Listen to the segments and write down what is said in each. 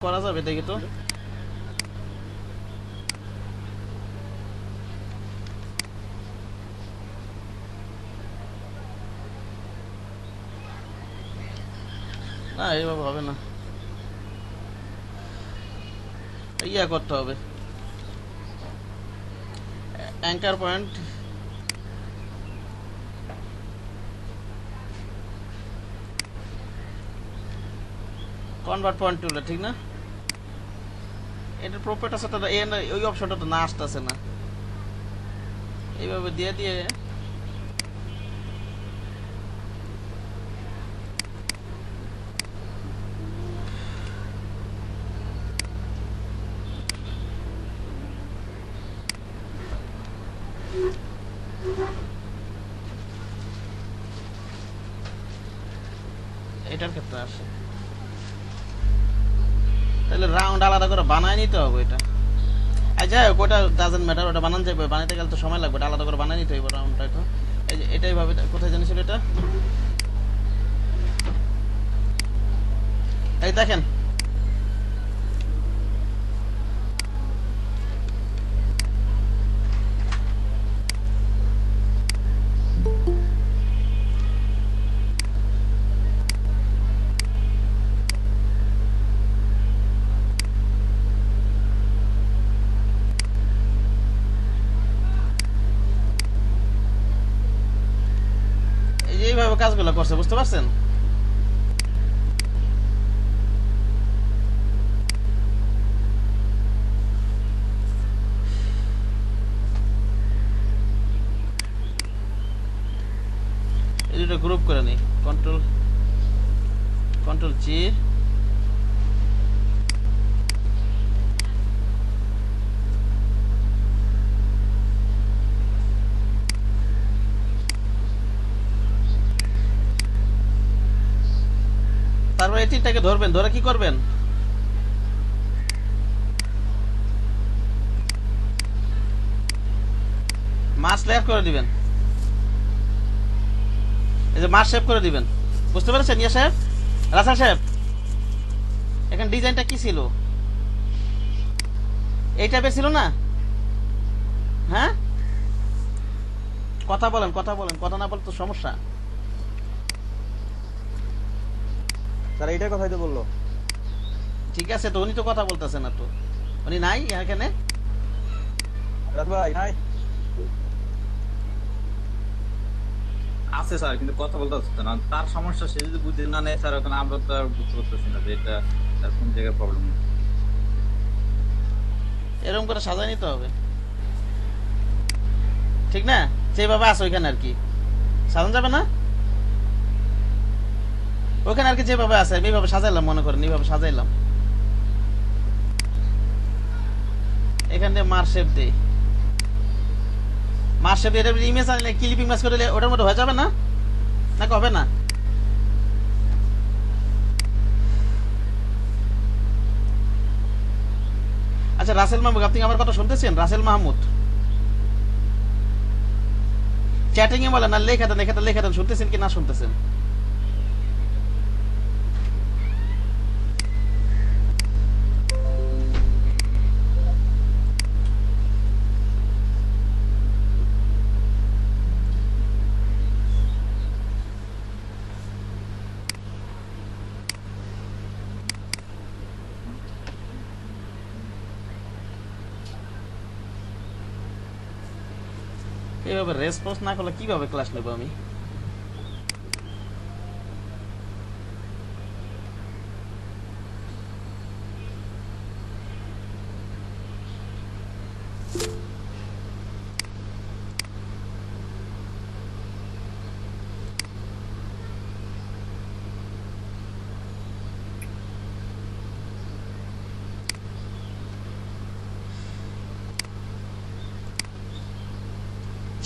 করা যাবে দেখি তো। না এইভাবে হবে না, ইয়া করতে হবে অ্যাঙ্কার পয়েন্ট। কনভার্ট পয়েন্ট টুলে ঠিক না? এটার প্রপার্টি আছে তো, ওই অপশনটা তো না আসতেছে না। এইভাবে দিয়ে দিয়ে এটার ক্ষেত্রে আসে। তাহলে রাউন্ড আলাদা করে বানায় নিতে হবে এটা। আর যাই হোক, ওটা ডাজেন্ট ম্যাটার, ওটা বানান যাবে, বানাইতে গেলে তো সময় লাগবে, ওটা আলাদা করে বানিয়ে নিতে হবে রাউন্ডটা। তো এই যে এটাই ভাবে, কোথায় জানিছিল এটা, এই দেখেন এই যে এইভাবে কাজগুলো করছে, বুঝতে পারছেন? এই দুটো গ্রুপ করে নিই, কন্ট্রোল জি। তারপর এই তিনটাকে ধরবেন, ধরে কি করবেন, মাস লেয়ার করে দিবেন, এই যে মাস শেপ করে দিবেন। বুঝতে পেরেছেন ইয়া সাহেব, রাসেল সাহেব? এখানে ডিজাইনটা কি ছিল, এই টাইপের ছিল না? হ্যাঁ, কথা বলেন, কথা বলেন, কথা না বলতে তো সমস্যা। স্যার এইটার কথাই তো বললো। ঠিক আছে, তো উনি তো কথা বলতেছে না, তো উনি নাই এখানে। রাত ভাই নাই আছে স্যার, কিন্তু কথা বলতে পারছে না, তার সমস্যা, সে যদি বুঝে না নেয় স্যার, এখন আমরা তো আর বুঝতে পারতেছি না যে এটা তার কোন জায়গায় প্রবলেম। এরকম করে সাজায় নিতে হবে, ঠিক না? যেভাবে আছে ওইখানে আর কি সাজানো যাবে না, ওইখানে আর কি যেভাবে আছে আমি এইভাবে সাজাইলাম, মনে করেন এইভাবে সাজাইলাম, এখান দিয়ে মার শেপ দেই, মার শেপ দিয়ে ইমেজ আনলে, ক্লিপিং ম্যাচ করে ওটার মধ্যে হয়ে যাবে না, নাকি হবে না? আচ্ছা রাসেল মাহমুদ, আপনি আমার কথা শুনতেছেন? রাসেল মাহমুদ চ্যাটিং এ বলেন, না লেখা দেন, লেখা দেন, শুনতেছেন কি না শুনতেছেন? এইভাবে রেসপন্স না করলে কিভাবে ক্লাস নেব আমি?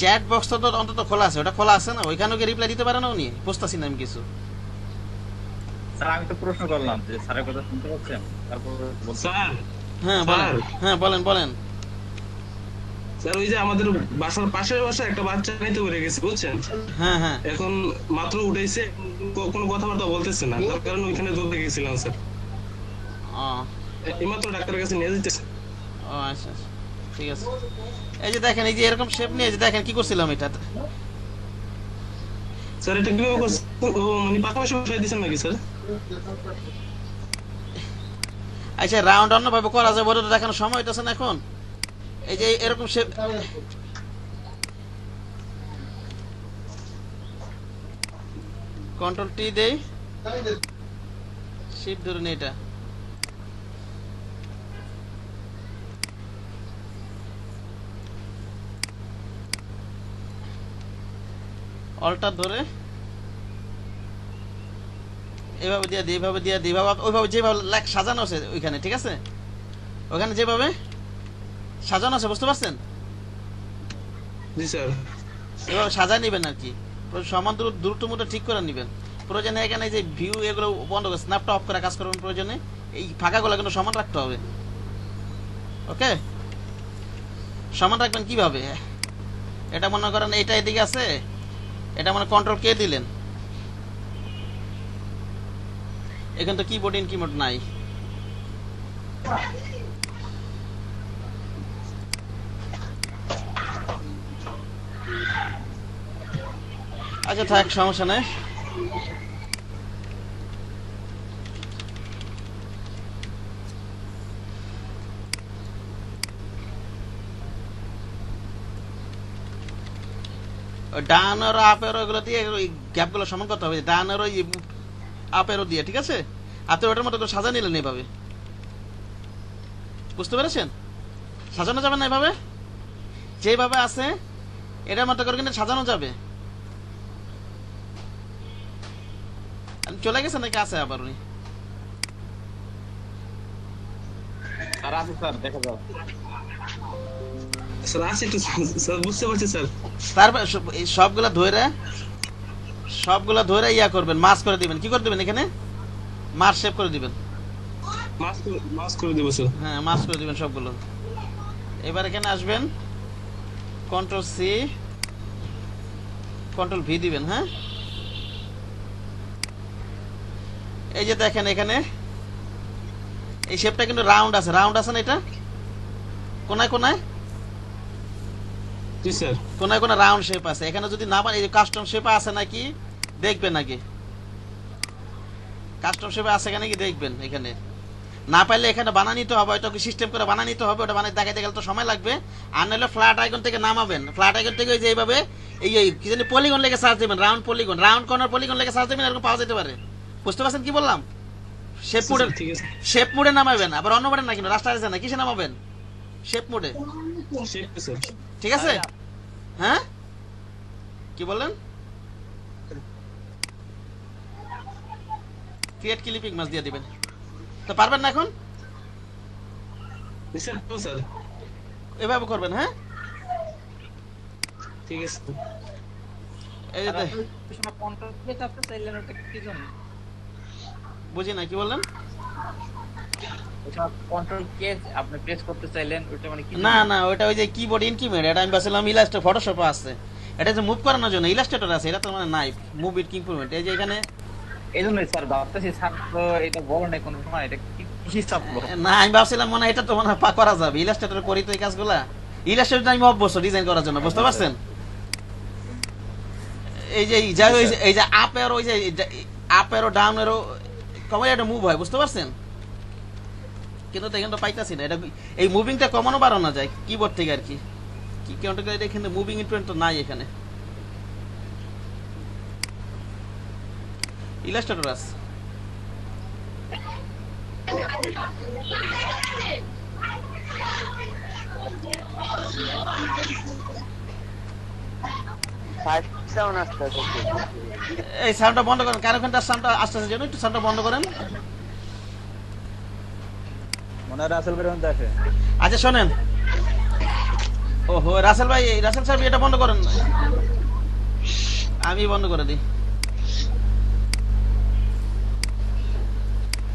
চ্যাট বক্সটা তো অন্তত খোলা আছে, ওটা খোলা আছে না? ওইখানেও কি রিপ্লাই দিতে পারে না উনি? বুঝতেছি না আমি কিছু। স্যার আমি তো প্রশ্ন করলাম যে স্যারের কথা শুনতে পাচ্ছেন, তারপর স্যার হ্যাঁ বলেন, হ্যাঁ বলেন বলেন। স্যার ওই যে আমাদের বাসার পাশের বাসায় একটা বাচ্চা নিতে পেরে গেছে, বুঝছেন? হ্যাঁ হ্যাঁ, এখন মাত্র উঠেছে, কোনো কথাবার্তা বলতেছে না, তার কারণে ওইখানে ধরতে গেছিলাম স্যার। ও এইমাত্র ডাক্তারের কাছে নিয়ে যেতেছে। ও আচ্ছা আচ্ছা, ঠিক আছে। এই যে দেখেন, এই যে এরকম শেপ নিয়ে, এই যে দেখেন কি করছিলাম এটা। স্যার এটা কিভাবে করছেন? ও মানে পাশাপাশি বসাই দিয়েছেন নাকি স্যার? আচ্ছা, রাউন্ড অন্য ভাবে করা যাবে, ওটা তো দেখানোর সময় হইতেছে না এখন। এই যে এরকম শেপ, কন্ট্রোল টি দেই, শিফট ধরে নি, এটা অল্টার ধরে এইভাবে দিয়ে দিই, এইভাবে দিয়ে দিই, ওইভাবে যেভাবে সাজানো আছে ওইখানে, ঠিক আছে? ওখানে যেভাবে সাজানো আছে, বুঝতে পারছেন? জি স্যার। এভাবে সাজায় নিবেন আর কি, সমান দূরত্ব মতো ঠিক করে নিবেন। প্রয়োজনে এখানে যে ভিউ এগুলো বন্ধ করে স্ন্যাপটা অফ করে কাজ করবেন। প্রয়োজনে এই ফাঁকাগুলো কিন্তু সমান রাখতে হবে। ওকে, সমান রাখবেন কিভাবে? এটা মনে করেন এইটা এদিকে আছে, এটা মানে কন্ট্রোল কে দিলেন, এখানে তো কিবোর্ড ইন কিবোর্ড নাই। আচ্ছা থাক, সমস্যা নেই। ডান আর আপের ওগুলো দিয়ে গ্যাপ গুলো সমান করতে হবে, ডান আর ওই আপেরও দিয়ে, ঠিক আছে? আপনি ওটার মতো করে সাজা নিলেন এইভাবে, বুঝতে পেরেছেন? সাজানো যাবে না এইভাবে, যেভাবে আছে এটার মতো করে কিন্তু সাজানো যাবে। চলে গেছে নাকি আছে আবার উনি? আর আছে স্যার, দেখা যাও। স্যার আছে একটু স্যার, বুঝতে পারছি স্যার। তারপর এই সবগুলা ধরে ইয়া করবেন, মার্জ করে দিবেন। কি করে দিবেন? এখানে মার্জ শেপ করে দিবেন। মাস করে দেবো স্যার। হ্যাঁ, মার্জ করে দিবেন সবগুলো। এবার এখানে আসবেন, কন্ট্রোল সি, কন্ট্রোল ভি দিবেন। হ্যাঁ, এই যে দেখেন এখানে এই শেপটা কিন্তু রাউন্ড আছে, রাউন্ড আছে না? এটা কোনায় কোনায়, জি স্যার। কোনায় কোনায় রাউন্ড শেপ আছে। এখানে যদি না পান, এই যে কাস্টম শেপ আছে নাকি দেখবেন আগে, কাস্টম শেপে আছে নাকি দেখবেন। এখানে না পাইলে এখানে বানা নিতে হবে, ওইটা সিস্টেম করে বানা নিতে হবে। ওটা বানাই দেখাইতে গেলে তো সময় লাগবে। আর নাহলে ফ্ল্যাট আইকন থেকে নামাবেন, ফ্ল্যাট আইকন থেকে ওই যে এইভাবে এই কি জানি পলিগন লেগে সার্চ দেবেন, round polygon, round corner polygon লেগে সার্চ দেবেন, এরকম পাওয়া যেতে পারে। বুঝতে পারছেন কি বললাম? শেপ মোডে, ঠিক আছে শেপ মোডে নামাবেন, আবার অন্য মোডে না, কিন্তু রাস্তা আছে না, কিসে নামাবেন? শেপ মোডে, স্যার। ঠিক আছে? হ্যাঁ, কি বললেন? ক্রিয়েট ক্লিপিং মাস দিয়ে দিবেন। তো পারবেন না এখন? জি স্যার, স্যার এভাবে করবেন। হ্যাঁ, ঠিক আছে। এই যে কন্ট্রোল কে চাপতে চাইলেন, ওটা কি জন্য? বুঝি না, কি বললেন? ওটা কন্ট্রোল কে আপনি প্রেস করতে চাইলেন, ওটা মানে কি? না না, ওটা ওই যে কিবোর্ড ইনকিমেট, এটা আমি ভাবছিলাম ইলাস্ট্রেটর ফটোশপে আছে, এটা যে মুভ করানোর জন্য ইলাস্ট্রেটর আছে, এটা তো মানে নাই। মুভ ইট ইমপ্রুভমেন্ট, এই যে এখানে। এইজন্যই স্যার ভাবতেছি, স্যার তো এটা বলো না কোনো সময়, এটা কি চাপলো? না, আমি ভাবছিলাম মনে হয় এটা তো মনে হয় করা যাবে, ইলাস্ট্রেটর করি তো এই কাজগুলা। ইলাস্ট্রেটর আমি অভ্যস্ত ডিজাইন করার জন্য, বুঝতে পারছেন? এই যে এই যে আপের, ওই যে আপেরও ডাউনেরও কমাই একটা মুভ হয়, বুঝতে পারছেন? কিন্তু তো এখানে তো পাইতাছি না। এটা এই মুভিংটা কমানো বাড়ানো যায় কিবোর্ড থেকে আর কি। এখানে মুভিং ইনফ্লুয়েন্স তো নাই, এখানে ইলাস্ট্রেটর আছে। এই সাউন্ডটা বন্ধ করেন, কারো ঘন্টার সাউন্ডটা আসতেছে জন্য একটু সাউন্ডটা বন্ধ করেন। মনে হয় রাসেল বের হতে আসে। আচ্ছা শোনেন, ওহো রাসেল ভাই, রাসেল সাহেব এটা বন্ধ করেন, আমি বন্ধ করে দিই।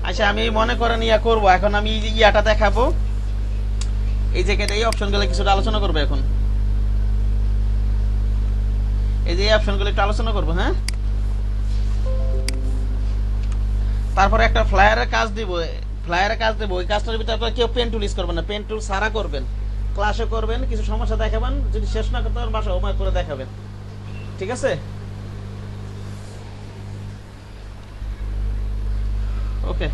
আচ্ছা, আমি মনে করেন ইয়া করবো এখন, আমি ইয়াটা দেখাবো, এই জায়গাটা এই অপশনগুলো কিছুটা আলোচনা করবো এখন। এই যে এই অপশনগুলো একটু আলোচনা করবো। হ্যাঁ, তারপরে একটা ফ্লায়ারের কাজ দিব, ফ্লায়ারে কাজ দেবো, ওই কাজটার ভিতরে আপনারা কেউ পেন টুল ইউজ করবেন না, পেন টুল সারা করবেন, ক্লাসে করবেন, কিছু সমস্যা দেখাবেন, যদি শেষ না করতে পারেন বাসা হোমওয়ার্ক করে দেখাবেন, ঠিক আছে? ওকে,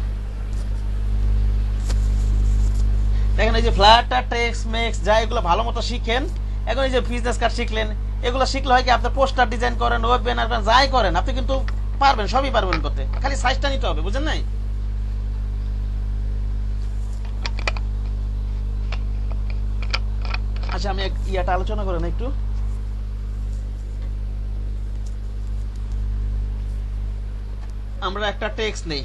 দেখেন এই যে ফ্ল্যাটার টেক্সট মেক্স যা এগুলো ভালো মতো শিখেন। এখন এই যে বিজনেস কার্ড শিখলেন, এগুলো শিখলে হয় কি আপনার পোস্টার ডিজাইন করেন, ওয়েব ব্যানার করেন, যাই করেন আপনি কিন্তু পারবেন, সবই পারবেন করতে, খালি সাইজটা নিতে হবে, বুঝেন নাই? আচ্ছা আমি ইয়াটা আলোচনা করেন একটু। আমরা একটা টেক্সট নেই,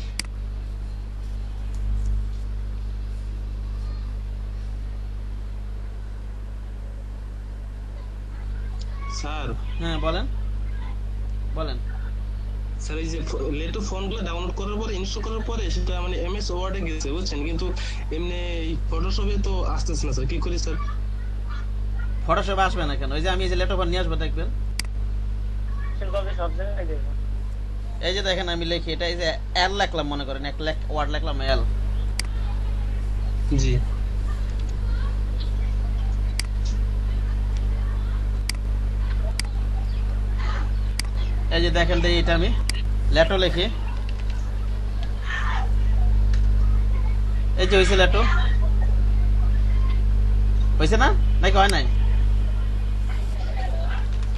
স্যার হ্যাঁ বলেন বলেন। স্যার এই যে লেটো ফন্টগুলো ডাউনলোড করার পরে ইনস্টল করার পরে সেটা মানে এমএস ওয়ার্ডে গেছে বুঝছেন, কিন্তু এমনি ফটোশপে তো আসতেছে না স্যার, কি করি স্যার? ফটোশপে আসবে না কেন? ওই যে আমি এই যে ল্যাপটপ নিয়ে আসবো দেখবেন, এই যে দেখেন আমি লিখি, এটা এই যে এল লিখলাম, মনে করেন এক ওয়ার্ড লিখলাম এল, জি এই যে দেখেন দেখি এটা আমি ল্যাটো লিখি, এই যে হয়েছে ল্যাটো, হয়েছে না নাকি হয় নাই?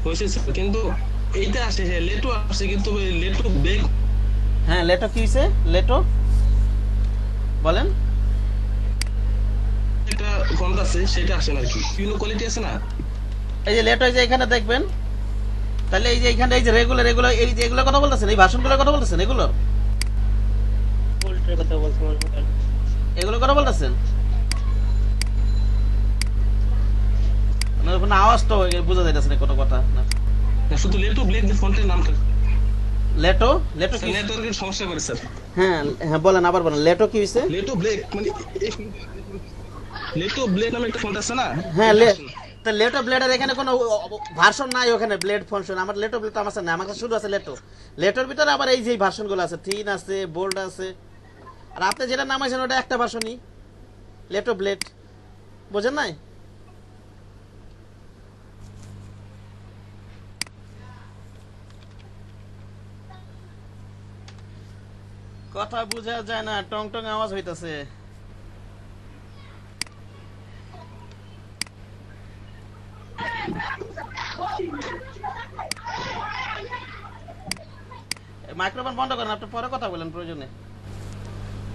হয়েছে স্যার, কিন্তু এইটা আসে, হ্যাঁ লেটো আসে, কিন্তু লেটো বেক হ্যাঁ লেটো কি হয়েছে? লেটো বলেন। একটা ফন্ট আছে সেটা আসে না আর কি, বিভিন্ন কোয়ালিটি আছে না। এই যে লেটো, এই যে এখানে দেখবেন, তাহলে এই যে এখানে এই যে রেগুলার এগুলো, এই যে এগুলোর কথা বলতেছেন, এই ভাষণগুলোর কথা বলতেছেন, এগুলোর এগুলোর কথা বলতেছেন, মানে কোনো আওয়াজ তো বোঝা যাইতেছে না কোনো কথা না। না, শুধু লেটো ব্লেক যে ফন্টের নামটা লেটো, লেটো কি? নেটওয়ার্কের সমস্যা করে স্যার। হ্যাঁ হ্যাঁ বলেন, আবার বলেন, লেটো কি হয়েছে? লেটো ব্লেক মানে লেটো ব্লেক নামে একটা ফন্ট আছে না? হ্যাঁ তো লেটো ব্লেডের এখানে কোনো ভার্সন নাই, ওখানে ব্লেড ফাংশন, আমার লেটো ব্লেড তো আমার কাছে নাই, আমার কাছে শুধু আছে লেটো। লেটোর ভিতরে আবার এই যে ভার্সনগুলো আছে, থিন আছে, বোল্ড আছে, আর আপনি যেটা নামাইছেন ওটা একটা ভার্সনই, লেটো ব্লেড, বোঝেন নাই? কথা বোঝা যায় না, টং টং আওয়াজ হইতাছে। মাইক্রোফোন বন্ধ করেন, আপনি পরে কথা বলেন প্রয়োজনে,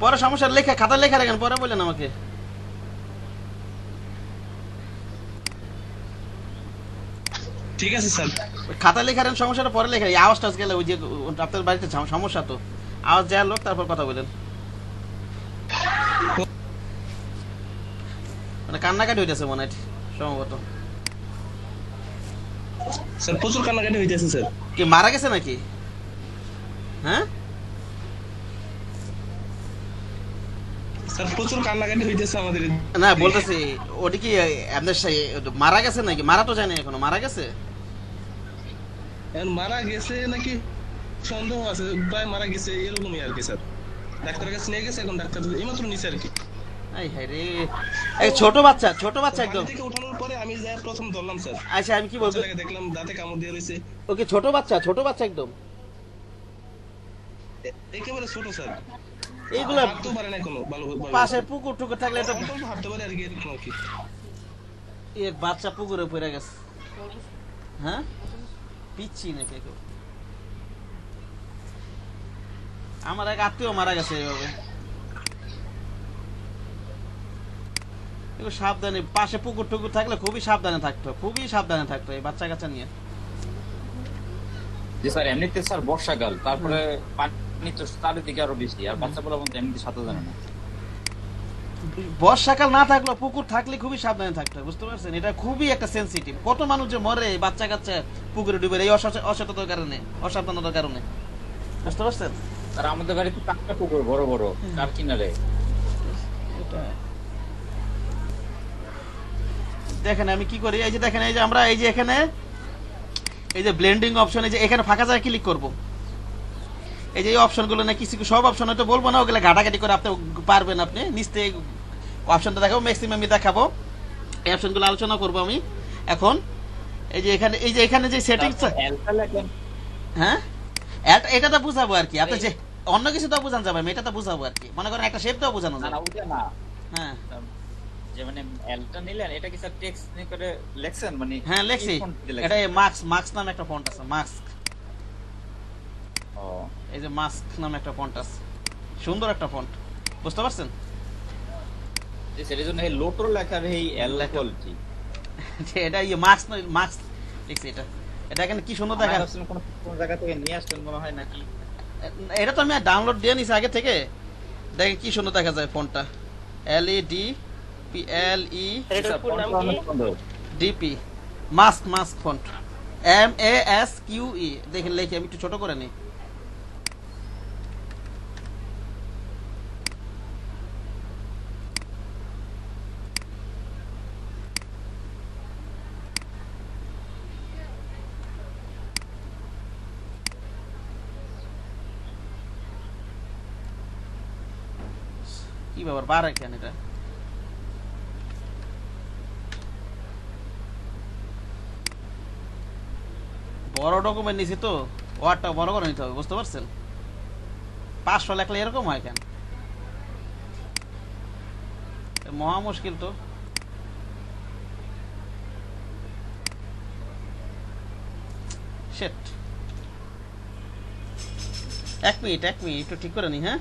পরে সমস্যা লেখা খাতা লেখা রাখেন, পরে বলেন আমাকে। ঠিক আছে স্যার, ওই খাতা লেখা রাখেন, সমস্যাটা পরে লেখা, এই আওয়াজটা গেলে ওই যে আপনার বাড়িতে সমস্যা তো, আওয়াজ যাওয়ার লোক, তারপর কথা বলেন। মানে কান্নাকাটি হইতেছে মনে হয় সম্ভবত, স্যার প্রচুর কান্নাকাটি হইতেছে স্যার। কি মারা গেছে নাকি? হ্যাঁ স্যার প্রচুর কান্নাকাটি হইতেছে আমাদের। না বলতেছি, ওটি কি আপনার মারা গেছে নাকি? মারা তো জানি এখনো, মারা গেছে? এখন মারা গেছে নাকি সন্দেহ আছে, প্রায় মারা গেছে এরকমই আর কি স্যার। ডাক্তারের কাছে নিয়ে গেছে, এখন ডাক্তার এইমাত্র নিচে আর কি। এই হায় রে, এই ছোট বাচ্চা, ছোট বাচ্চা একদম। বাড়ি থেকে ওঠানোর পরে আমি যাই প্রথম ধরলাম স্যার, আচ্ছা আমি কি বলবো, ছেলেকে দেখলাম দাঁতে কামড় দিয়ে রয়েছে। ওকে ছোট বাচ্চা, ছোট বাচ্চা একদম, একেবারে ছোট স্যার, এইগুলো হাঁটতেও পারে না কোনো ভালো পাশে পুকুর টুকুর থাকলে এটা অল্প হাঁটতে পারে আর কি, এরকম আর কি। এক বাচ্চা পুকুরে পড়ে গেছে। হ্যাঁ পিচ্ছি নাকি কেউ? আমার এক আত্মীয় মারা গেছে এইভাবে। একটু সাবধানে, পাশে পুকুর টুকুর থাকলে খুবই সাবধানে থাকতো, খুবই সাবধানে থাকতো এই বাচ্চা কাচ্চা নিয়ে। জি স্যার, এমনিতে স্যার বর্ষাকাল, তারপরে পানি তো চারিদিকে আরো বেশি, আর বাচ্চাগুলো বলতে এমনিতে সাঁতার জানে না। বর্ষাকাল না থাকলেও পুকুর থাকলে খুবই সাবধানে থাকতে হয়, বুঝতে পারছেন? এটা খুবই একটা সেন্সিটিভ। কত মানুষ যে মরে এই বাচ্চা কাচ্চা পুকুরে ডুবে এই অসচেতনতার কারণে, অসাবধানতার কারণে, বুঝতে পারছেন? আর আমাদের বাড়িতে কাঁকড়া পুকুর বড় বড়, কার কিনারে। দেখেন আমি কি করি, এই যে দেখেন, এই যে আমরা এই যে এখানে এই যে ব্লেন্ডিং অপশন, এই যে এখানে ফাঁকা জায়গায় ক্লিক করব, এই যে অপশনগুলো না কিছু সব অপশন হয়তো বলবো না, ওগুলো ঘাটাঘাটি করে আপনি পারবেন, আপনি নিচে অপশনটা দেখাবো, ম্যাক্সিমাম দেখাবো, এই অপশনগুলো আলোচনা করবো আমি এখন। এই যে এখানে যে সেটিংস, হ্যাঁ এটা তো বুঝাবো আর কি, আপনি যে অন্য কিছু তো বোঝান যাবে, এটা তো বুঝাবো আর কি, মনে করেন একটা শেপ তো বোঝানো না যাবে। না ওটা না, হ্যাঁ যে মানে এলটা নিলেন, এটা কি স্যার টেক্সট নিয়ে করে লেখছেন মানে? হ্যাঁ লেখছি, কি font দিয়ে লেখছেন? এটা মাস্ক নামে একটা ফন্ট আছে, মাস্ক, ও এই যে মাস্ক নামে একটা ফন্ট আছে, সুন্দর একটা ফন্ট, বুঝতে পারছেন? যে সেটার জন্য এই লোটোর লেখার এই এল কোয়ালিটি, যে এটা মাস্ক লিখছি, এটা এখানে কি সুন্দর দেখা, কোন জায়গা থেকে নিয়ে আসছেন মনে হয় নাকি? এটা তো আমি ডাউনলোড দিয়ে নিছি আগে থেকে, দেখেন কি সুন্দর দেখা যায় ফন্টটা, LEDPLEDP মাস্ক ফন্ট, MASQE, দেখেন লিখি আমি একটু ছোট করে নিই, কি ব্যাপার বার কেন এটা, বড় ডকুমেন্ট নিছি তো, ওয়ার্ডটা বড় করে নিতে হবে, বুঝতে পারছেন? 500 লেখলে এরকম হয় কেন, মহা মুশকিল তো। শিট, এক মিনিট একটু ঠিক করে নি, হ্যাঁ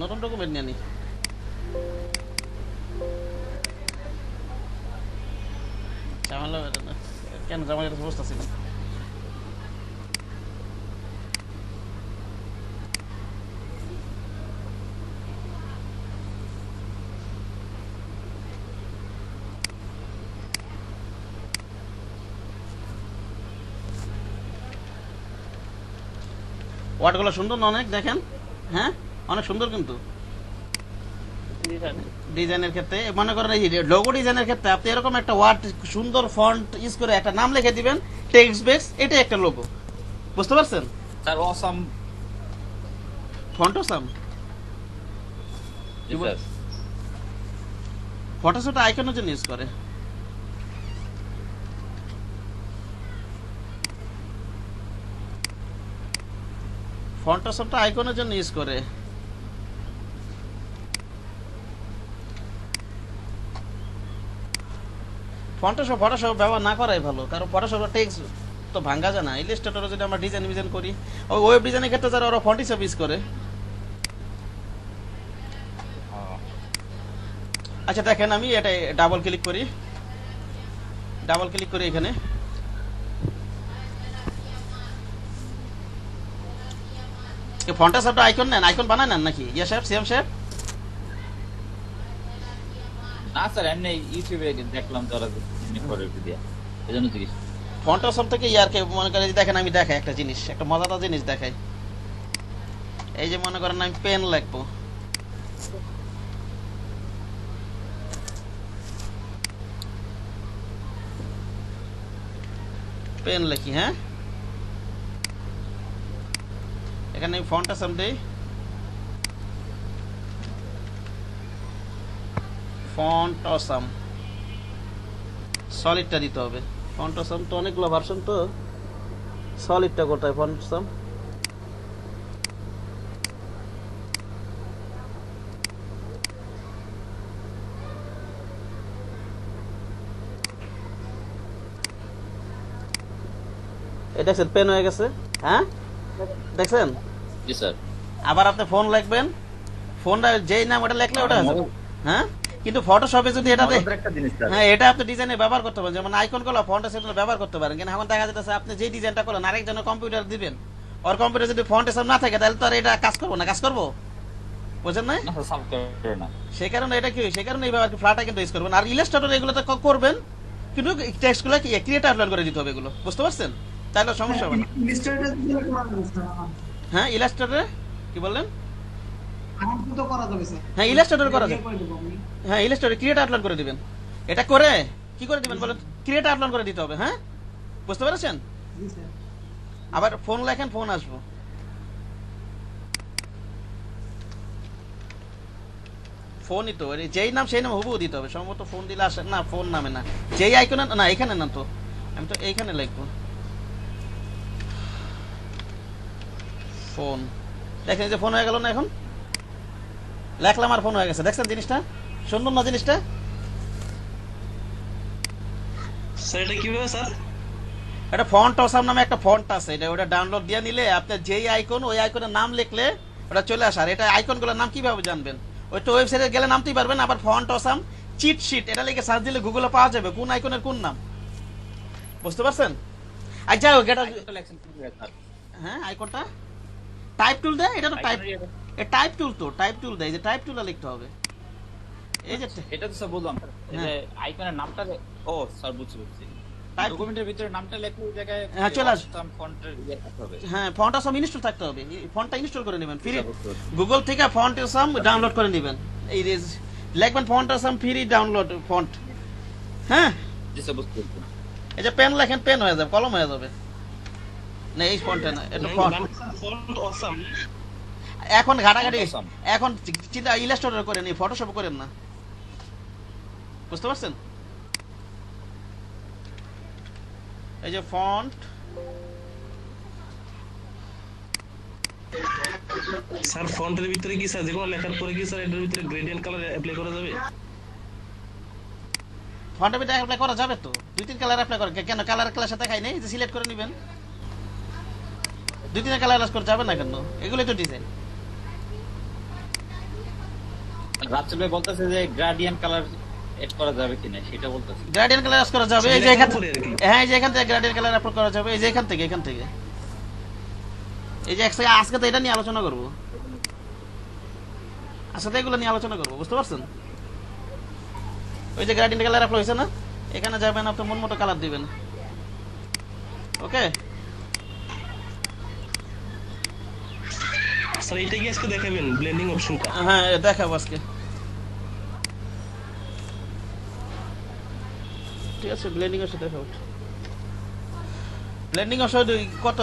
নতুন ডকুমেন্ট নিয়ে নি, ঝামেলা কেন ঝামেলা বুঝতেছি না। ওয়ার্ডগুলো সুন্দর না অনেক, দেখেন, হ্যাঁ অনেক সুন্দর, কিন্তু ডিজাইনের ক্ষেত্রে মনে করেন এই লোগো ডিজাইনের ক্ষেত্রে আপনি এরকম একটা ওয়ার্ড সুন্দর ফন্ট ইউজ করে একটা নাম লিখে দিবেন, টেক্সট বেস, এটা একটা লোগো, বুঝতে পারছেন? Sir awesome font awesome, Photoshop আইকনের জন্য ইউজ করে, ফটোশপটা আইকনের জন্য ইউজ করে, ফটোশপ ব্যবহার না করাই ভালো, কারণ ফটোশপ টেক্সট তো ভাঙা যায় না। ইলাস্ট্রেটরে যদি আমরা ডিজাইন করি, ওই ওয়েব ডিজাইনের ক্ষেত্রে যারা ওরা ফটোশপ ইউজ করে। আচ্ছা দেখেন, আমি এটা ডাবল ক্লিক করি এখানে, ফন্টাশপটা আইকন নেন, আইকন বানায় নেন নাকি? ইয়া শেপ, সেম শেপ। না স্যার এমনি ইউটিউবে দেখলাম যারা এমনি করে দিয়া, এজন্য জিজ্ঞেস। ফন্টাশপ থেকে ইয়ারকে মনে করেন, দেখেন আমি দেখাই একটা জিনিস, একটা মজাদার জিনিস দেখাই। এই যে মনে করেন আমি পেন লিখবো, পেন লিখি, হ্যাঁ এখানে আমি ফন্টাশপ দেই, ফন্টাশপ সলিডটা দিতে হবে। ফন্টাশপ তো অনেকগুলো ভার্সন, তো সলিডটা কোথায়? ফন্টাশপ এটা দেখছেন, পেন হয়ে গেছে, হ্যাঁ দেখছেন? জি স্যার। আবার আপনি ফোন লিখবেন, ফোনটা যেই নাম ওটা লিখলে ওটা হবে, হ্যাঁ। কিন্তু ফটোশপে যদি এটা একটা জিনিস স্যার, হ্যাঁ এটা আপনি ডিজাইনে ব্যবহার করতে পারেন, যেমন আইকন গুলো ফন্ট সেট ব্যবহার করতে পারেন। কিন্তু এখন দেখা যাচ্ছে আপনি যে ডিজাইনটা করলেন আরেকজনের কম্পিউটার দিবেন, ওর কম্পিউটার যদি ফন্ট সেট না থাকে তাহলে তো আর এটা কাজ করবো না, কাজ করবো, বুঝেন না? না স্যার সাব করে না। সেই কারণে এটা কি, সেই কারণে এইভাবে ফ্ল্যাটা কিন্তু ইউজ করবেন। আর ইলাস্ট্রেটর এগুলো তো করবেন, কিন্তু টেক্সটগুলো কি ক্রিয়েট আউটলাইন করে দিতে হবে, এগুলো বুঝতে পারছেন? তাহলে সমস্যা হবে না। হ্যাঁ ইলাস্ট্রেটরে কি বললেন? আমার তো করা যাবে স্যার। হ্যাঁ ইলাস্ট্রেটর করা যায়। করে দেবো আমি। হ্যাঁ ইলাস্ট্রেটর ক্রিয়েট আউটলাইন করে দিবেন। এটা করে কি করে দিবেন বলেন? ক্রিয়েট আউটলাইন করে দিতে হবে। হ্যাঁ বুঝতে পেরেছেন? জি স্যার। আবার ফোন লেখেন, ফোন আসবো। ফোনই তো যেই নাম সেই নাম হুবহু দিতে হবে। সম্ভবত ফোন দিলে আসে না, ফোন নামে না। যেই আইকনে না, এখানে না তো, আমি তো এইখানে লিখবো ফোন। দেখেন যে ফোন হয়ে গেল না, এখন লেখলাম আর ফোন হয়ে গেছে। দেখছেন জিনিসটা সুন্দর না জিনিসটা? স্যার এটা কিভাবে স্যার? এটা ফন্ট অসাম নামে একটা ফন্ট আছে, এটা ওটা ডাউনলোড দিয়ে নিলে আপনার যেই আইকন ওই আইকনের নাম লিখলে ওটা চলে আসে। আর এটা আইকনগুলোর নাম কিভাবে জানবেন? ওই তো ওয়েবসাইটে গেলে নামতেই পারবেন। আবার ফন্ট অসাম চিট শিট এটা লিখে সার্চ দিলে গুগলে পাওয়া যাবে কোন আইকনের কোন নাম। বুঝতে পারছেন? আর যাই হোক এটা, হ্যাঁ আইকনটা টাইপ টুল দেয়। এটা তো টাইপ, টাইপ টুল তো, টাইপ টুল দেয়, যে টাইপ টুলটা লিখতে হবে। এই যে এটা তো স্যার বললাম, এই যে আইকনের নামটা ও স্যার বুঝছি। টাইপ ডকুমেন্টের ভিতরে নামটা লেখলে ওই জায়গায় হ্যাঁ চলে আসবে। ফন্টের ইয়ে থাকতে হবে। হ্যাঁ ফন্ট অসাম ইনস্টল থাকতে হবে। ফন্টটা ইনস্টল করে নেবেন ফ্রি, গুগল থেকে ফন্ট অসাম ডাউনলোড করে নেবেন। এই যে লিখবেন font awesome free download font. হ্যাঁ জি স্যার বুঝতে পারছি। এই যে পেন লেখেন, পেন হয়ে যাবে, কলম হয়ে যাবে। না এই ফন্টে না, এটা ফন্ট। Font awesome. এখন ঘাটাঘাটি, Font awesome। এখন চিন্তা ইলাস্ট্রেটর করেন, এই ফটোশপ করেন না। বুঝতে পারছেন? এই যে ফন্ট, স্যার ফন্টের ভিতরে কি স্যার যেকোনো লেখার পরে কি স্যার এটার ভিতরে গ্রেডিয়েন্ট কালার অ্যাপ্লাই করা যাবে? ফন্টের ভিতরে অ্যাপ্লাই করা যাবে তো, 2-3 কালার অ্যাপ্লাই করেন। কেন কালার ক্লাস সাথে খাই নেই, যে সিলেক্ট করে নেবেন। 2-3 কালার ক্লাস করে যাবে না কেন? এগুলোই তো ডিজাইন। রাসেল ভাই বলতেছে যে গ্রেডিয়েন্ট কালার এড করা যাবে কিনা সেটা বলতেছে। গ্রেডিয়েন্ট কালার করা যাবে। এই যে এখান করে আর কি। হ্যাঁ এই যে এখান থেকে গ্রেডিয়েন্ট কালার অ্যাপ্লাই করা যাবে। এই যে এখান থেকে, এখান থেকে এই যে আজকে তো এটা নিয়ে আলোচনা করব। আজকে তো এগুলো নিয়ে আলোচনা করব। বুঝতে পারছেন? ওই যে গ্রেডিয়েন্ট কালার অ্যাপ্লাই হয়েছে না, এখানে যাবেন, আপনি মন মতো কালার দিবেন। ওকে স্যার এটা কি আজকে দেখাবেন ব্লেন্ডিং অপশনটা? হ্যাঁ দেখাবো আজকে। ঠিক আছে ব্লেন্ডিং এর সাথে দেখাবো। ব্লেন্ডিং এর সাথে কত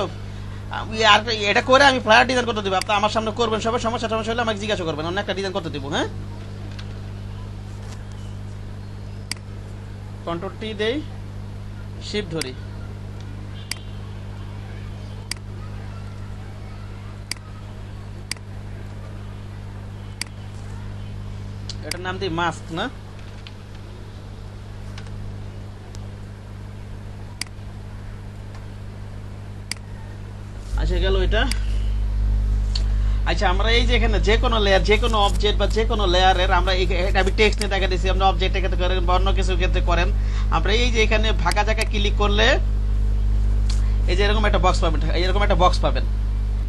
আমি আর এটা করে আমি ফ্লায়ার ডিজাইন করতে দেব। আপনি আমার সামনে করবেন, সবার সমস্যা হলে আমাকে জিজ্ঞাসা করবেন, অন্য একটা ডিজাইন করতে দেব। হ্যাঁ কন্ট্রোল টি দেই, শিফট ধরি, এটার নাম দিই মাস্ক না। আচ্ছা গেল এটা। আচ্ছা আমরা এই যে এখানে যে কোনো লেয়ার, যে কোনো অবজেক্ট বা যে কোনো লেয়ারের আমরা আমি টেক্সট নিয়ে দেখা দিচ্ছি, আমরা অবজেক্টের ক্ষেত্রে করেন বা অন্য কিছু ক্ষেত্রে করেন। আমরা এই যে এখানে ফাঁকা জায়গায় ক্লিক করলে এই যে এরকম একটা বক্স পাবেন, এরকম একটা বক্স পাবেন।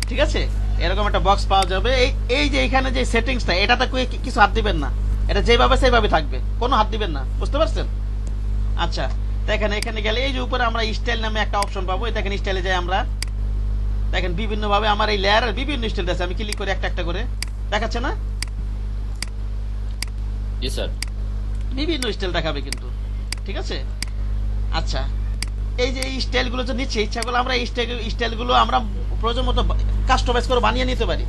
ঠিক আছে এরকম একটা বক্স পাওয়া যাবে। এই যে এখানে যে সেটিংসটা, এটাতে কিছু হাত দিবেন না, এটা যেভাবে সেইভাবে থাকবে, কোনো হাত দিবেন না। বুঝতে পারছেন? আচ্ছা দেখেন এখানে গেলে এই যে উপরে আমরা স্টাইল নামে একটা অপশন পাবো। দেখেন স্টাইলে যাই আমরা, দেখেন বিভিন্ন ভাবে আমার এই লেয়ারের বিভিন্ন স্টাইল আছে। আমি ক্লিক করে একটা একটা করে দেখাচ্ছে না? জি স্যার বিভিন্ন স্টাইল দেখাবে কিন্তু। ঠিক আছে আচ্ছা এই যে এই স্টাইলগুলো যে নিচ্ছে, ইচ্ছা করলে আমরা এই স্টাইলগুলো আমরা প্রয়োজন মতো কাস্টমাইজ করে বানিয়ে নিতে পারি।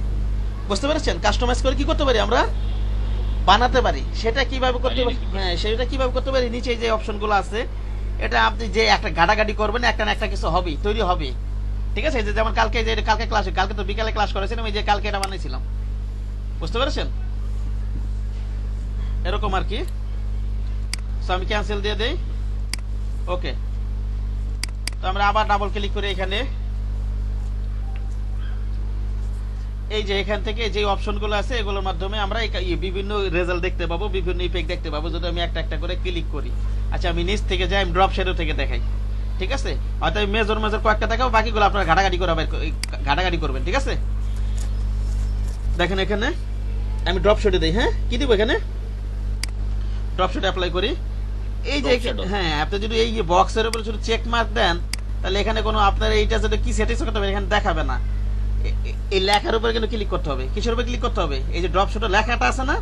বুঝতে পেরেছেন? কাস্টমাইজ করে কি করতে পারি, আমরা বানাতে পারি। সেটা কিভাবে করতে পারি? হ্যাঁ সেটা কিভাবে করতে পারি, নিচে যে অপশনগুলো আছে, এটা আপনি যে একটা ঘাটাঘাটি করবেন, একটা না একটা কিছু হবেই, তৈরি হবে। ঠিক আছে যেমন কালকে যে কালকে ক্লাস, কালকে তো বিকালে ক্লাস করেছিলাম, এই যে কালকে এটা বানাইছিলাম। বুঝতে পেরেছেন? এরকম আর কি। সো আমি ক্যান্সেল দিয়ে দেই। ওকে তো আমরা আবার ডাবল ক্লিক করে এখানে এই যে এখান থেকে যে অপশনগুলো আছে এগুলোর মাধ্যমে আমরা বিভিন্ন রেজাল্ট দেখতে পাবো, বিভিন্ন ইফেক্ট দেখতে পাবো যদি আমি একটা একটা করে ক্লিক করি। আচ্ছা আমি নিচ থেকে যাই, আমি ড্রপ শ্যাডো থেকে দেখাই। ঠিক আছে হয়তো আমি মেজর কয়েকটা দেখাবো, বাকিগুলো আপনারা ঘাটাঘাটি করে ঘাটাঘাটি করবেন। ঠিক আছে দেখেন এখানে আমি ড্রপ শ্যাডো দিই। হ্যাঁ কি দিব এখানে? ড্রপ শ্যাডো অ্যাপ্লাই করি। এই যে হ্যাঁ আপনি যদি এই বক্সের উপরে শুধু চেক মার্ক দেন, তাহলে এখানে কোনো আপনার এইটা যদি কি সেটিংস করতে হবে এখানে দেখাবে না। এই লেখার উপর কিন্তু ক্লিক করতে হবে। কিসের উপর ক্লিক করতে হবে? এই যে ড্রপ শোটা লেখাটা আছে না,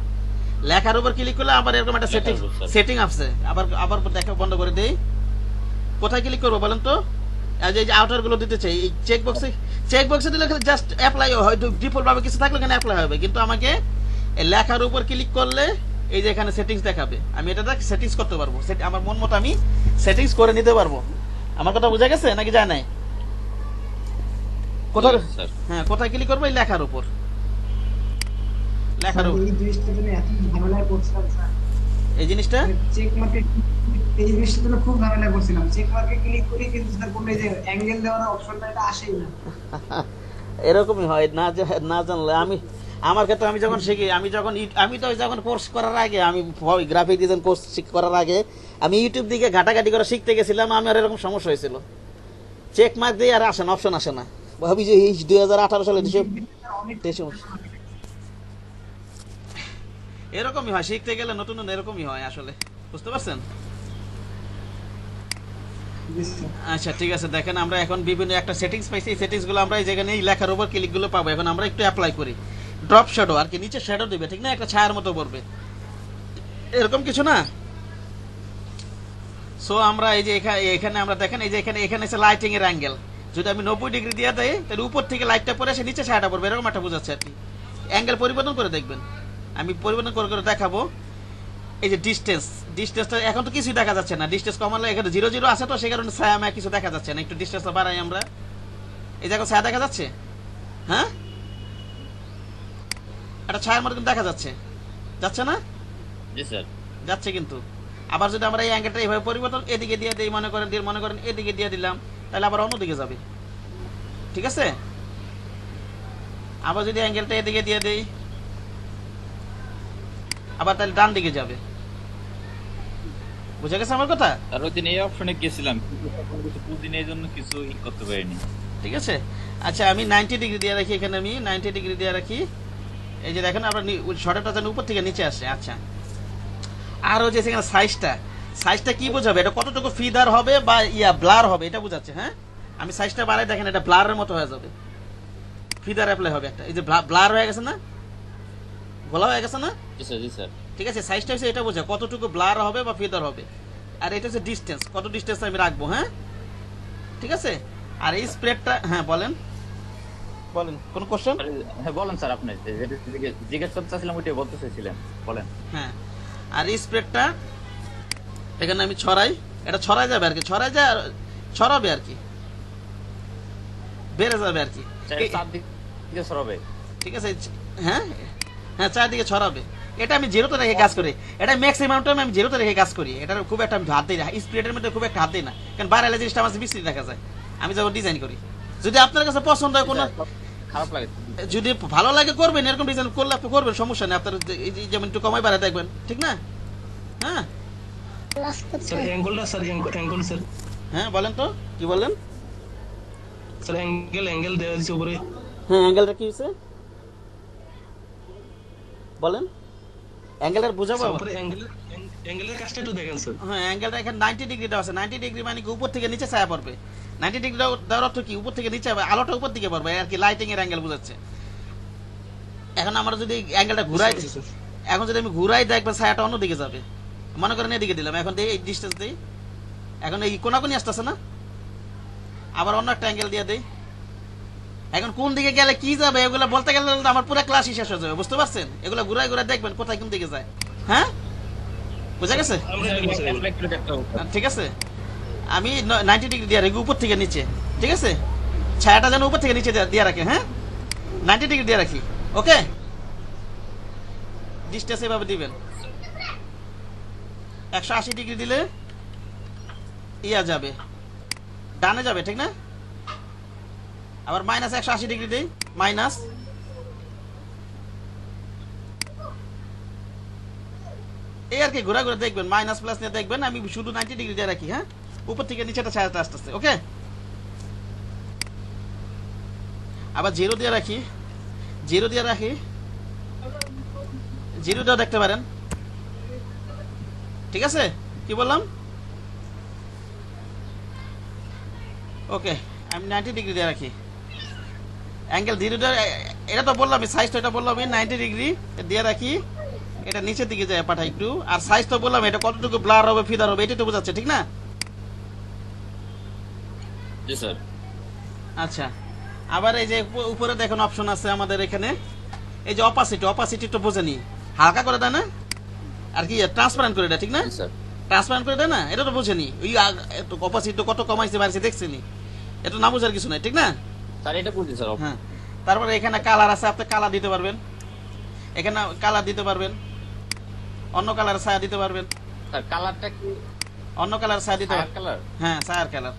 লেখার উপর ক্লিক করলে আবার এরকম একটা লেখার উপর, স্যার। সেটিং আছে। আবার দেখা বন্ধ করে দেই। কোথায় ক্লিক করবো বলেন তো? এই যে আউটার গুলো দিতে চাই, এই চেক বক্সে দিলে জাস্ট অ্যাপ্লাই, হয়তো ডিফল্ট ভাবে কিছু থাকলে এখানে অ্যাপ্লাই হবে, কিন্তু আমাকে এই লেখার উপর ক্লিক করলে এই যে এখানে সেটিংস দেখাবে, আমি এটা সেটিংস করতে পারবো। আমার মন মতো আমি সেটিংস করে নিতে পারবো। আমার কথা বোঝা গেছে নাকি যায় নাই? কোথায়? স্যার হ্যাঁ, কোথায় ক্লিক করবো? এই লেখার উপর, লেখার উপর। এই জিনিসটার জন্য এত ঝামেলায় পড়ছিলাম স্যার। এই জিনিসটা চেক মার্কে এই জিনিসটার জন্য খুব ঝামেলায় পড়ছিলাম। চেক মার্কে ক্লিক করি কিন্তু স্যার কোনো এই যে অ্যাঙ্গেল দেওয়ার অপশনটা এটা আসেই না। এরকমই হয়, না জানলে। আমার ক্ষেত্রে আমি যখন শিখি, আমি তো যখন কোর্স করার আগে, আমি গ্রাফিক ডিজাইন কোর্স করার আগে আমি ইউটিউব দিকে ঘাটাঘাটি করে শিখতে গেছিলাম, আমার এরকম সমস্যা হয়েছিল। চেক মার্ক দিয়ে আর আসে না, অপশন আসে না। ভাবি যে এই 2018 সালে এরকমই হয়, শিখতে গেলে নতুন এরকমই হয় আসলে, বুঝতে পারছেন? জি স্যার। আচ্ছা ঠিক আছে, দেখেন আমরা এখন বিভিন্ন একটা সেটিংস পাইছি। এই সেটিংস গুলো আমরা এই যেখানে এই লেখার উপর ক্লিক গুলো পাবো। এখন আমরা একটু অ্যাপ্লাই করি। ড্রপ শ্যাডো আর কি, নিচে শ্যাডো দিবে, ঠিক না? একটা ছায়ার মতো পড়বে, এরকম কিছু না? সো আমরা এই যে এখানে আমরা দেখেন, এই যে এখানে এসে লাইটিং এর অ্যাঙ্গেল যদি আমি 90 ডিগ্রি দিয়ে দেই, তাহলে উপর থেকে লাইটটা পড়ে এসে নিচে ছায়াটা পড়বে, এরকম একটা বোঝাচ্ছে আর কি। অ্যাঙ্গেল পরিবর্তন করে দেখবেন, আমি পরিবর্তন করে করে দেখাবো। এই যে ডিস্টেন্সটা এখন তো কিছুই দেখা যাচ্ছে না। ডিস্টেন্স কমালে এখানে 0 আছে, তো সেই কারণে ছায়া মায়া কিছু দেখা যাচ্ছে না। একটু ডিস্টেন্সটা বাড়াই আমরা। এই জায়গায় ছায়া দেখা যাচ্ছে, হ্যাঁ, একটা ছায়ার মতো কিন্তু দেখা যাচ্ছে, যাচ্ছে না? জি স্যার যাচ্ছে কিন্তু। আবার যদি আমরা এই অ্যাঙ্গেলটা এইভাবে পরিবর্তন এদিকে দিয়ে দিই, মনে করেন এদিকে দিয়ে দিলাম, তাহলে আবার অন্যদিকে যাবে, ঠিক আছে? আবার যদি অ্যাঙ্গেলটা এদিকে দিয়ে দেই, আবার তাহলে ডান দিকে যাবে। বুঝে গেছে আমার কথা? আর ওই দিন এই অপশনে গেছিলাম, কিন্তু তখন কিছু বুঝিনি, এই জন্য কিছু করতে পারিনি। ঠিক আছে, আচ্ছা আমি 90 ডিগ্রি দিয়ে রাখি, এখানে আমি 90 ডিগ্রি দিয়ে রাখি। এই যে দেখেন আমরা শর্টটা যেন উপর থেকে নিচে আসে। আচ্ছা, আর ওই যে এখানে সাইজটা কি বোঝাবে? এটা কতটুকু ফিদার হবে বা ব্লার হবে, এটা বোঝাচ্ছে। হ্যাঁ, আমি সাইজটা বাড়াই, দেখেন এটা ব্লারের মতো হয়ে যাবে, ফিদার অ্যাপ্লাই হবে একটা। এই যে ব্লার হয়ে গেছে না, গোলা হয়ে গেছে না? জি স্যার জি স্যার ঠিক আছে, সাইজটা হচ্ছে এটা বোঝা কতটুকু ব্লার হবে বা ফিদার হবে। আর এটা হচ্ছে ডিস্টেন্স, কত ডিস্টেন্স আমি রাখবো। হ্যাঁ ঠিক আছে। আর এই স্প্রেডটা, হ্যাঁ বলেন কোন কোশ্চেন? হ্যাঁ বলেন স্যার, আপনি যেটা জিজ্ঞেস করতে চাচ্ছিলাম ওইটাই বলতে চাইছিলেন, বলেন। হ্যাঁ, আর এই স্প্রেডটা এখানে আমি ছড়াই, এটা ছড়াই যাবে আর কি, ছড়াবে আর কি, বেড়ে যাবে আর কি। চারদিকে সরাবে। ঠিক আছে, হ্যাঁ হ্যাঁ, চারদিকে ছড়াবে। এটা আমি জিরোতে রেখে কাজ করি, এটা ম্যাক্সিমাম টাইম আমি জিরোতে রেখে কাজ করি। এটা খুব একটা আমি হাত দিই না, স্প্রেডের মধ্যে খুব একটা হাত দিই না, কারণ বাইরে জিনিসটা আমার বিস্তৃত দেখা যায় আমি যখন ডিজাইন করি। যদি আপনার কাছে পছন্দ হয়, কোনো খারাপ লাগে, যদি ভালো লাগে করবেন, এরকম ডিজাইন করলে আপনি করবেন, সমস্যা নেই। আপনার যেমন একটু কমাই বাড়ায় দেখবেন, ঠিক না? হ্যাঁ স্যার অ্যাঙ্গেলটা, স্যার অ্যাঙ্গেল স্যার, হ্যাঁ বলেন তো, কি বললেন? স্যার অ্যাঙ্গেল দেওয়া দিচ্ছে উপরে। হ্যাঁ, অ্যাঙ্গেলটা কি হয়েছে বলেন? অ্যাঙ্গেলটা বুঝাবো? উপরে অ্যাঙ্গেলের কাজটা একটু দেখেন স্যার। হ্যাঁ, অ্যাঙ্গেলটা এখানে 90 ডিগ্রিটা আছে। 90 ডিগ্রি মানে কি উপর থেকে নিচে ছায়া পড়বে। 90 ডিগ্রি দেওয়ার অর্থ কি? উপর থেকে নিচে আলোটা উপর দিকে পড়বে আর কি, লাইটিং এর অ্যাঙ্গেল বোঝাচ্ছে। এখন আমরা যদি অ্যাঙ্গেলটা ঘুরাই, এখন যদি আমি ঘুরাই, দেখবেন ছায়াটা অন্যদিকে যাবে। মনে করেন এদিকে দিলাম, এখন দিই এই ডিস্টেন্স দিই, এখন এই কোনাকুনি আসতেছে না, আবার অন্য একটা অ্যাঙ্গেল দিয়ে দিই। এখন কোন দিকে গেলে কি যাবে এগুলো বলতে গেলে আমার পুরো ক্লাসই শেষ হয়ে যাবে, বুঝতে পারছেন? এগুলো ঘুরাই ঘুরাই দেখবেন কোথায় কোন দিকে যায়। হ্যাঁ বুঝা গেছে? ঠিক আছে, আমি 90 ডিগ্রি দিয়ে রাখি উপর থেকে নিচে, ঠিক আছে? ছায়াটা যেন উপর থেকে নিচে দিয়ে রাখে। হ্যাঁ, 90 ডিগ্রি দিয়ে রাখি, ওকে? ডিস্টেন্স এভাবে দিবেন। 180 ডিগ্রি দিলে যাবে, ডানে যাবে, ঠিক না? আবার মাইনাস 180 ডিগ্রি দিই, মাইনাস। এই আর কি, ঘোরা ঘুরে দেখবেন, মাইনাস প্লাস নিয়ে দেখবেন। আমি শুধু 90 ডিগ্রি দিয়ে রাখি। হ্যাঁ, উপর থেকে নিচেটা ছায়াটা আসতেছে, ওকে? আবার জিরো দিয়ে রাখি, জিরো দিয়েও দেখতে পারেন, ঠিক আছে? কি বললাম? ওকে, আমি 90 ডিগ্রি দিয়ে রাখি। অ্যাঙ্গেল 0টা এটা তো বললাম, সাইজটা এটা বললাম 90 ডিগ্রি দিয়ে রাখি, এটা নিচের দিকে যায় পাঠাই একটু, আর সাইজ তো বললাম এটা কতটুকু ব্লার হবে ফিদার হবে এটা তো বোঝাচ্ছে, ঠিক না? জি স্যার। আচ্ছা, আবার এই যে উপরে দেখুন অপশন আছে আমাদের এখানে, এই যে অপাসিটি তো বোঝেনি, হালকা করে দেয় না, আর কি ট্রান্সপারেন্ট করে দেয়, ঠিক না? জি স্যার। ট্রান্সপারেন্ট করে দেয় না, এটা তো বোঝেনি, ওই অপাসিটি কত কমাইছে বাড়ছে দেখছেনি, এটা না বোঝার কিছু নাই, ঠিক না? স্যার এটা বুঝছি স্যার। হ্যাঁ, তারপরে এখানে কালার আছে, আপনি কালার দিতে পারবেন, এখানে কালার দিতে পারবেন, অন্য কালার ছায়া দিতে পারবেন, স্যার কালারটা কি অন্য কালার ছায়া দিতে পারবেন, কালার? হ্যাঁ ছায়ার কালার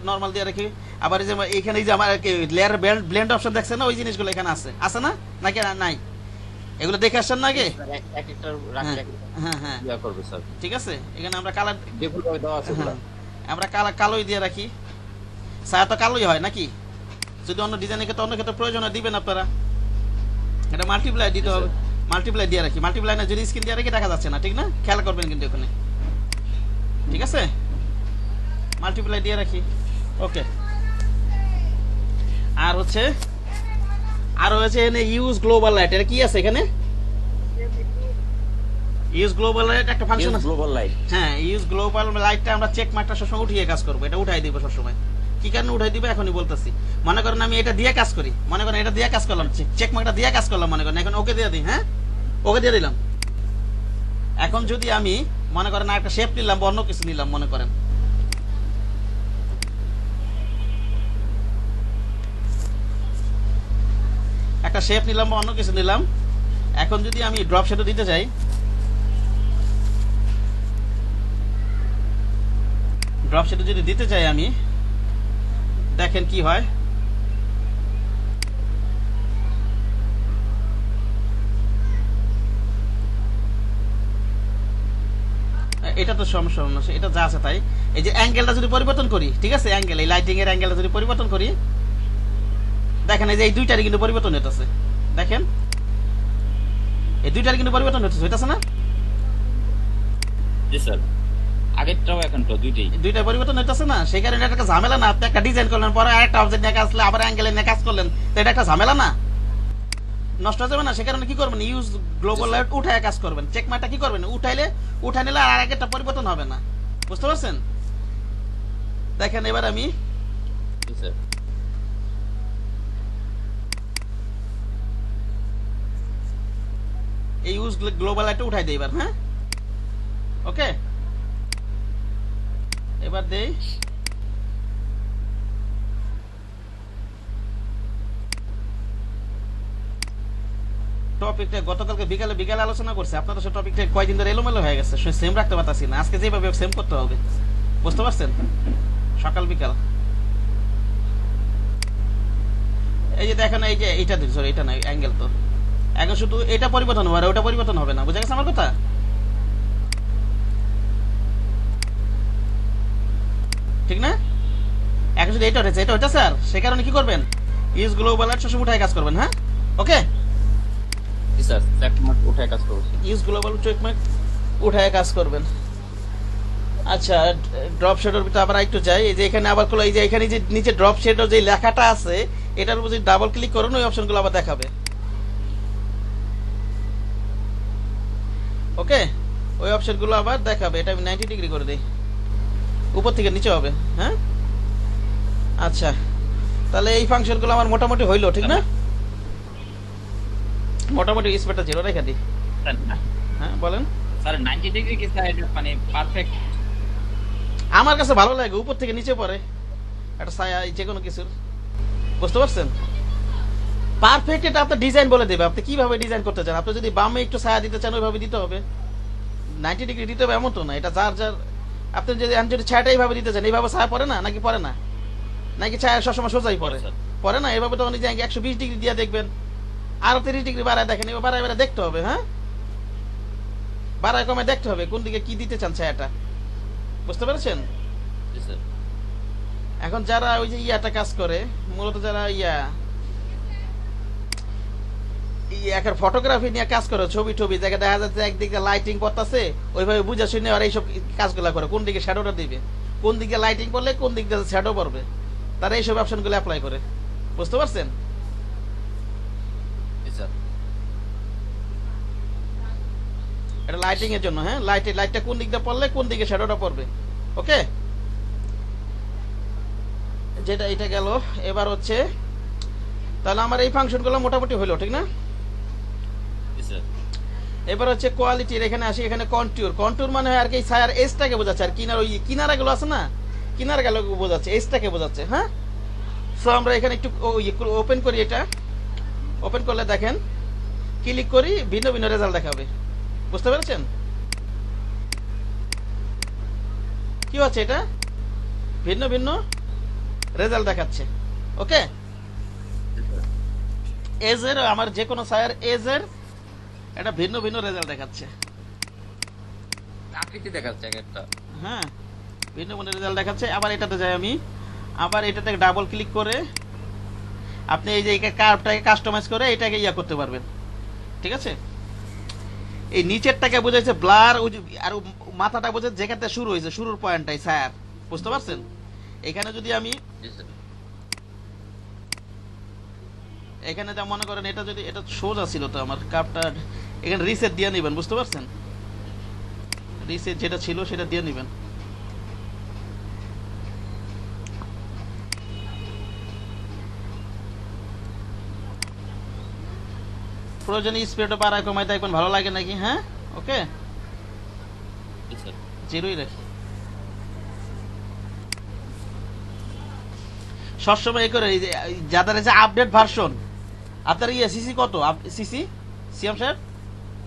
নরমাল দিয়ে রাখি। আবার এই যে এখানে এই যে আমার লেয়ার ব্লেন্ড অপশন দেখছেন না, ওই জিনিসগুলো এখানে আছে না নাকি নাই? এগুলো দেখে আসছেন না আগে? এক একটা রাখলে হ্যাঁ হ্যাঁ ইয়া করবে স্যার। ঠিক আছে, এখানে আমরা কালার যেগুলো দেওয়া আছে ওগুলো। আমরা কালোই দিয়ে রাখি, ছায়া তো কালোই হয় নাকি? যদি অন্য ডিজাইনের ক্ষেত্রে অন্য ক্ষেত্রে প্রয়োজন হয় দিবেন আপনারা, এটা মাল্টিপ্লাই দিতে হবে, মাল্টিপ্লাই দিয়ে রাখি, মাল্টিপ্লাই না যদি স্ক্রিন দিয়ে রাখি দেখা যাচ্ছে না, ঠিক না? খেয়াল করবেন কিন্তু এখানে, ঠিক আছে? মাল্টিপ্লাই দিয়ে রাখি, ওকে। আর হচ্ছে এখানে ইউজ গ্লোবাল লাইট, এটা কি আছে এখানে? ইউজ গ্লোবাল লাইট একটা ফাংশন আছে, গ্লোবাল লাইট। হ্যাঁ ইউজ গ্লোবাল লাইটটা আমরা চেক মার্কটা সবসময় উঠিয়ে কাজ করবো, এটা উঠাই দিব সবসময়। কি কারণে উঠাই দিব এখনই বলতেছি। মনে করেন আমি এটা দিয়ে কাজ করি, মনে করেন এটা দিয়ে কাজ করলাম, চেক মার্কটা দিয়ে কাজ করলাম, মনে করেন এখন ওকে দিয়ে দিই, হ্যাঁ ওকে দিয়ে দিলাম। এখন যদি আমি মনে করেন একটা শেপ নিলাম বা অন্য কিছু নিলাম, মনে করেন একটা শেপ নিলাম বা অন্য কিছু নিলাম, এখন যদি আমি ড্রপ শেডও দিতে চাই, যদি দিতে চাই আমি, দেখেন কি হয়। এটা তো সমস্যা না, এটা যা আছে তাই। এই যে অ্যাঙ্গেলটা যদি পরিবর্তন করি, ঠিক আছে, অ্যাঙ্গেল এই লাইটিং এর অ্যাঙ্গেলটা যদি পরিবর্তন করি, দেখেন এই যে এই দুইটারই কিন্তু পরিবর্তন হইতেছে, দেখেন এই দুইটারই কিন্তু পরিবর্তন হইতেছে না? জি স্যার। আগেরটাও এখনটাও দুইটা পরিবর্তন হইতেছে না? সেই কারণে এটা একটা ঝামেলা না? আপনি একটা ডিজাইন করলেন, পরে আরেকটা অবজেক্ট নিয়ে কাজ করলে আবার অ্যাঙ্গেলে নিয়ে কাজ করলেন, তো এটা একটা ঝামেলা না? নষ্ট হয়ে যাবে না? সে কারণে কি করবেন, ইউজ গ্লোবাল লাইট উঠায় কাজ করবেন, চেক মার্কটা কি করবেন উঠাই নিলে আর একটা পরিবর্তন হবে না, বুঝতে পারছেন? দেখেন এবার আমি জি স্যার। এই ইউজ গ্লোবাল লাইটটা উঠাই দিই এবার, হ্যাঁ ওকে। এবার দেই টপিকটা গতকালকে বিকালে আলোচনা করছে, আপনাদের সাথে টপিকটা কয়দিন ধরে এলোমেলো হয়ে গেছে, সেম রাখতে পারতাছি না, আজকে যেভাবে সেম করতে হবে, বুঝতে পারছেন? সকাল বিকাল এই যে দেখেন, এই যে এইটা সরি এটা না অ্যাঙ্গেল, তো এখন শুধু এটা পরিবর্তন হবে আর ওটা পরিবর্তন হবে না, বুঝা গেছে আমার কথা? ঠিক না? এখন শুধু এটা হচ্ছে, এটা হচ্ছে স্যার, সে কারণে কি করবেন, ইউজ গ্লোবাল লাইট সবসময় উঠায় কাজ করবেন, হ্যাঁ ওকে। জি স্যার, চেক মার্ক উঠায় কাজ করব। ইউজ গ্লোবাল চেক মার্ক উঠায় কাজ করবেন। আচ্ছা, ড্রপ শেডের ভিতরে আবার একটু যাই, এই যে এখানে আবার এই যে এখানে যে নিচে ড্রপ শেডের যে লেখাটা আছে, এটার উপর যদি ডাবল ক্লিক করুন ওই অপশনগুলো আবার দেখাবে, ওকে ওই অপশনগুলো আবার দেখাবে। এটা আমি 90 ডিগ্রি করে দিই, উপর থেকে নিচে হবে, হ্যাঁ। আচ্ছা, তাহলে এই ফাংশনগুলো আমার মোটামুটি হইলো, ঠিক না? মোটামুটি স্পেডটা 0 রেখে দিই, হ্যাঁ বলেন স্যার। 90 ডিগ্রি কি স্যার এটা মানে পারফেক্ট? আমার কাছে ভালো লাগে, উপর থেকে নিচে পড়ে একটা ছায়া যে কোনো কিছুর, বুঝতে পারছেন? পারফেক্ট এটা আপনার ডিজাইন বলে দেবে, আপনি কিভাবে ডিজাইন করতে চান। আপনি যদি বামে একটু ছায়া দিতে চান ওইভাবে দিতে হবে, 90 ডিগ্রি দিতে হবে এমন তো না, এটা যার আপনি যদি ছায়াটা এইভাবে দিতে চান, এইভাবে ছায়া পড়ে না নাকি পড়ে না, নাকি ছায়া সবসময় সোজাই পড়ে না, এভাবে তখন যে 120 ডিগ্রি দিয়ে দেখবেন, আরো 30 ডিগ্রি বাড়ায় দেখেন, এবার বাড়ায় দেখতে হবে, হ্যাঁ বাড়ায় কমে দেখতে হবে কোন দিকে কি দিতে চান ছায়াটা, বুঝতে পেরেছেন? এখন যারা ওই যে ইয়াটা কাজ করে, মূলত যারা এখন ফটোগ্রাফি নিয়ে কাজ করে, ছবি জায়গায় দেখা যাচ্ছে একদিকে লাইটিং করতেছে, ওইভাবে বুঝে শুনে আর এইসব কাজগুলো করে, কোন দিকে শ্যাডোটা দিবে, কোন দিকে লাইটিং করলে কোন দিক দিয়ে শ্যাডো পড়বে, তারা এইসব অপশনগুলো অ্যাপ্লাই করে, বুঝতে পারছেন? এটা লাইটিং এর জন্য, হ্যাঁ লাইটটা কোন দিকটা পড়লে কোন দিকে শ্যাডোটা পড়বে। ওকে, যেটা এটা গেল। এবার হচ্ছে তাহলে আমার এই ফাংশনগুলো মোটামুটি হলো, ঠিক না? জি স্যার। এবার হচ্ছে কোয়ালিটির এখানে আসি, এখানে কন্ট্যুর মানে হয় আর কি ছায়ার এজটাকে বোঝাচ্ছে, আর কিনারাগুলো আছে না, কিনারাগুলো বোঝাচ্ছে, এজটাকে বোঝাচ্ছে। হ্যাঁ, সো আমরা এখানে একটু ওপেন করি, এটা ওপেন করলে দেখেন, ক্লিক করি, ভিন্ন ভিন্ন রেজাল্ট দেখাবে। বুঝতে পেরেছেন কি হচ্ছে? এটা ভিন্ন ভিন্ন রেজাল্ট দেখাচ্ছে। ওকে, এজের আমার যে কোনো ছায়ার এজের এটা ভিন্ন ভিন্ন রেজাল্ট দেখাচ্ছে। আকৃতি দেখাচ্ছে এক একটা। হ্যাঁ, ভিন্ন ভিন্ন রেজাল্ট দেখাচ্ছে। আবার এটাতে যাই আমি, আবার এটাতে ডাবল ক্লিক করে আপনি এই যে কার্ভটাকে কাস্টমাইজ করে এটাকে ইয়া করতে পারবেন। ঠিক আছে, এই নিচেরটাকে বোঝাইছে ব্লার, আর মাথাটা বোঝে যেখান থেকে শুরু হয়েছে, শুরুর পয়েন্টটাই ছায়ার। বুঝতে পারছেন? এখানে যদি আমি জি স্যার। এখানে যা মনে করেন, এটা যদি এটা সোজা ছিল তো আমার কাপটা, এখানে রিসেট দিয়ে নেবেন। বুঝতে পারছেন? রিসেট যেটা ছিল সেটা দিয়ে নেবেন। প্রয়োজনে স্পিডটা বাড়ায় কমায় দেখবেন ভালো লাগে নাকি। হ্যাঁ, ওকে, জি স্যার। জিরোই রাখি সবসময়। এই করে যাদের যে আপডেট ভার্সন, আপনার সিসি কত? সিসি সিএম সাহেব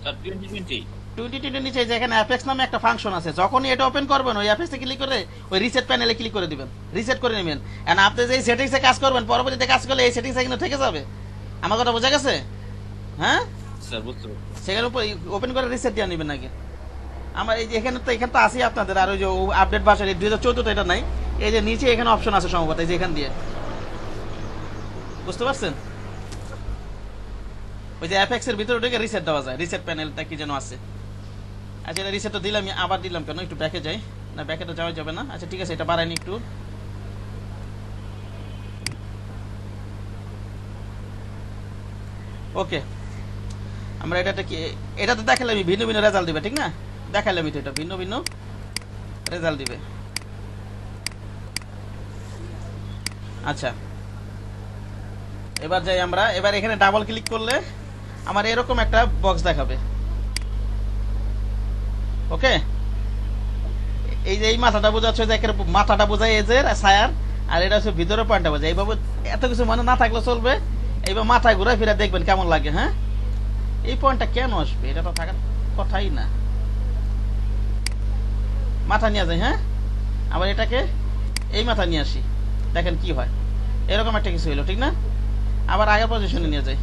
স্যার 2020 2020 নিচে যেখানে অ্যাপেক্স নামে একটা ফাংশন আছে, যখনই এটা ওপেন করবেন ওই অ্যাপেক্সে ক্লিক করে ওই রিসেট প্যানেলে ক্লিক করে দিবেন, রিসেট করে নেবেন। এন্ড আপনি যে সেটিংসে কাজ করবেন, পরবর্তীতে কাজ করলে এই সেটিংসে কিন্তু থেকে যাবে। আমার কথা বোঝা গেছে? হ্যাঁ, স্যার বুঝতে পারছি। সেখানে ওপেন করে রিসেট দিয়ে নেবেন আগে। আমার এই যে এখানে তো আসি আপনাদের, আর ওই যে আপডেট ভার্সন 2014 এটা নাই। এই যে নিচে এখানে অপশন আছে সম্ভবত, এই যে এখান দিয়ে। বুঝতে পারছেন? ওই যে অ্যাপেক্স এর ভিতরে ঢুকে রিসেট দেওয়া যায়, রিসেট প্যানেলটা কি যেন আছে। আচ্ছা, এটা রিসেটটা দিলাম, আবার দিলাম কেন? একটু ব্যাকে যাই না, ব্যাকে তো যাওয়া যাবে না। আচ্ছা ঠিক আছে, এটা বাড়াইনি একটু। ওকে, আমরা এটাতে কি, এটাতে দেখালাম ভিন্ন ভিন্ন রেজাল্ট দিবে, ঠিক না? দেখালাম তো এটা ভিন্ন ভিন্ন রেজাল্ট দিবে। আচ্ছা, এবার যাই আমরা। এবার এখানে ডাবল ক্লিক করলে আমার এরকম একটা বক্স দেখাবে। ওকে, এই যে এই মাথাটা বোঝাচ্ছে, যে মাথাটা বোঝায় এজের ছায়ার, আর এটা হচ্ছে ভিতরের পয়েন্টটা বোঝায়। এইভাবে এত কিছু মনে না থাকলে চলবে, এইবার মাথায় ঘুরে ফিরে দেখবেন কেমন লাগে। হ্যাঁ, এই পয়েন্টটা কেন আসবে? এটা তো থাকার কথাই না। মাথা নিয়ে যাই, হ্যাঁ, আবার এটাকে এই মাথা নিয়ে আসি, দেখেন কি হয়। এরকম একটা কিছু হইলো, ঠিক না? আবার আগের পজিশনে নিয়ে যাই।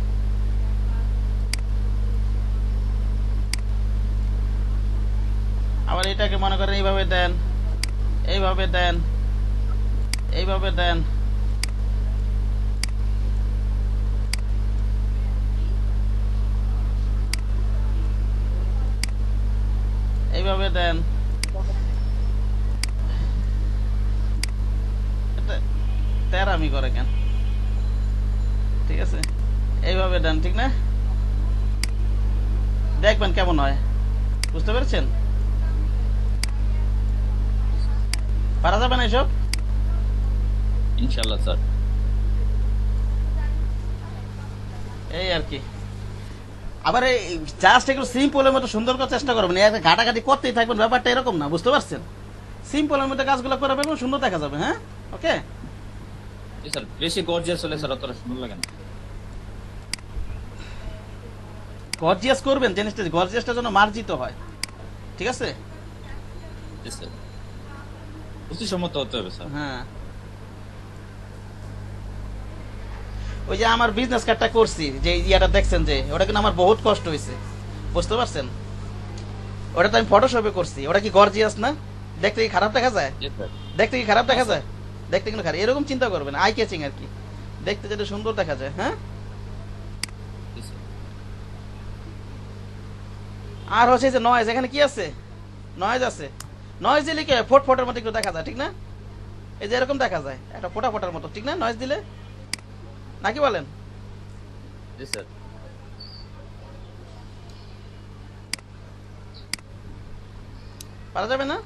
আবার এটাকে মনে করেন এইভাবে দেন, এইভাবে দেন, এইভাবে দেন। এইভাবে দেন। তেরামি করে কেন? ঠিক আছে, এইভাবে দেন, ঠিক না? দেখবেন কেমন হয়। বুঝতে পেরেছেন? পারা যাবে না এসব? ইনশাআল্লাহ স্যার। এই আর কি। আবার জাস্ট একটু সিম্পলের মতো সুন্দর করার চেষ্টা করবেন, একটা ঘাটাঘাটি করতেই থাকবেন, ব্যাপারটা এরকম না। বুঝতে পারছেন? সিম্পলের মধ্যে কাজগুলো করে ফেলবেন, সুন্দর দেখা যাবে। হ্যাঁ, ওকে। জি স্যার, বেশি গর্জিয়াস হলে স্যার অতটা সুন্দর লাগে না। গর্জিয়াস করবেন জিনিসটা, গর্জিয়াসটা যেন মার্জিত হয়। ঠিক আছে? জি স্যার, বুদ্ধিসম্মত হতে হবে স্যার। হ্যাঁ, ওই যে আমার বিজনেস কার্ডটা করছি, যে ইয়াটা দেখছেন, যে ওটা কিন্তু আমার বহুত কষ্ট হয়েছে। বুঝতে পারছেন? ওটা তো আমি ফটোশপে করছি। ওটা কি গর্জিয়াস না? দেখতে কি খারাপ দেখা যায়? জি স্যার। দেখতে কি খারাপ দেখা যায়? দেখতে কিন্তু খারাপ, এরকম চিন্তা করবেন, আই ক্যাচিং আর কি, দেখতে যেটা সুন্দর দেখা যায়। হ্যাঁ, জি স্যার। আর হচ্ছে যে নয়েজ, এখানে কি আছে? নয়েজ আছে। নয়েজ দিলে কি ফোট ফোটের মতো একটু দেখা যায়, ঠিক না? এই যে এরকম দেখা যায় একটা ফোটা ফোটার মতো, ঠিক না? নয়েজ দিলে, নাকি বলেন? জি স্যার। পারা যাবে না?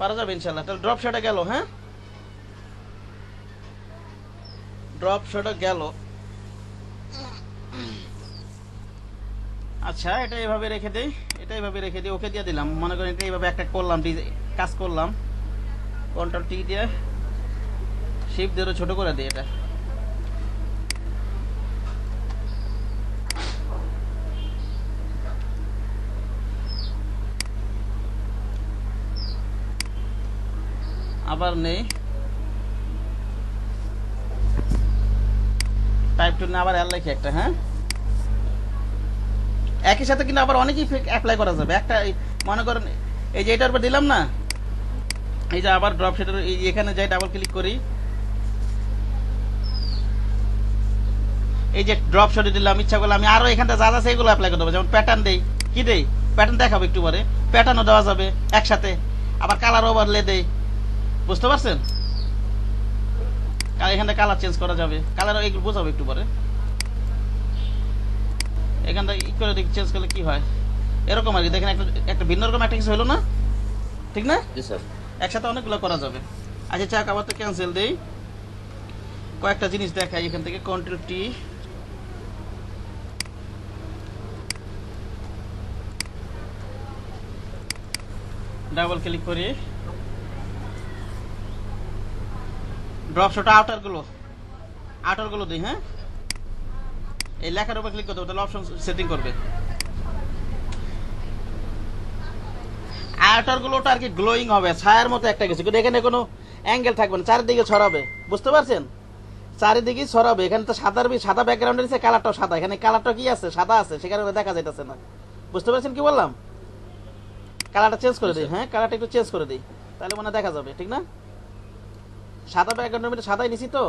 পারা যাবে ইনশাল্লাহ। তাহলে ড্রপ শটে গেল, হ্যাঁ ড্রপ শটে গেল। আচ্ছা এটা এইভাবে রেখে দেই, এটা এইভাবে রেখে দিই, ওকে দিয়ে দিলাম। মনে করেন এটা এইভাবে একটা করলাম, কাজ করলাম, কন্ট্রোল টি দিয়ে শিফট দিয়ে ছোট করে দিই এটা। আবার নেই, টাইপ টু আবার এর লেখি একটা, হ্যাঁ একই সাথে কিন্তু আবার অনেক ইফেক্ট অ্যাপ্লাই করা যাবে। একটা মনে করেন এই যে এটার উপর দিলাম না, এই যে আবার ড্রপ শেডের এখানে যাই ডাবল ক্লিক করি, এই যে ড্রপ শেডে দিলাম, ইচ্ছা করলে আমি আরো এখানটা যা আছে এগুলো অ্যাপ্লাই করে দেবো। যেমন প্যাটার্ন দেই, কি দেই প্যাটার্ন দেখাবো একটু পরে, প্যাটার্নও দেওয়া যাবে একসাথে। আবার কালার ওভারলে দেই, বুঝতে পারছেন? এখানে কালার চেঞ্জ করা যাবে, কালার এগুলো বোঝাবো একটু পরে। এখানটা ই করে চেঞ্জ করলে কি হয় এরকম আর কি, দেখেন একটা ভিন্ন রকম একটা কিছু হলো না, ঠিক না? জি স্যার। একসাথে অনেকগুলো করা যাবে। আচ্ছা চাক আবার তো ক্যান্সেল দেই, কয়েকটা জিনিস দেখাই এখান থেকে। কন্ট্রোল টি, ডাবল ক্লিক করি, ড্রপ শট আউটার গুলো দিই, হ্যাঁ এই লেখার উপর ক্লিক করতে হবে, তাহলে অপশন সেটিং করবে। আউটার গুলোটা আর কি গ্লোয়িং হবে, ছায়ার মতো একটা কিছু, কিন্তু এখানে কোনো অ্যাঙ্গেল থাকবে না, চারিদিকে ছড়াবে, বুঝতে পারছেন? চারিদিকে ছড়াবে। এখানে তো সাদা ব্যাকগ্রাউন্ডের নিচে কালারটাও সাদা, এখানে কালারটা কি আছে সাদা আছে, সেখানে দেখা যাইতেছে না, বুঝতে পারছেন কি বললাম? কালারটা চেঞ্জ করে দিই, হ্যাঁ কালারটা একটু চেঞ্জ করে দিই, তাহলে মনে দেখা যাবে, ঠিক না? সাদা ব্যাকগ্রাউন্ডের মধ্যে সাদাই নিছি তো,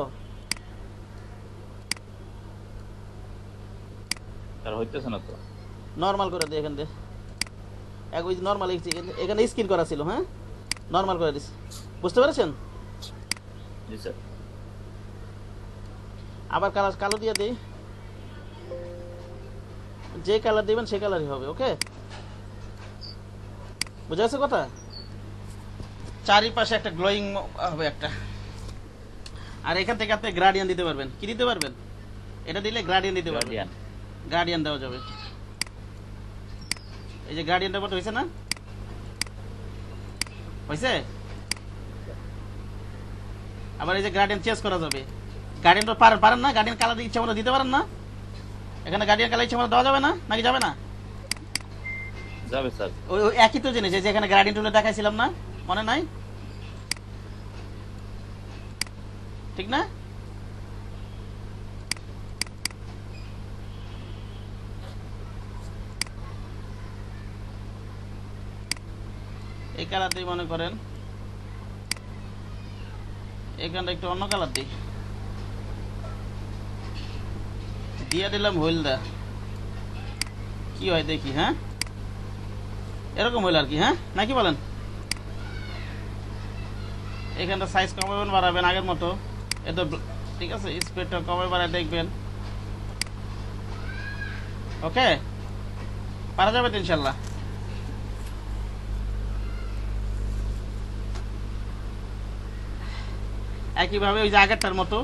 স্যার হইতেছে না তো। নরমাল করে দিই এখান দিয়ে, ওই নরমাল এখানে স্ক্রিন করা ছিল, হ্যাঁ নরমাল করে দিছি, বুঝতে পেরেছেন? জি স্যার। আবার কালার কালো দিয়ে দিই, যে কালার দিবেন সেই কালারই হবে, ওকে বুঝা গেছে কথা? চারিপাশে একটা গ্লোয়িং হবে একটা। আর এখান থেকে আপনি গ্রাডিয়ান দিতে পারবেন, কি দিতে পারবেন? এটা দিলে গ্রাডিয়ান দিতে পারবেন, গার্ডিয়ান। গার্ডিয়ান দেওয়া যাবে। এই যে গার্ডিয়ানটা মতো হয়েছে না, হয়েছে? আবার এই যে গার্ডিয়ান চেঞ্জ করা যাবে, গার্ডিয়ান তো পারেন না, গার্ডিয়ান কালার ইচ্ছা মতো দিতে পারেন না, এখানে গার্ডিয়ান কালার ইচ্ছা মতো দেওয়া যাবে না, নাকি যাবে না? যাবে স্যার। ওই একই তো জিনিস, যে এখানে গার্ডিয়ান টুলে দেখাইছিলাম না, মনে নাই? ঠিক না? এই কালার দিয়ে মনে করেন এখানটা একটু অন্য কালার দিই, দিয়ে দিলাম হইলদা, কি হয় দেখি, হ্যাঁ এরকম হইল আর কি, হ্যাঁ নাকি বলেন? এখানটা সাইজ কমাবেন বাড়াবেন আগের মতো, এত ঠিক আছে, স্পিডটা কমে বাড়ায় দেখবেন, ওকে পারা যাবে তো ইনশাল্লাহ। একইভাবে ওই যে আগেরটার মতো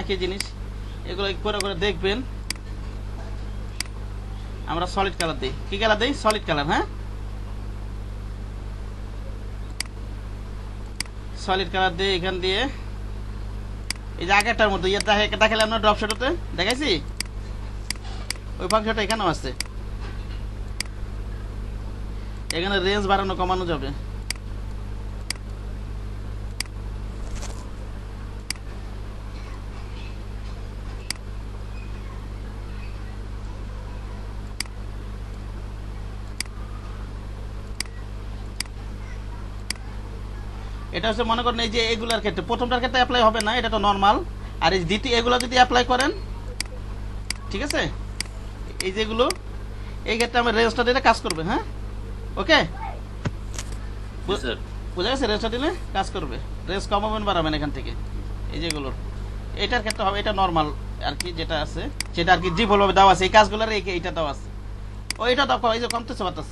একই জিনিস, এগুলো করে করে দেখবেন। আমরা সলিড কালার দিই, কি কালার দিই? সলিড কালার, হ্যাঁ সলিড কালার দিয়ে এখান দিয়ে এই যে আগেরটার মতো ইয়ে দেখালাম না, ড্রপ শটতে দেখাইছি, ওই ফাংশনটা এখানেও আছে। এখানে রেঞ্জ বাড়ানো কমানো যাবে। এটা হচ্ছে মনে করেন এই যে এগুলার ক্ষেত্রে প্রথমটার ক্ষেত্রে অ্যাপ্লাই হবে না, এটা তো নরমাল। আর এই দ্বিতীয় এগুলো যদি অ্যাপ্লাই করেন, ঠিক আছে, এই যেগুলো এই ক্ষেত্রে আমার রেঞ্জটা দিলে কাজ করবে, হ্যাঁ ওকে স্যার। বুঝা গেছে? রেঞ্জটা দিলে কাজ করবে, রেঞ্জ কমাবেন বাড়াবেন এখান থেকে। এই যেগুলোর এটার ক্ষেত্রে হবে, এটা নরমাল আর কি যেটা আছে সেটা আর কি জি ভাবে দেওয়া আছে, এই কাজগুলোর এইটা দেওয়া আছে, ওইটা দাও, এই যে কমতেছে বাতাস,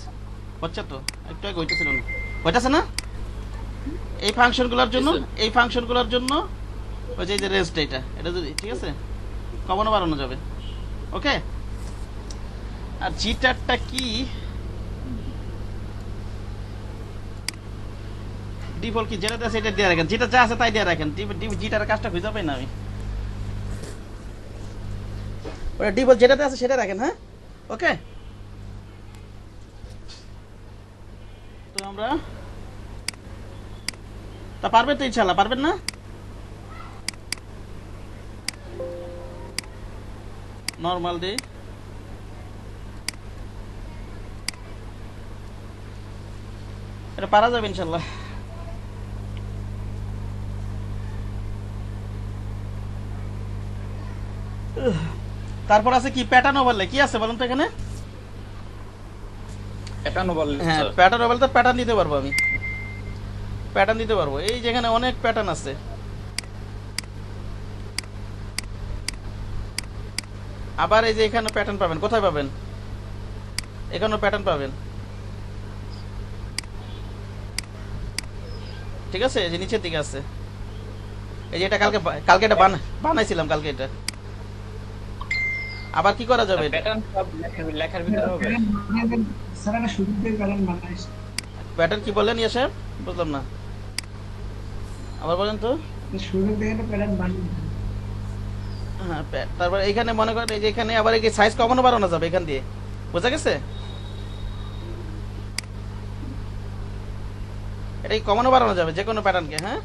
হচ্ছে তো একটু আগে হইতেছিল না, হইতেছে না? এই ফাংশনগুলোর জন্য, এই ফাংশনগুলোর জন্য ওই যে রেস্ট, এটা যদি ঠিক আছে কমানো বাড়ানো যাবে। ওকে, আর জিটারটা কি? ডিফল্ট কি যেটা আছে এটা দিয়ে রাখেন, যেটা যা আছে তাই দিয়ে রাখেন। জিটার কাজটা খুঁজে পাই না আমি। ওটা ডিফল্ট যেটাতে আছে সেটা রাখেন। হ্যাঁ, ওকে। তো আমরা তা পারবেন তো ইনশাল্লাহ, পারবেন না? নর্মাল দিই, এটা পারা যাবে ইনশাল্লাহ। তারপর আছে কি প্যাটার্ন ওভারলে, কি আছে বলুন তো এখানে? প্যাটার্ন বললেন হ্যাঁ, স্যার। প্যাটার্ন ওভারলে তো প্যাটার্ন দিতে পারবো আমি, প্যাটার্ন দিতে পারবো। এই যেখানে অনেক প্যাটার্ন আছে, আবার এই যে এখানে প্যাটার্ন পাবেন। কোথায় পাবেন? এখানেও প্যাটার্ন পাবেন, ঠিক আছে? এই যে নিচের দিকে আছে, এই যে এটা কালকে এটা বানাইছিলাম কালকে এটা। আবার কি করা যাবে? এটা প্যাটার্ন সব লেখার ভিতরে হবে। স্যার আমি শুরুতে প্যাটার্ন বানাইছি। প্যাটার্ন কি বললেন ইয়া সাহেব? বুঝলাম না, আবার বলেন তো। শুরুতে একটা প্যাটার্ন বানাই। হ্যাঁ, তারপর এখানে মনে করেন এই যে এখানে আবার এই সাইজ কমানো বাড়ানো যাবে এখান দিয়ে, বোঝা গেছে? এটা কমানো বাড়ানো যাবে যে কোনো প্যাটার্নকে। হ্যাঁ,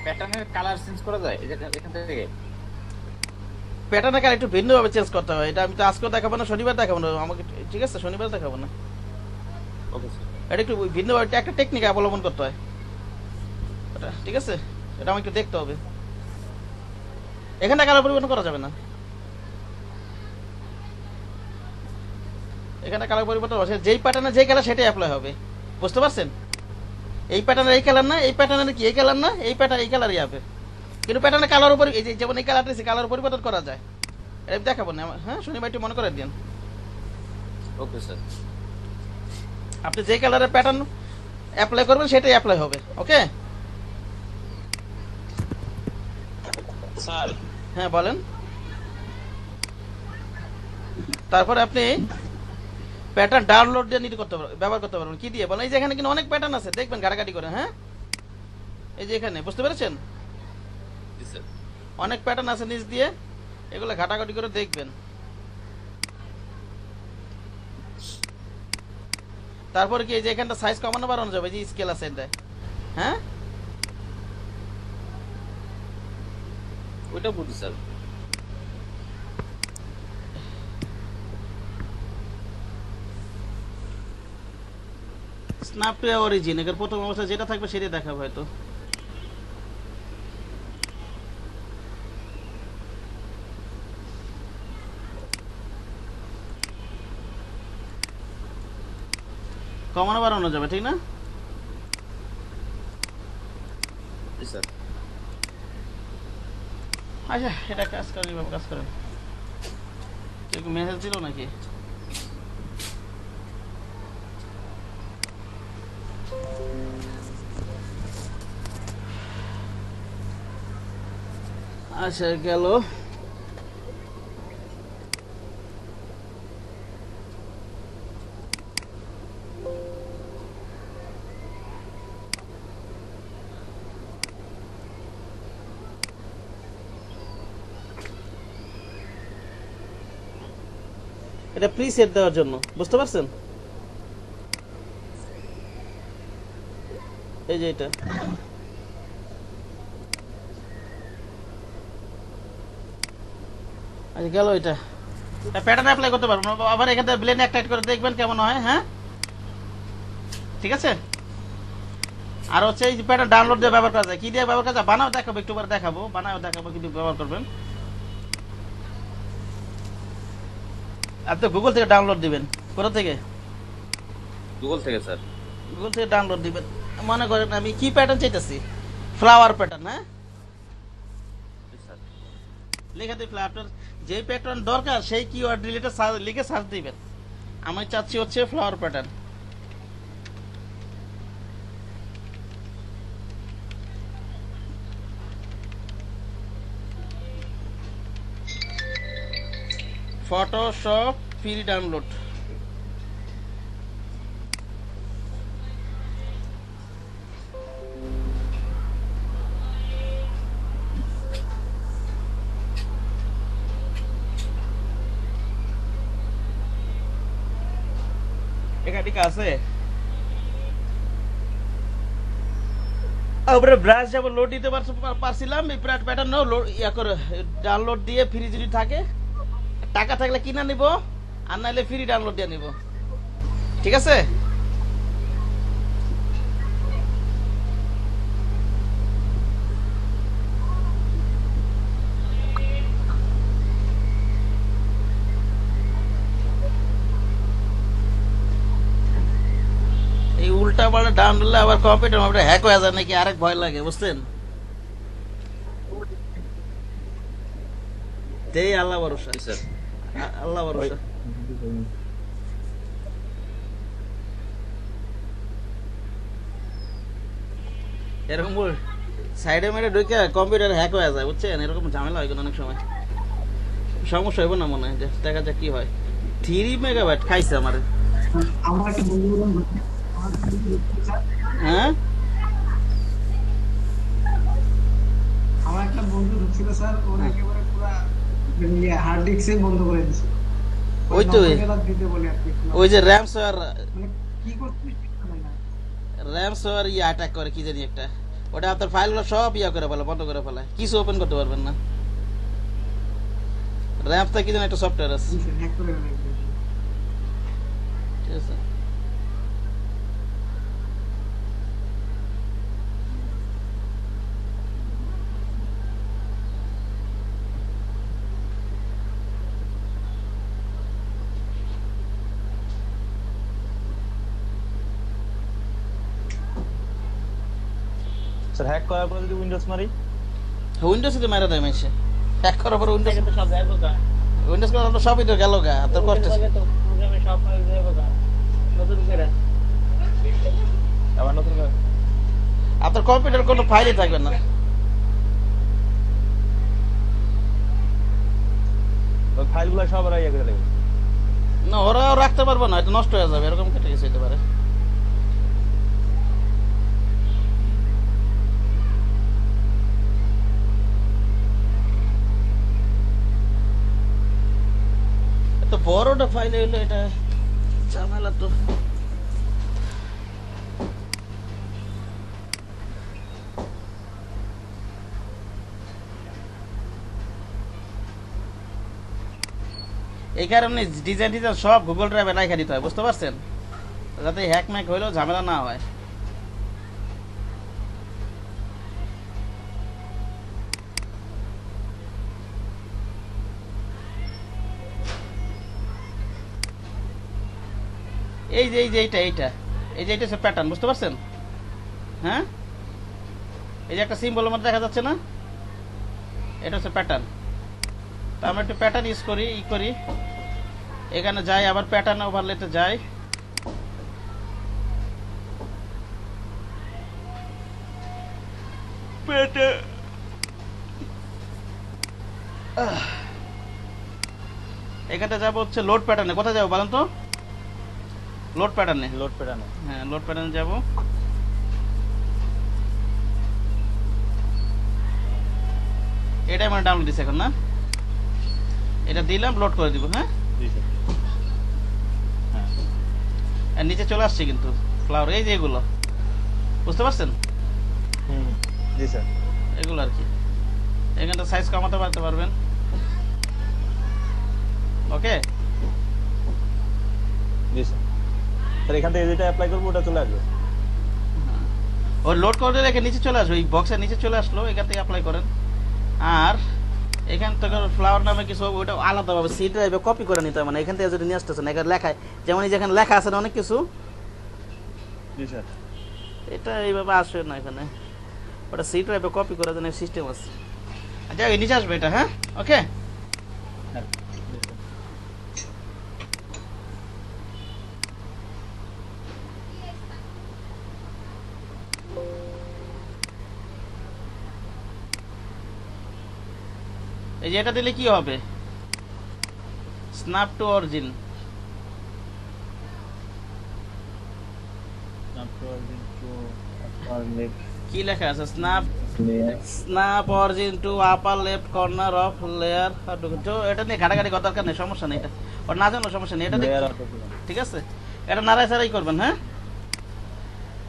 প্যাটার্নের কালার চেঞ্জ করা যায় এখান থেকে। প্যাটার্নের কালার একটু ভিন্নভাবে চেঞ্জ করতে হয়। এটা আমি তো আজকেও দেখাবো না, শনিবার দেখাবো না আমাকে, ঠিক আছে? শনিবার দেখাবো না, ওকে স্যার। এটা একটু ভিন্নভাবে একটা টেকনিক অবলম্বন করতে হয় ওটা, ঠিক আছে? এটা আমাকে একটু দেখতে হবে। এখানে কালার পরিবর্তন করা যাবে না, এখানে কালার পরিবর্তন হবে, যেই প্যাটার্নে যেই কালার সেটাই অ্যাপ্লাই হবে, বুঝতে পারছেন? এই প্যাটার্নের এই কালার না, এই প্যাটার্নের কি এই কালার না, এই প্যাটার্ন এই কালারই হবে, কিন্তু প্যাটার্নের কালার উপর এই যে যেমন এই কালারটা আছে কালার পরিবর্তন করা যায়, এটা দেখাবো না। হ্যাঁ, শনিবার একটু মনে করে দিন। Okay sir. আপনি যে কালারের প্যাটার্ন অ্যাপ্লাই করবেন সেটাই অ্যাপ্লাই হবে। ওকে স্যার হ্যাঁ বলেন। তারপরে আপনি প্যাটার্ন ডাউনলোড দিয়ে নিতে করতে পারবেন, ব্যবহার করতে পারবেন। কি দিয়ে বলেন? এই যে এখানে কিন্তু অনেক প্যাটার্ন আছে, দেখবেন ঘাটাঘাটি করে। হ্যাঁ, এই যে এখানে, বুঝতে পেরেছেন? জি স্যার। অনেক প্যাটার্ন আছে নিচ দিয়ে, এগুলো ঘাটাঘাটি করে দেখবেন। তারপর কি এই যে এখানটা সাইজ কমানো বাড়ানো যাবে, যে স্কেল আছে এটা। হ্যাঁ, ওইটা বুঝি স্যার। স্ন্যাপ টু অরিজিন, এর প্রথম অবস্থায় যেটা থাকবে সেটাই দেখাবে হয়তো। কমানো বাড়ানো যাবে, ঠিক না? জি স্যার। আচ্ছা, এটা কাজ করেন, এভাবে কাজ করেন। কেউ মেসেজ দিল নাকি? আচ্ছা, গেল। এটা প্রিসেট দেওয়ার জন্য, বুঝতে পারছেন? এই যে এটা আচ্ছা গেল। এটা প্যাটার্ন অ্যাপ্লাই করতে পারবেন, আবার এখানে ব্লেন্ড একটা করে দেখবেন কেমন হয়। হ্যাঁ, ঠিক আছে। আর হচ্ছে এই প্যাটার্ন ডাউনলোড দিয়ে ব্যবহার করা যায়। কি দিয়ে ব্যবহার করা যায়? বানাও দেখাবো, একটু পরে দেখাবো, বানাও দেখাবো কিন্তু ব্যবহার করবেন। আপনি গুগল থেকে ডাউনলোড দিবেন। কোথা থেকে? গুগল থেকে স্যার। গুগল থেকে ডাউনলোড দিবেন। মনে করেন আমি কি প্যাটার্ন চাইতেছি, ফ্লাওয়ার প্যাটার্ন। হ্যাঁ, জি স্যার। লেখা দিয়ে আপনার যে প্যাটার্ন দরকার সেই কিওয়ার্ড রিলেটেড লিখে সার্চ দিবেন। আমি চাচ্ছি হচ্ছে flower pattern. Photoshop free download. এখানে কি আছে? উপরে ব্রাশ যেমন লোড দিতে পারছিলাম, এই প্যাটার্ন ইয়া করে ডাউনলোড দিয়ে ফ্রি যদি থাকে, টাকা থাকলে কিনা নিব, আর নাহলে ফ্রি ডাউনলোড দিয়ে নিব। ঠিক আছে? এই উল্টা পাল্টা ডাউনলোড আবার কম্পিউটার হ্যাক হয়ে যায় নাকি আরেক ভয় লাগে, বুঝছেন? তেই আল্লাহ ভরসা, জি স্যার। আল্লাহ ভরসা। এরকম সাইডে মেরে ঢুকে কম্পিউটার হ্যাক হয়ে যায়, বুঝছেন? এরকম ঝামেলা হয় অনেক সময়, সমস্যা হইব না মনে হয়। দেখা যাক কি হয়। 3 মেগাবাইট খাইছে আমার। আমার একটা বন্ধু হ্যাঁ, আমার একটা বন্ধু ঢুকছিল স্যার, ওর একেবারে পুরা হার্ড ডিস্কে বন্ধ করে দিছে। ওই তো দিতে বলে আর কি। ওই যে র্যামসওয়্যার, মানে কি করছিস না, র্যামসওয়্যার ইয়ে অ্যাটাক করে কি জানি একটা, ওটা আপনার ফাইলগুলো সব ইয়া করে ফেলে, বন্ধ করে ফেলে, কিছু ওপেন করতে পারবেন না। র্যামসটা কি জানি একটা সফটওয়্যার আছে, হ্যাক করে ফেলে। ঠিক আছে? স্যার হ্যাক করার পরে যদি উইন্ডোজ মারি, উইন্ডোজে তো মেরে দেয় মেশে, হ্যাক করার পর উইন্ডোজ, তো সব যাইবো গা, উইন্ডোজ করার পর সবই তো গেল গা, আপনার কষ্ট। তো প্রোগ্রামে সব ফাইল যাইবো গা নতুন করে। আবার নতুন করে আপনার কম্পিউটার কোনো ফাইলই থাকবে না। ওই ফাইলগুলো সব আর ইয়ে করে দেবে। না, ওরাও রাখতে পারবে না, এটা নষ্ট হয়ে যাবে, এরকম কেটে গেছে হতে পারে। এত বড়টা ফাইল হইলো, এটা ঝামেলা তো। এই কারণে ডিজাইন সব গুগল ড্রাইভে রাখা দিতে হয়, বুঝতে পারছেন? যাতে হ্যাক ম্যাক হইলেও ঝামেলা না হয়। এই যে এইটা হচ্ছে প্যাটার্ন, বুঝতে পারছেন? হ্যাঁ, এই যে একটা সিম্বলের মধ্যে দেখা যাচ্ছে না, এটা হচ্ছে প্যাটার্ন। তা আমরা একটু প্যাটার্ন ইউজ করি, এখানে যাই, আবার প্যাটার্ন ওভারলেতে যাই, এখানে যাবো হচ্ছে লোড প্যাটার্নে। কোথায় যাবো বলেন তো? লোড প্যাটার্নে। লোড পেটানো। হ্যাঁ, লোড প্যাটার্নে যাবো। এটাই মানে ডাউনলোড দিছে এখন, না? এটা দিলাম, লোড করে দিব। হ্যাঁ, জি স্যার। হ্যাঁ আর নিচে চলে আসছে কিন্তু ফ্লাওয়ার, এই যে এগুলো, বুঝতে পারছেন? জি স্যার। এগুলো আর কি, এখানটা সাইজ কমাতে পারবেন। ওকে, জি স্যার। স্যার এখান থেকে যেটা অ্যাপ্লাই করবো ওটা চলে আসবে। ওই লোড করে রেখে নিচে চলে আসবে, এই বক্সের নিচে চলে আসলো, এখান থেকে অ্যাপ্লাই করেন। আর এখান থেকে ফ্লাওয়ার নামে কিছু ওটা আলাদাভাবে সি ড্রাইভে কপি করে নিতে হয়, মানে এখান থেকে যদি নিয়ে আসতেছেন, এখানে লেখায় যেমন এই যেখানে লেখা আছে না অনেক কিছু, জি স্যার। এটা এইভাবে আসবে না, এখানে ওটা সি ড্রাইভে কপি করে দেন, সিস্টেম আছে। আচ্ছা, নিচে আসবে এটা। হ্যাঁ, ওকে। হ্যাঁ জি স্যার। এই যে এটা দিলে কি হবে? Snap to origin. কি লেখা আছে? Snap origin to upper left corner of layer. এটা নিয়ে ঘাটাঘাটি করার দরকার নেই, সমস্যা নেই। এটা ওর না জানো সমস্যা নেই, এটা লেয়ার দেখো, অটো ফিল। ঠিক আছে? এটা নাড়াই ছাড়াই করবেন, হ্যাঁ?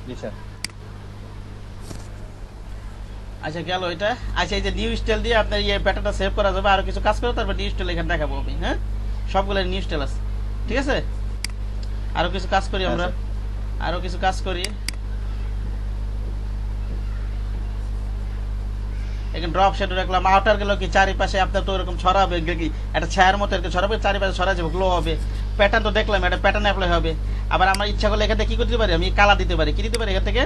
জি স্যার। আচ্ছা গেল এটা। আচ্ছা এই যে নিউ স্টাইল দিয়ে আপনার এই প্যাটার্নটা সেভ করা যাবে, আরো কিছু কাজ করে তারপর নিউ স্টাইল এখানে দেখাবো আমি, হ্যাঁ? সবগুলো নিউ স্টাইল আছে, ঠিক আছে? আরো কিছু কাজ করি আমরা, আরো কিছু কাজ করি। এখানে ড্রপ শেডো রাখলাম, আউটার গেল কি চারিপাশে আপনার তো এরকম ছড়াবে, কি একটা ছায়ার মতো এরকম ছড়াবে, চারিপাশে ছড়া যাবে, গ্লো হবে। প্যাটার্ন তো দেখলাম, এটা প্যাটার্ন অ্যাপ্লাই হবে। আবার আমার ইচ্ছা করলে এখান থেকে কি করতে পারি, আমি কালার দিতে পারি। কি দিতে পারি এখান থেকে?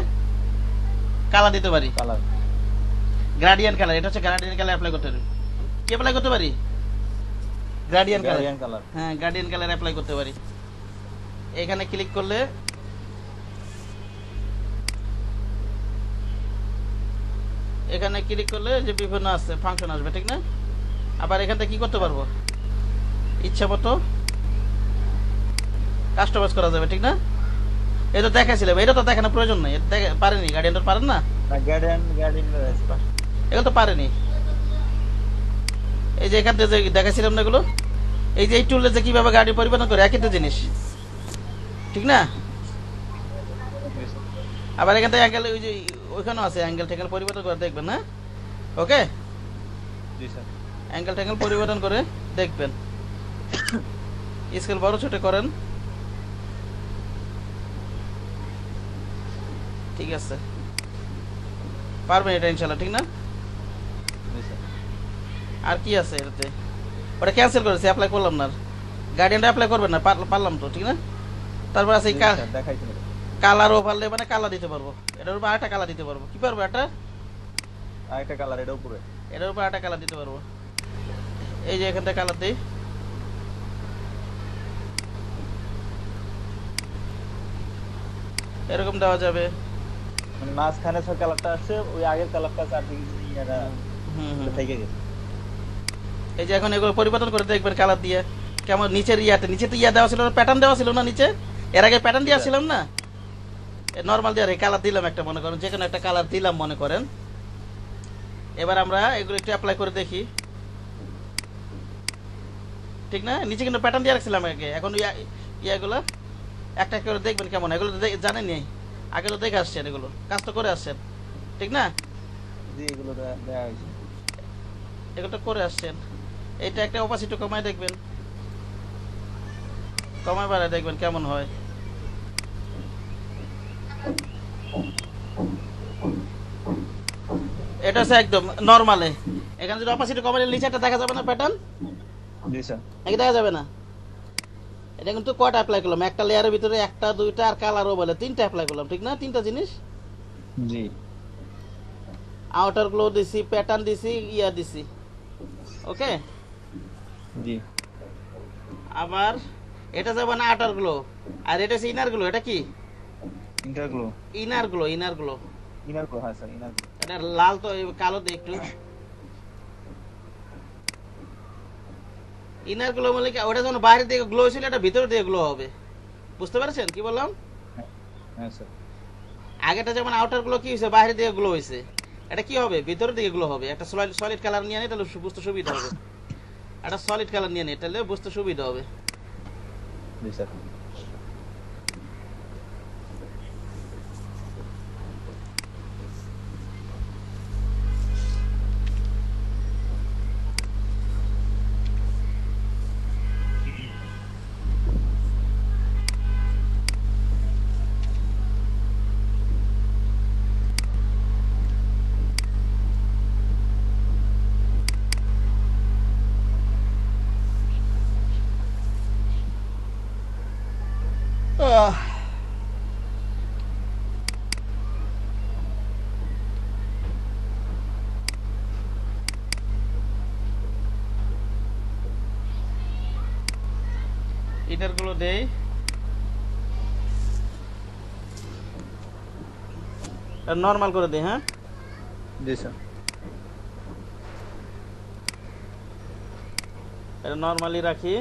কালার দিতে পারি, কালার গ্রাডিয়েন্ট কালার। এটা হচ্ছে গ্রাডিয়েন্ট কালার অ্যাপ্লাই করতে পারি। কি অ্যাপ্লাই করতে পারি? Gradient colour. Gradient colour. হ্যাঁ, গ্রাডিয়েন্ট কালার অ্যাপ্লাই করতে পারি। এখানে ক্লিক করলে যে বিভিন্ন আছে ফাংশন আসবে, ঠিক না? আবার এখান থেকে কি করতে পারবো, ইচ্ছা মতো কাস্টমাইজ করা যাবে, ঠিক না? এই তো দেখাইছিলাম, এটা তো দেখানোর প্রয়োজন নাই, পারেনি, গার্ডিয়ানটা পারেন না, না গ্রেডিয়েন্ট রয়েছে। এগুলো তো পারেনি। এই যে এখান থেকে যে দেখাইছিলাম না এগুলো, এই যে এই টুলে যে কিভাবে গাড়ি পরিবর্তন করে, একই তো জিনিস, ঠিক না? আবার এখান থেকে অ্যাঙ্গেল, ওই যে ওইখানেও আছে অ্যাঙ্গেল ট্যাঙ্গেল পরিবর্তন করে দেখবেন, হ্যাঁ? ওকে, জি স্যার। অ্যাঙ্গেল ট্যাঙ্গেল পরিবর্তন করে দেখবেন। স্কেল বড় ছোট করেন, ঠিক আছে? পারবেন এটা ইনশাল্লাহ, ঠিক না? জি স্যার। আর কি আছে এটাতে? ওটা ক্যান্সেল করেছি, অ্যাপ্লাই করলাম না। গার্ডিয়ানটা অ্যাপ্লাই করবেন না, পারলাম তো, ঠিক না? তারপর আছে দেখাইছেন কালার ওভারলে, মানে কালার দিতে পারবো। এটার উপর আরেকটা কালার দিতে পারবো। কি পারবো? আরেকটা কালার এটা উপরে। এটার উপর আরেকটা কালার দিতে পারবো। এই যে এখান থেকে কালার দিই, এরকম দেওয়া যাবে। মানে মাঝখানে সব কালারটা আসছে, ওই আগের কালারটা চারদিকে ইয়াটা থেকে গেছে। এই যে এখন এগুলো পরিবর্তন করে দেখবেন কালার দিয়ে কেমন। নিচের নিচে তো দেওয়া ছিল না, প্যাটার্ন দেওয়া ছিল না নিচে, এর আগে প্যাটার্ন দিয়ে ছিলাম না, নর্মাল দিয়ে কালার দিলাম একটা, মনে করেন যে কোনো একটা কালার দিলাম মনে করেন। এবার আমরা এগুলো একটু অ্যাপ্লাই করে দেখি, ঠিক না? নিচে কিন্তু প্যাটার্ন দিয়ে রাখছিলাম আগে, এখন ইয়াগুলো একটা করে দেখবেন কেমন। এগুলো জানেননি, আগে তো দেখে আসছেন, এগুলো কাজ তো করে আসছেন, ঠিক না? জি, এগুলো দেয়া হয়েছে। এগুলো করে আসছেন। এটা একটা অপাসিটি কমায় দেখবেন, কমায় বাড়ায় দেখবেন কেমন হয়। এটা হচ্ছে একদম নরমালে। এখানে যদি অপাসিটি কমালে নিচে একটা দেখা যাবে না প্যাটার্ন, জি স্যার। নাকি দেখা যাবে না? এটা কিন্তু কয়টা অ্যাপ্লাই করলাম, একটা লেয়ারের ভিতরে একটা, দুইটা, আর কালারও বলে তিনটা অ্যাপ্লাই করলাম, ঠিক না? তিনটা জিনিস, জি। আউটার গ্লো দিছি, প্যাটার্ন দিছি, ইয়া দিছি, ওকে? জি। আবার এটা যাবে না আউটার গ্লো, আর এটা হচ্ছে ইনার গ্লো। এটা কি? Inter glow. Inner glow, inner glow. Inner glow, হ্যাঁ স্যার, ইনার গ্লো। এটা লাল তো, কালো দিয়ে একটু ইনার গ্লো মানে কি? ওটা যখন বাইরে দিয়ে গ্লো ছিল, এটা ভিতরে দিয়ে গ্লো হবে। বুঝতে পারছেন কি বললাম? হ্যাঁ স্যার। আগেটা যেমন আউটার গ্লো কি হয়েছে, বাইরে দিয়ে গ্লো হয়েছে, এটা কি হবে? ভিতরে দিয়ে গ্লো হবে। একটা সলিড কালার নিয়ে আনি, তাহলে বুঝতে সুবিধা হবে। একটা সলিড কালার নিয়ে আনি, তাহলে বুঝতে সুবিধা হবে। জি স্যার। ইনার গুলো দেই, নরমাল করে দেই, হ্যাঁ? জি স্যার। এটা নরমালি রাখি।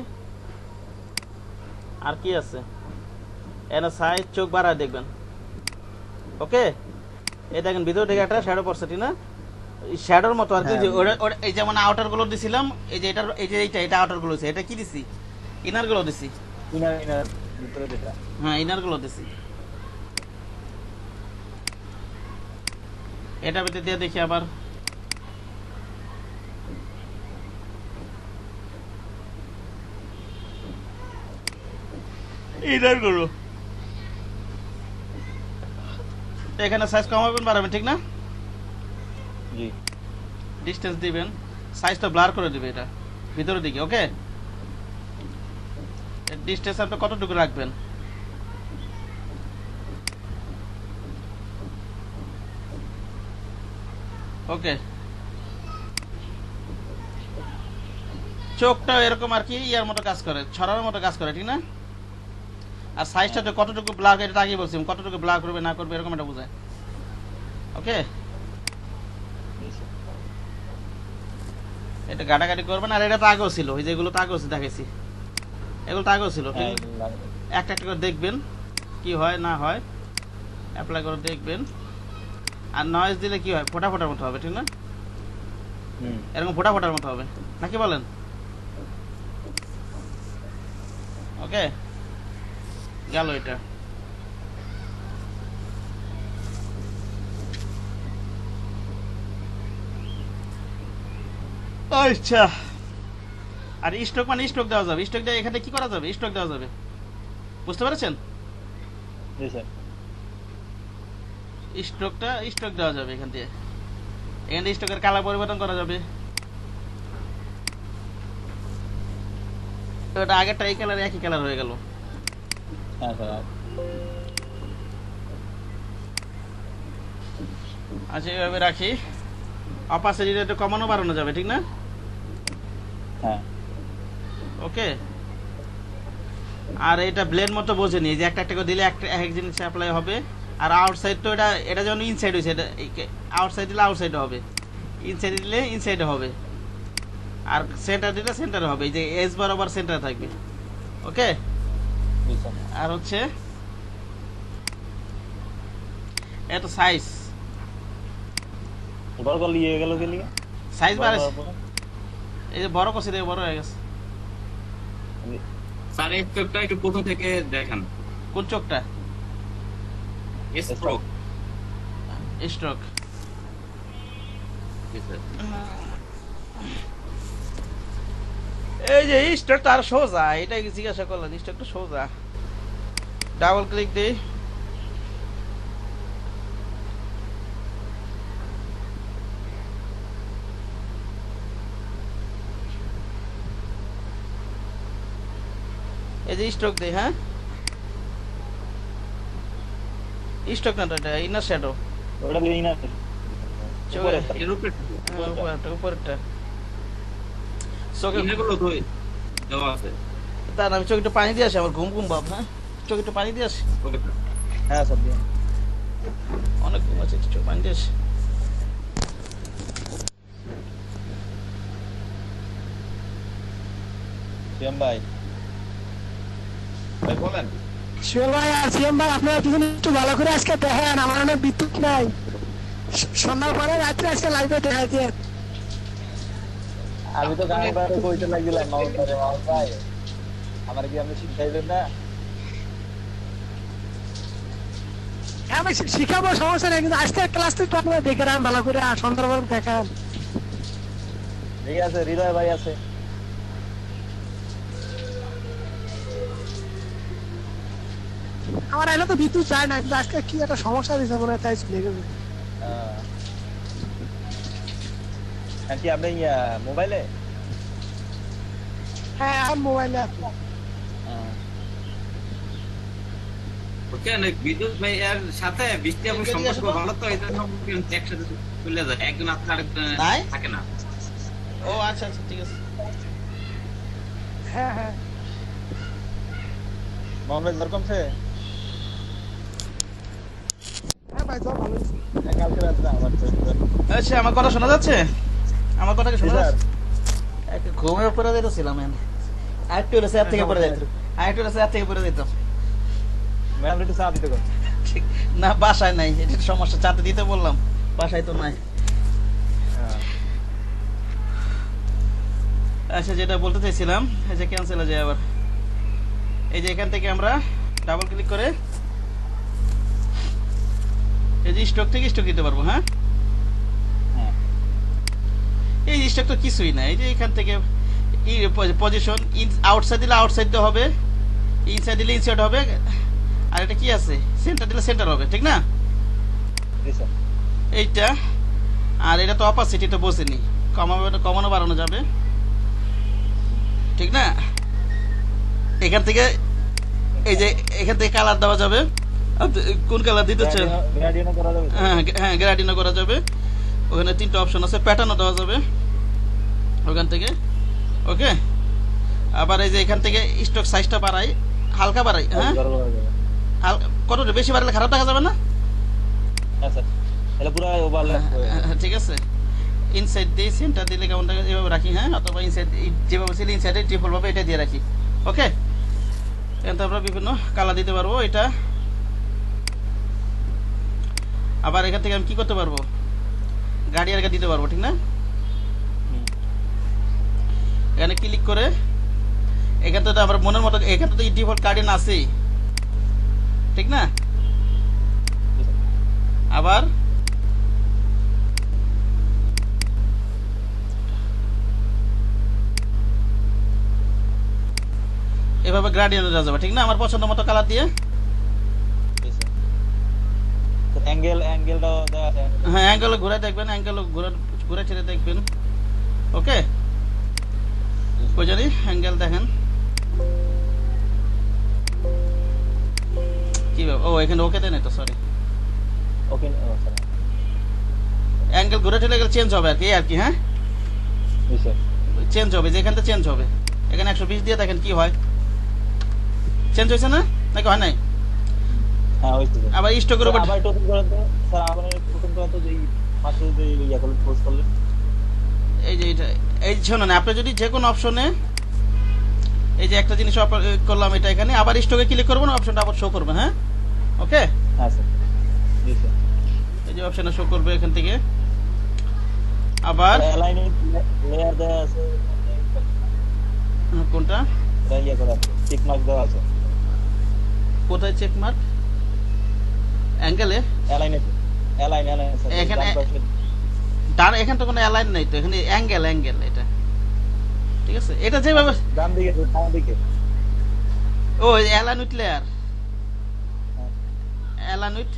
আর কি আছে, এখানে সাইজ চোখ বাড়ায় দেখবেন। ওকে, এই দেখেন ভিতর থেকে একটা শ্যাডো পড়ছে, ঠিক না? শ্যাডোর মতো আর কি। যে এই যেমন আউটার গুলো দিছিলাম, এই যে এটার এই যে এটা আউটার গুলো আছে, এটা কি দিছি? ইনার গুলো দিছি। ইনার ভিতরে যেটা। হ্যাঁ, ইনার গুলো দিছি। এটা ভিতরে দিয়ে দেখি আবার। ইনার গুলো এখানে সাইজ কমাবেন বাড়াবেন, ঠিক না? জি। ডিসটেন্স দিবেন, সাইজটা ব্লার করে দিবে এটা ভিতরের দিকে। ওকে, ডিসটেন্স আপনি কতটুকু রাখবেন? ওকে, চোখটা এরকম আর কি ইয়ার মতো কাজ করে, ছড়ানোর মতো কাজ করে, ঠিক না? আর সাইজটা তো কতটুকু ব্লার, এটা আগে বলছিলাম, কতটুকু ব্লার করবে না করবে এরকম একটা বোঝায়। ওকে, এটা গাটাগাটি করবেন। আর এটা তো আগেও ছিল, ওই যেগুলো তো আগেও দেখেছি, এগুলো তো আগেও ছিল। একটা একটা করে দেখবেন কি হয় না হয়, অ্যাপ্লাই করে দেখবেন। আর নয়েজ দিলে কি হয়, ফোটা ফোটার মতো হবে, ঠিক না? এরকম ফোটা ফোটার মতো হবে, নাকি বলেন? ওকে, গেল এটা। আচ্ছা, আর স্টক মানে স্টক দেওয়া যাবে। স্টক দিয়ে এখানে কি করা যাবে? স্টক দেওয়া যাবে, বুঝতে পেরেছেন? জি স্যার। স্টক দেওয়া যাবে এখান দিয়ে। এখান দিয়ে স্টকের কালার পরিবর্তন করা যাবে। ওটা আগেরটা এই কালার একই কালার হয়ে গেল। হ্যাঁ স্যার। আচ্ছা, এইভাবে রাখি। অপাসিটিটা একটু কমানো বাড়ানো যাবে, ঠিক না? হ্যাঁ। ওকে, আর এটা ব্লেন্ড মতো বোঝে নি, যে একটা একটা করে দিলে একটা এক জিনিস অ্যাপ্লাই হবে। আর আউটসাইড তো এটা যেমন ইনসাইড হয়েছে, এটা আউটসাইড দিলে আউটসাইডে হবে, ইনসাইড দিলে ইনসাইডে হবে, আর সেন্টার দিলে সেন্টারে হবে। এই যে এজ বরাবর সেন্টারে থাকবে। ওকে, আর হচ্ছে এটা সাইজ ইয়ে গেল কি লিগে? সাইজ বাড়াইছে, এই যে বড় করছে, বড় হয়ে গেছে। স্যার এই চোখটা একটু প্রথম থেকে দেখান। কোন চোখটা? স্ট্রোক। স্ট্রোক। এই যে স্ট্রোকটা আর সোজা, এটাই জিজ্ঞাসা করলেন। স্ট্রোকটা সোজা, ডাবল ক্লিক দিই। এই যে স্ট্রোক দেই। হ্যাঁ, স্ট্রোক না তো, এটা ইনার শ্যাডো। ওটা ইনার উপরেরটা চোখে এগুলো তো দেওয়া আছে। তার আমি চোখ একটু পানি দিয়ে আসি, আমার ঘুম ঘুম ভাব। হ্যাঁ, চোখ একটু পানি দিয়ে আসি, ওকে হ্যাঁ স্যার দিন। অনেক ঘুম আছে, চোখ পানি দিয়ে আসি। সিএম ভাই বলেন। শিওর ভাই আর সিএম ভাই, আপনারা দুজন একটু ভালো করে আজকে দেখেন, আমার অনেক বিদ্যুৎ নাই। সন্ধ্যার পরে রাত্রে আজকে লাইভে দেখা দিয়ে। আমি তো গান বাইরে কইতে লাগিলাম মাউন্ট ভাই, আমার কি আপনি শিখাইবেন না? হ্যাঁ, আমি শিখাবো, সমস্যা নেই, কিন্তু আজকে ক্লাস তো আপনারা দেখে রাখেন ভালো করে, আর সন্ধ্যার পরে দেখান। ঠিক আছে, হৃদয় ভাই আছে। আমার এলে তো বিদ্যুৎ যায় না, কিন্তু আজকে কি একটা সমস্যা দিয়েছে মনে হয়, তাই চলে গেছে। কি আপনি মোবাইলে? হ্যাঁ, এখন মোবাইলে আছে। বিদ্যুৎ ভাই এর সাথে বৃষ্টি আপনার সম্পর্ক ভালো, তো এই জন্য একসাথে চলে যায়, একজন আপনার থাকে না। ও আচ্ছা আচ্ছা, ঠিক আছে। হ্যাঁ হ্যাঁ, মোহাম্মদ জ্বর কমছে? হ্যাঁ ভাই, জ্বর ভালো হয়েছে। কালকে রাত্রে আমার আচ্ছা, আমার কথা শোনা যাচ্ছে? আমার কথা কি শোনা যাচ্ছে? ঘুমে পড়ে যাইতেছিলাম আরেকটু হলে স্যার থেকে পড়ে যাইত ম্যাডাম একটু চা দিতে কর। ঠিক না, বাসায় নাই, এটা সমস্যা, চাতে দিতে বললাম, বাসায় তো নাই। আচ্ছা, যেটা বলতে চাইছিলাম, এই যে ক্যান্সেল যায় আবার, এই যে এখান থেকে আমরা ডাবল ক্লিক করে এই যে স্টক থেকে স্টক দিতে পারবো। হ্যাঁ, এই স্টক তো কিছুই না, এই যে এখান থেকে পজিশন আউটসাইড দিলে আউটসাইড হবে, ইনসাইড দিলে ইনসাইড হবে, আর এটা কি আছে, সেন্টার দিলে সেন্টার হবে, ঠিক না? এইটা আর এটা তো অপাসিটি তো বসেনি, কমানো বাড়ানো যাবে, ঠিক না? এখান থেকে এই যে এখান থেকে কালার দেওয়া যাবে, কোন কালার দিতে চান? হ্যাঁ, গ্রেডিনো করা যাবে। ওখানে 3টা অপশন আছে, প্যাটার্নও দেওয়া যাবে ওখান থেকে। ওকে, আবার এই যে এখান থেকে স্টক সাইজটা বাড়াই, হালকা বাড়াই। হ্যাঁ, কতটা বেশি বাড়ালে খারাপ দেখা যাবে না? ঠিক আছে, ইনসাইড দিয়ে সেন্টার দিলে কেমন থাকে এভাবে রাখি। হ্যাঁ, অথবা ইনসাইড যেভাবে ছিল ইনসাইডে ডিফল্ট ভাবে এটা দিয়ে রাখি। ওকে, এখানে আমরা বিভিন্ন কালার দিতে পারবো। এটা আবার এখান থেকে আমি কি করতে পারবো, গাড়ি আর দিতে পারবো, ঠিক না? এখানে ক্লিক করে এখান থেকে আমার মনের মতো, এখানে তো ডিফল্ট গার্ডিয়ান আছেই, ঠিক না? আবার এভাবে গ্রেডিয়েন্ট দেওয়া যাবে, ঠিক না? আমার পছন্দ মতো কালার দিয়ে। হ্যাঁ, অ্যাঙ্গেল ঘুরে দেখবেন, অ্যাঙ্গেল ঘুরে ছেড়ে দেখবেন। ওকে, ওই জন্যই অ্যাঙ্গেল দেখেন কিভাবে। ও, এখানে ওকে দেন, এটা সরি, অ্যাঙ্গেল ঘুরে ঠেলে গেলে চেঞ্জ হবে আর কি। হ্যাঁ, চেঞ্জ হবে, যেখান থেকে চেঞ্জ হবে। এখানে 120 দিয়ে দেখেন কি হয়, চেঞ্জ হয়েছে না, নাকি হয় নাই? আবার স্টকের উপর এই যে এটা, এই শোনো না, আপনি যদি যে কোনো অপশনে এই যে একটা জিনিস করলাম, এটা এখানে আবার স্টকে ক্লিক করবো না, অপশনটা আবার শো করবে। হ্যাঁ, ওকে, এই যে অপশনে শো করবে এখান থেকে। আবার কোনটা, কোথায় চেক মার্ক? অ্যাঙ্গেলে এখানে তো কোনো অ্যালাইন নাই তো, এখানে অ্যাঙ্গেল এটা, ঠিক আছে? এটা যেভাবে ও align with layer, align with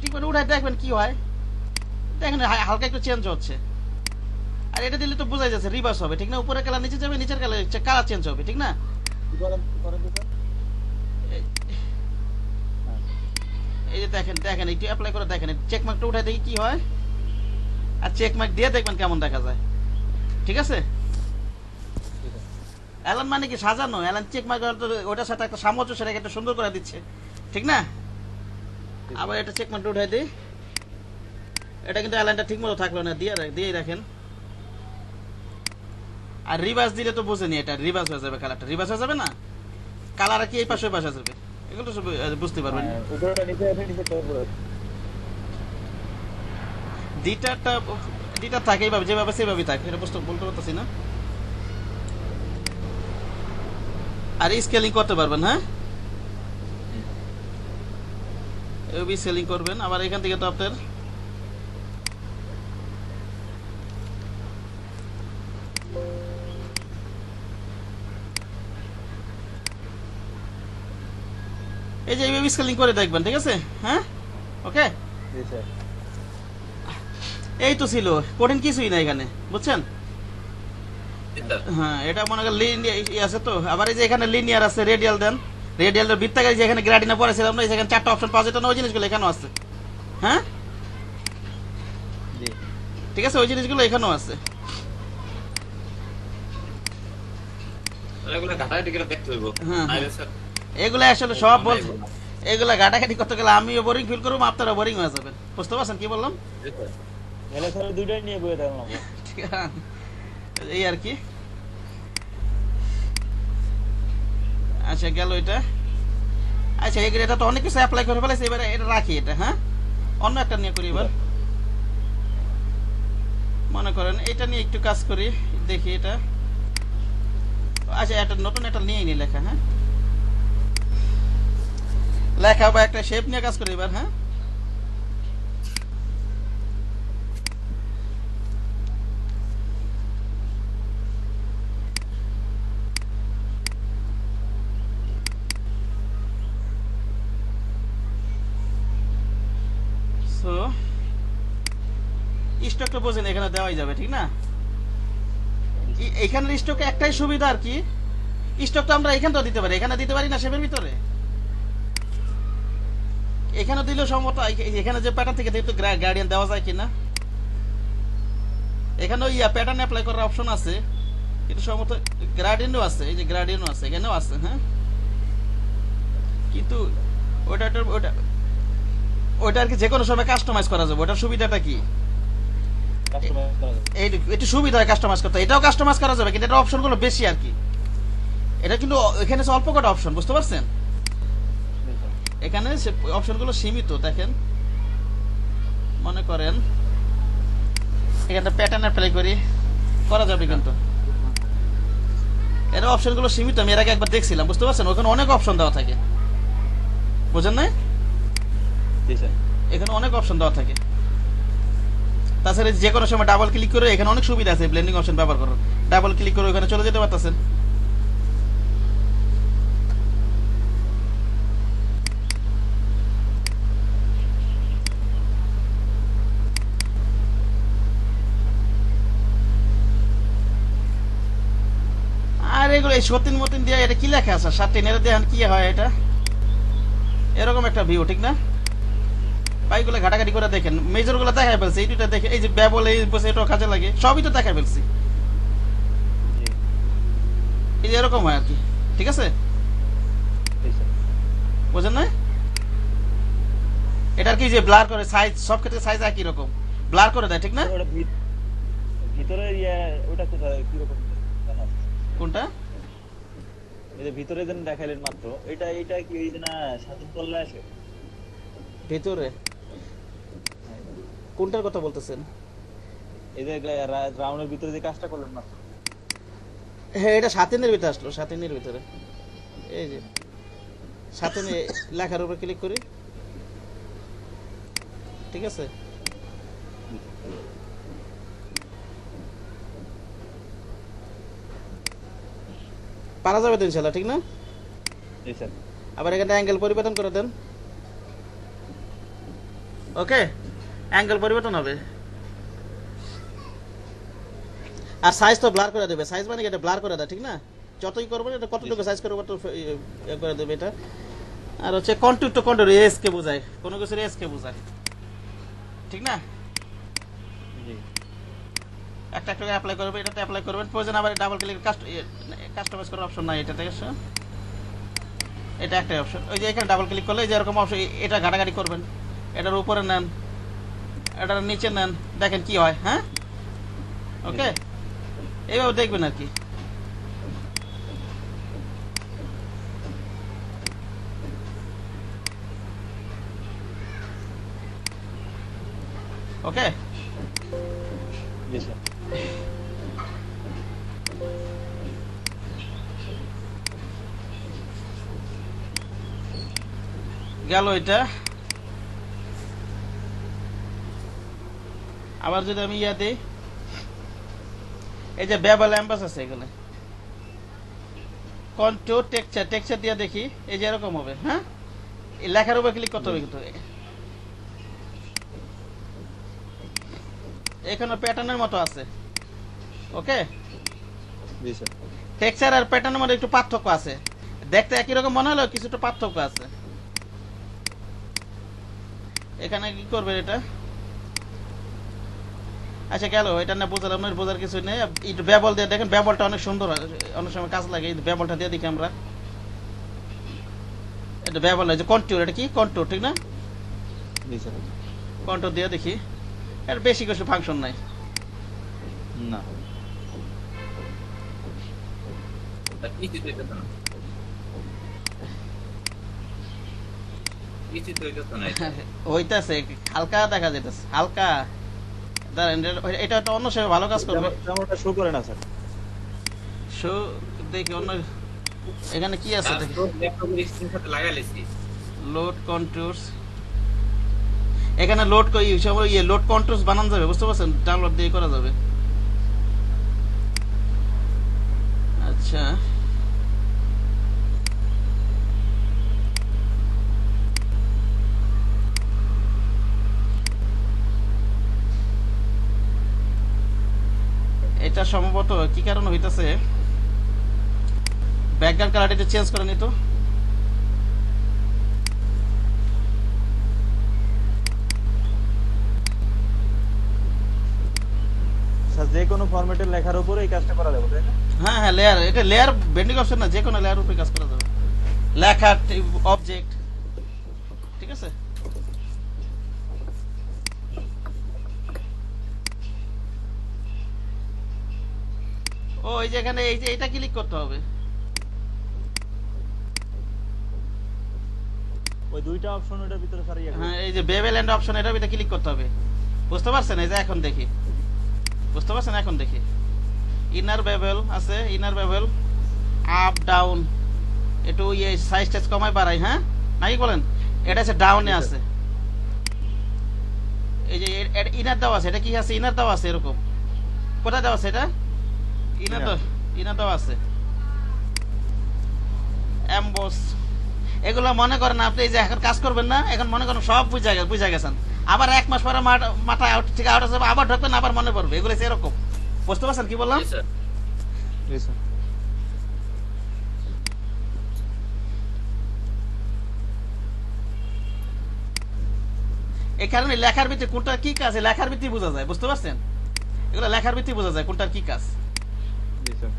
ঠিক মানে উঠায় দেখবেন কি হয়, দেখেন হালকা একটু চেঞ্জ হচ্ছে। আর এটা দিলে তো বোঝাই যাচ্ছে রিভার্স হবে, ঠিক না? উপরে কালার নিচে যাবে, নিচের কালার চেঞ্জ হবে, ঠিক না? এই যে দেখেন একটু অ্যাপ্লাই করে দেখেন, চেক মার্কটা উঠায় দেখি কি হয়, আর চেক মার্ক দিয়ে দেখবেন কেমন দেখা যায়, ঠিক আছে? অ্যালান মানে কি সাজানো, অ্যালান চেক মার্ক ওটার সাথে একটা সামঞ্জস্য সেটাকে একটা সুন্দর করে দিচ্ছে, ঠিক না? আবার এটা চেক মার্কটা উঠাই দিই, এটা কিন্তু অ্যালানটা ঠিক মতো থাকলো না, দিয়ে রাখেন। আর রিভার্স দিলে তো বোঝেনি, এটা রিভার্স হয়ে যাবে, কালারটা রিভার্স হয়ে যাবে না, কালার কি এই পাশে যাবে, এগুলো তো সব বুঝতে পারবেন। দুইটা থাকে এইভাবে, যেভাবে সেভাবে থাকে, এটা বলতে পারতেছি না। আর স্কেলিং করতে পারবেন। হ্যাঁ, এবি সেলিং করবেন। আবার এখান থেকে তো আপনার এই যে এইভাবে স্কেলিং করে দেখবেন, ঠিক আছে? হ্যাঁ, ওকে, এই তো ছিল, কঠিন কিছুই না এখানে, বুঝছেন? হ্যাঁ, এটা মনে করেন লিনিয়ার আছে তো। আবার এই যে এখানে লিনিয়ার আছে, রেডিয়াল দেন, রেডিয়ালের বৃত্তাকার যেখানে গ্রেডিয়েন্ট পড়েছিলাম না, এখানে 4টা অপশন পাওয়া যেত না, ওই জিনিসগুলো এখানেও আছে। হ্যাঁ, ঠিক আছে, ওই জিনিসগুলো এখানেও আছে। এগুলো আসলে সব বলছে, এগুলা ঘাটাঘাটি করতে গেলে আমিও বোরিং ফিল করবো, আপনারা বোরিং হয়ে যাবেন। বুঝতে পারছেন কি বললাম? এই আর কি। আচ্ছা গেল এটা। আচ্ছা এটা তো অনেক কিছু অ্যাপ্লাই করে ফেলেছে, এবারে এটা রাখি এটা। হ্যাঁ, অন্য একটা নিয়ে করি এবার। মনে করেন এটা নিয়ে একটু কাজ করি, দেখি এটা। আচ্ছা একটা নতুন একটা নিয়ে নি লেখা। হ্যাঁ, লেখা বা একটা শেপ নিয়ে কাজ করি এবার। হ্যাঁ, সো স্টকটা বোঝেন এখানে দেওয়াই যাবে, ঠিক না? এখানের স্টকে একটাই সুবিধা আর কি, স্টকটা আমরা এখানটাও দিতে পারি, এখানে দিতে পারি না শেপের ভিতরে। এখানে দিলেও সম্ভবত এখানে যে প্যাটার্ন থেকে দেখতে গার্ডিয়ান দেওয়া যায় কিনা। এখানে ওই প্যাটার্ন অ্যাপ্লাই করার অপশন আছে, কিন্তু সম্ভবত গ্রাডিয়ানও আছে, এই যে গ্রাডিয়ানও আছে, এখানেও আছে। হ্যাঁ, কিন্তু ওটা আর কি যে কোনো সময় কাস্টমাইজ করা যাবে। ওটার সুবিধাটা কি, একটু সুবিধা হয় কাস্টমাইজ করতে। এটাও কাস্টমাইজ করা যাবে, কিন্তু এটার অপশনগুলো বেশি আর কি। এটা কিন্তু এখানে অল্প কটা অপশন, বুঝতে পারছেন? এখানে অপশনগুলো সীমিত। দেখেন, মনে করেন এখানে প্যাটার্ন অ্যাপ্লাই করি, করা যাবে, কিন্তু এর অপশনগুলো সীমিত। আমি এর আগে একবার দেখছিলাম, বুঝতে পারছেন? ওখানে অনেক অপশন দেওয়া থাকে, বুঝেন না? এখানে অনেক অপশন দেওয়া থাকে। তাছাড়া যে কোনো সময় ডাবল ক্লিক করে এখানে অনেক সুবিধা আছে ব্লেন্ডিং অপশন ব্যবহার করার। ডাবল ক্লিক করে ওখানে চলে যেতে পারতেছেন। আর এগুলো এই সতীন মতিন দিয়ে এটা কি লেখা আছে? 7 এর দেখেন কি হয় এটা, এরকম একটা ভিউ, ঠিক না? পাইগুলো ঘাটাঘাটি করে দেখেন, মেজর গুলো দেখাই ফেলছে। এই দুটা দেখে, এই যে ব্যবল, এই বসে এটাও কাজে লাগে, সবই তো দেখাই ফেলছি। এই যে এরকম হয় আর কি, ঠিক আছে? বুঝেন না? এটা আর কি যে ব্লার করে, সাইজ সব ক্ষেত্রে সাইজ একই রকম ব্লার করে দেয়, ঠিক না? ভিতরে ওটা কোথায়, কি রকম কোনটা? এই যে ভিতরে যেন দেখাইলেন মাত্র, এটা কি ওই যে না সাতন তল্লা আছে ভিতরে? কোনটার কথা বলতেছেন? এই যে রাউন্ডের ভিতরে যে কাজটা করলেন মাত্র। হ্যাঁ, এটা 7 ভিতরে আসলো, 7 ভিতরে। এই যে 7 লেখার উপর ক্লিক করি, ঠিক আছে? পারা যাবে তো ইনশাল্লাহ, ঠিক না? জি স্যার। আবার এখানে অ্যাঙ্গেল পরিবর্তন করে দেন। ওকে, অ্যাঙ্গেল পরিবর্তন হবে। আর সাইজ তো ব্লার করে দেবে। সাইজ মানে এটা ব্লার করে দেয়, ঠিক না? যতই করবেন এটা কতটুকু সাইজ করবে তত করে দেবে এটা। আর হচ্ছে কন্ট্যুর টু কন্ট্যুর, এস কে বোঝায়, কোনো কিছুর এস কে বোঝায়, ঠিক না? একটা একটা অ্যাপ্লাই করবে, এটাতে অ্যাপ্লাই করবেন। প্রয়োজন আবার ডাবল ক্লিক কাস্টমাইজ করার অপশন নাই এটা, ঠিক আছে? এটা একটাই অপশন। ওই যে এখানে ডাবল ক্লিক করলে যে এরকম অপশন, এটা ঘাটাঘাটি করবেন, এটার উপরে নেন, এটার নিচে নেন, দেখেন কি হয়। হ্যাঁ, ওকে, এইভাবে দেখবেন আর কি। ওকে, জি স্যার। গেল এটা। আবার যদি আমি ইয়া দিই, এই যে বেবল অ্যাম্বাস আছে, এগুলো কন্ট্রোল টেক্সচার দিয়ে দেখি, এই যে এরকম হবে। হ্যাঁ, এই লেখার উপর ক্লিক করতে হবে, কিন্তু এখানে প্যাটার্নের মতো আছে। ওকে, জি স্যার। টেক্সচার আর প্যাটার্নের মধ্যে একটু পার্থক্য আছে, দেখতে একই রকম মনে হলেও কিছুটা পার্থক্য আছে। এখানে কি করবে এটা? আচ্ছা গেল, এটা না বোঝালাম, বোঝার কিছু নেই। একটু বেবল দিয়ে দেখেন, বেবলটা অনেক সুন্দর হয়, অনেক সময় কাজ লাগে। এই বেবলটা দিয়ে দেখি আমরা, এটা বেবল, যে কন্ট্যুর, এটা কি কন্ট্যুর, ঠিক না? জি স্যার। কন্ট্যুর দিয়ে দেখি, এর বেশি কিছু ফাংশন নাই। না, স্যার কিছুই হইতেছে না, কিছুই তো হইতেছে না এটা। হইতাছে হালকা দেখা যেতেছে হালকা। দাঁড়ান, এটা একটা অন্য সময় ভালো কাজ করবে। তেমনটা শো করে না স্যার। শো দেখি অন্য এখানে কি আছে স্যার দেখি। তো ল্যাপটপের স্ক্রিনের সাথে লাগাই লেছি। লোড কন্ট্রোলস, এখানে লোড লোড কন্ট্রোলস বানানো যাবে, বুঝতে পারছেন? ডাউনলোড দিয়ে করা যাবে। আচ্ছা, এটা সম্ভবত কি কারণে হইতাছে, ব্যাকগ্রাউন্ড কালারটা একটু চেঞ্জ করে নিত। স্যার যে কোনো ফরম্যাটের লেখার উপরে এই কাজটা করা যাবে, তাই না? হ্যাঁ হ্যাঁ, লেয়ার, এটা লেয়ার বেন্ডিং অপশন না, যে কোনো লেয়ার উপরে কাজ করা যাবে। লেখা অবজেক্ট, ঠিক আছে। ও এই যে এখানে এই যে এটা ক্লিক করতে হবে। ওই দুইটা অপশন ওটার ভিতরে স্যার ইয়ে হ্যাঁ, এই যে বেবেল এন্ড অপশন, এটার ভিতরে ক্লিক করতে হবে, বুঝতে পারছেন? এই যে এখন দেখি, বুঝতে পারছেন? এখন দেখি ইনার বেবেল আছে, ইনার বেবেল আপ ডাউন, একটু ইয়ে সাইজ টাইজ কমাই বাড়াই, হ্যাঁ নাকি বলেন? এটা আছে ডাউনে আছে, এই যে ইনার দেওয়া আছে। এটা কি আছে? ইনার দেওয়া আছে, এরকম কোথায় দেওয়া আছে? এটা ইনার দেওয়া আছে। এমবস, এগুলো মনে করেন আপনি এই যে এখন কাজ করবেন না, এখন মনে করেন সব বুঝা গেছেন, আবার 1 মাস পরে মাথায় আউট থেকে আউট আসবে, আবার ঢুকবেন, আবার মনে পড়বে। এগুলো এরকম, বুঝতে পারছেন কি বললাম? জি স্যার। এই কারণে লেখার ভিত্তি কোনটা কি কাজ, লেখার ভিত্তি বোঝা যায়, বুঝতে পারছেন? এগুলো লেখার ভিত্তি বোঝা যায় কোনটার কি কাজ। জি স্যার।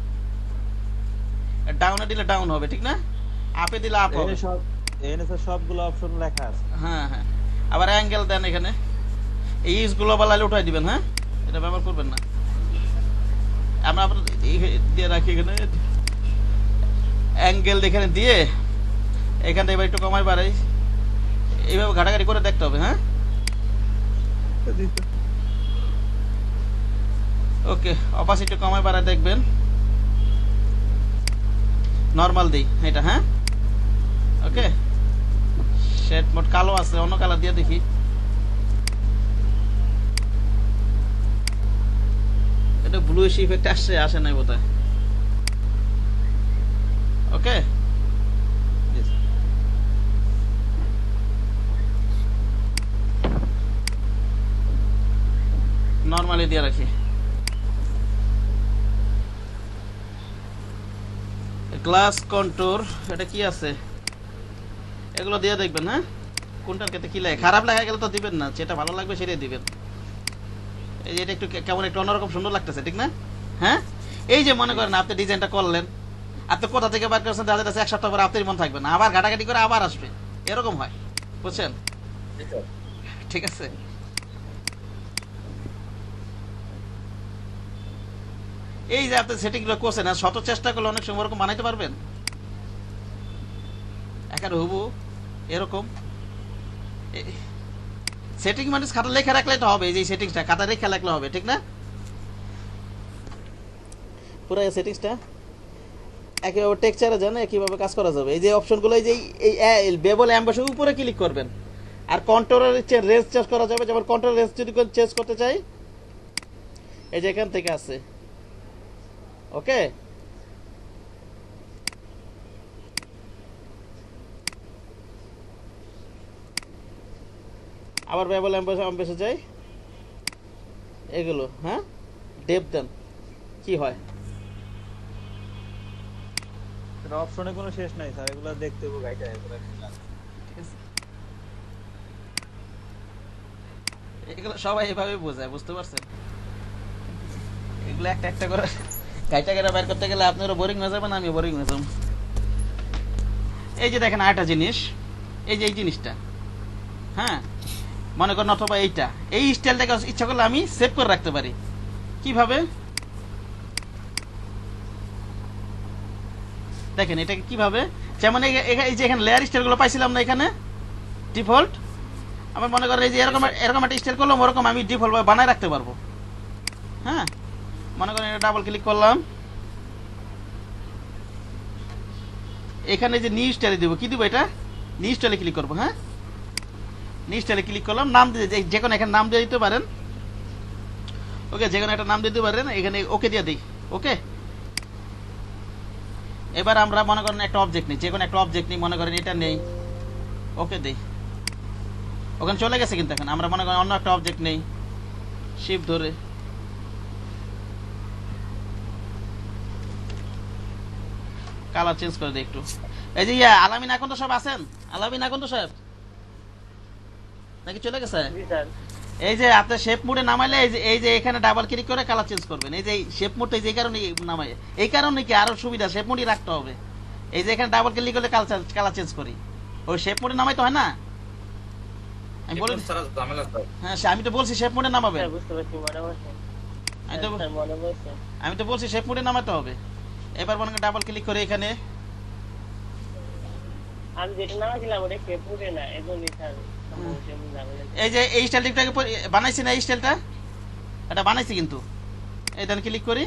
ডাউনে দিলে ডাউন হবে, ঠিক না? আপে দিলে আপ হবে। এখানে স্যার সবগুলো অপশন লেখা আছে। হ্যাঁ হ্যাঁ, আবার অ্যাঙ্গেল দেন এখানে, এই ইউজ গ্লোবাল আইলে উঠাই দিবেন, হ্যাঁ এটা ব্যবহার করবেন না। আমরা আপনার দিয়ে রাখি এখানে অ্যাঙ্গেল, এখানে দিয়ে এখান থেকে এবার একটু কমাই বাড়াই, এইভাবে ঘাটাঘাটি করে দেখতে হবে, হ্যাঁ। ওকে, অপাসিটি কমাই বাড়াই দেখবেন, নরমাল দিই এটা, হ্যাঁ ওকে। শেড মোড কালো আছে, অন্য কালার দিয়ে দেখি। এটা ব্লুইশ ইফেক্ট আসে নাই বোধহয়। ওকে, নরমালি দিয়ে রাখি। গ্লাস কন্ট্যুর, এটা কি আছে? এগুলো দিয়ে দেখবেন, হ্যাঁ কোনটার ক্ষেত্রে কি লাগে। খারাপ লাগা গেলে তো দিবেন না, যেটা ভালো লাগবে সেটাই দিবেন। এই যে এটা একটু কেমন একটু অন্যরকম সুন্দর লাগতেছে, ঠিক না? হ্যাঁ, এই যে মনে করেন আপনি ডিজাইনটা করলেন, আপনি কোথা থেকে বার করছেন, দেখা যাচ্ছে 1 সপ্তাহ পরে আপনারই মন থাকবে না, আবার ঘাটাঘাটি করে আবার আসবে, এরকম হয়, বুঝছেন? ঠিক আছে। এই যে আপনি সেটিং গুলো করছেন, শত চেষ্টা করলে অনেক সময় ওরকম বানাইতে পারবেন। এখানে হুবু এরকম সেটিং মানে খাতা লেখা রাখলে তো হবে, এই যে সেটিংসটা খাতা লেখা রাখলে হবে, ঠিক না? পুরো সেটিংসটা একইভাবে টেক্সচারে জানে কিভাবে কাজ করা যাবে। এই যে অপশনগুলো, এই যে এই বেবল অ্যাম্বাসের উপরে ক্লিক করবেন, আর কন্ট্রোলের রেঞ্জ চেঞ্জ করা যাবে। যেমন কন্ট্রোল রেঞ্জ যদি চেঞ্জ করতে চাই, এই যে এখান থেকে আছে, ওকে। আবার বেবল অ্যাম্বাসে যাই, এগুলো, হ্যাঁ ডেপ দেন, কি হয়? অপশনে কোনো শেষ নাই স্যার, এগুলো দেখতে হবে গাইড এগুলো। এগুলো সবাই এভাবে বোঝায়, বুঝতে পারছেন? এগুলো একটা একটা করে গাইটা গাইটা বের করতে গেলে আপনারও বোরিং হয়ে যাবেন, আমিও বোরিং হয়ে যাব। এই যে দেখেন আরেকটা জিনিস, এই যে এই জিনিসটা, হ্যাঁ মনে করেন, অথবা এইটা, এই স্টাইলটাকে ইচ্ছা করলে আমি সেভ করে রাখতে পারি। কিভাবে? দেখেন এটাকে কিভাবে, যেমন এই যে এখানে লেয়ার স্টাইলগুলো পাইছিলাম না এখানে ডিফল্ট, আমার মনে করেন এই যে এরকম এরকম একটা স্টাইল করলাম, ওরকম আমি ডিফল্ট ভাবে বানায় রাখতে পারবো। হ্যাঁ, মনে করেন এটা ডাবল ক্লিক করলাম, এখানে যে নিউ স্টাইলে দিব, কি দিব এটা নিউ স্টাইলে ক্লিক করবো। হ্যাঁ, নিউ স্টাইলে ক্লিক করলাম, নাম দিয়ে যে কোনো এখানে নাম দিয়ে দিতে পারেন। ওকে, যে কোনো একটা নাম দিতে পারেন, এখানে ওকে দিয়ে দিই। ওকে, এবার আমরা মনে করেন একটা অবজেক্ট নিই, যে কোনো একটা অবজেক্ট নিই, মনে করেন এটা নেই, ওকে দেই, ওখানে চলে গেছে। কিন্তু এখন আমরা মনে করেন অন্য একটা অবজেক্ট নেই, শিফট ধরে কালার চেঞ্জ করে দিই একটু। এই যে আলামিন আকন্দ সাহেব আছেন? আলামিন আকন্দ সাহেব নাকি চলে গেছে? এই যে আপনি শেপ মোডে নামাইলে এই যে এখানে ডাবল ক্লিক করে কালার চেঞ্জ করবেন। এই যে শেপ মোডটা এই কারণে নামাই, এই কারণে কি আরো সুবিধা, শেপ মোডই রাখতে হবে। এই যে এখানে ডাবল ক্লিক করলে কালার চেঞ্জ করি, ওই শেপ মোডে নামাইতে হয় না। আমি বলি হ্যাঁ, আমি তো বলছি শেপ মোডে নামাবে, আমি তো বলছি শেপ মোডে নামাতে হবে। এবার মনে করেন ডাবল ক্লিক করে এখানে আমি যেটা নামাইছিলাম ওটা শেপ মোডে না, একদম এই যে এই স্টাইলটাকে বানাইছি না, এই স্টাইলটা এটা বানাইছি কিন্তু এই দেন ক্লিক করি,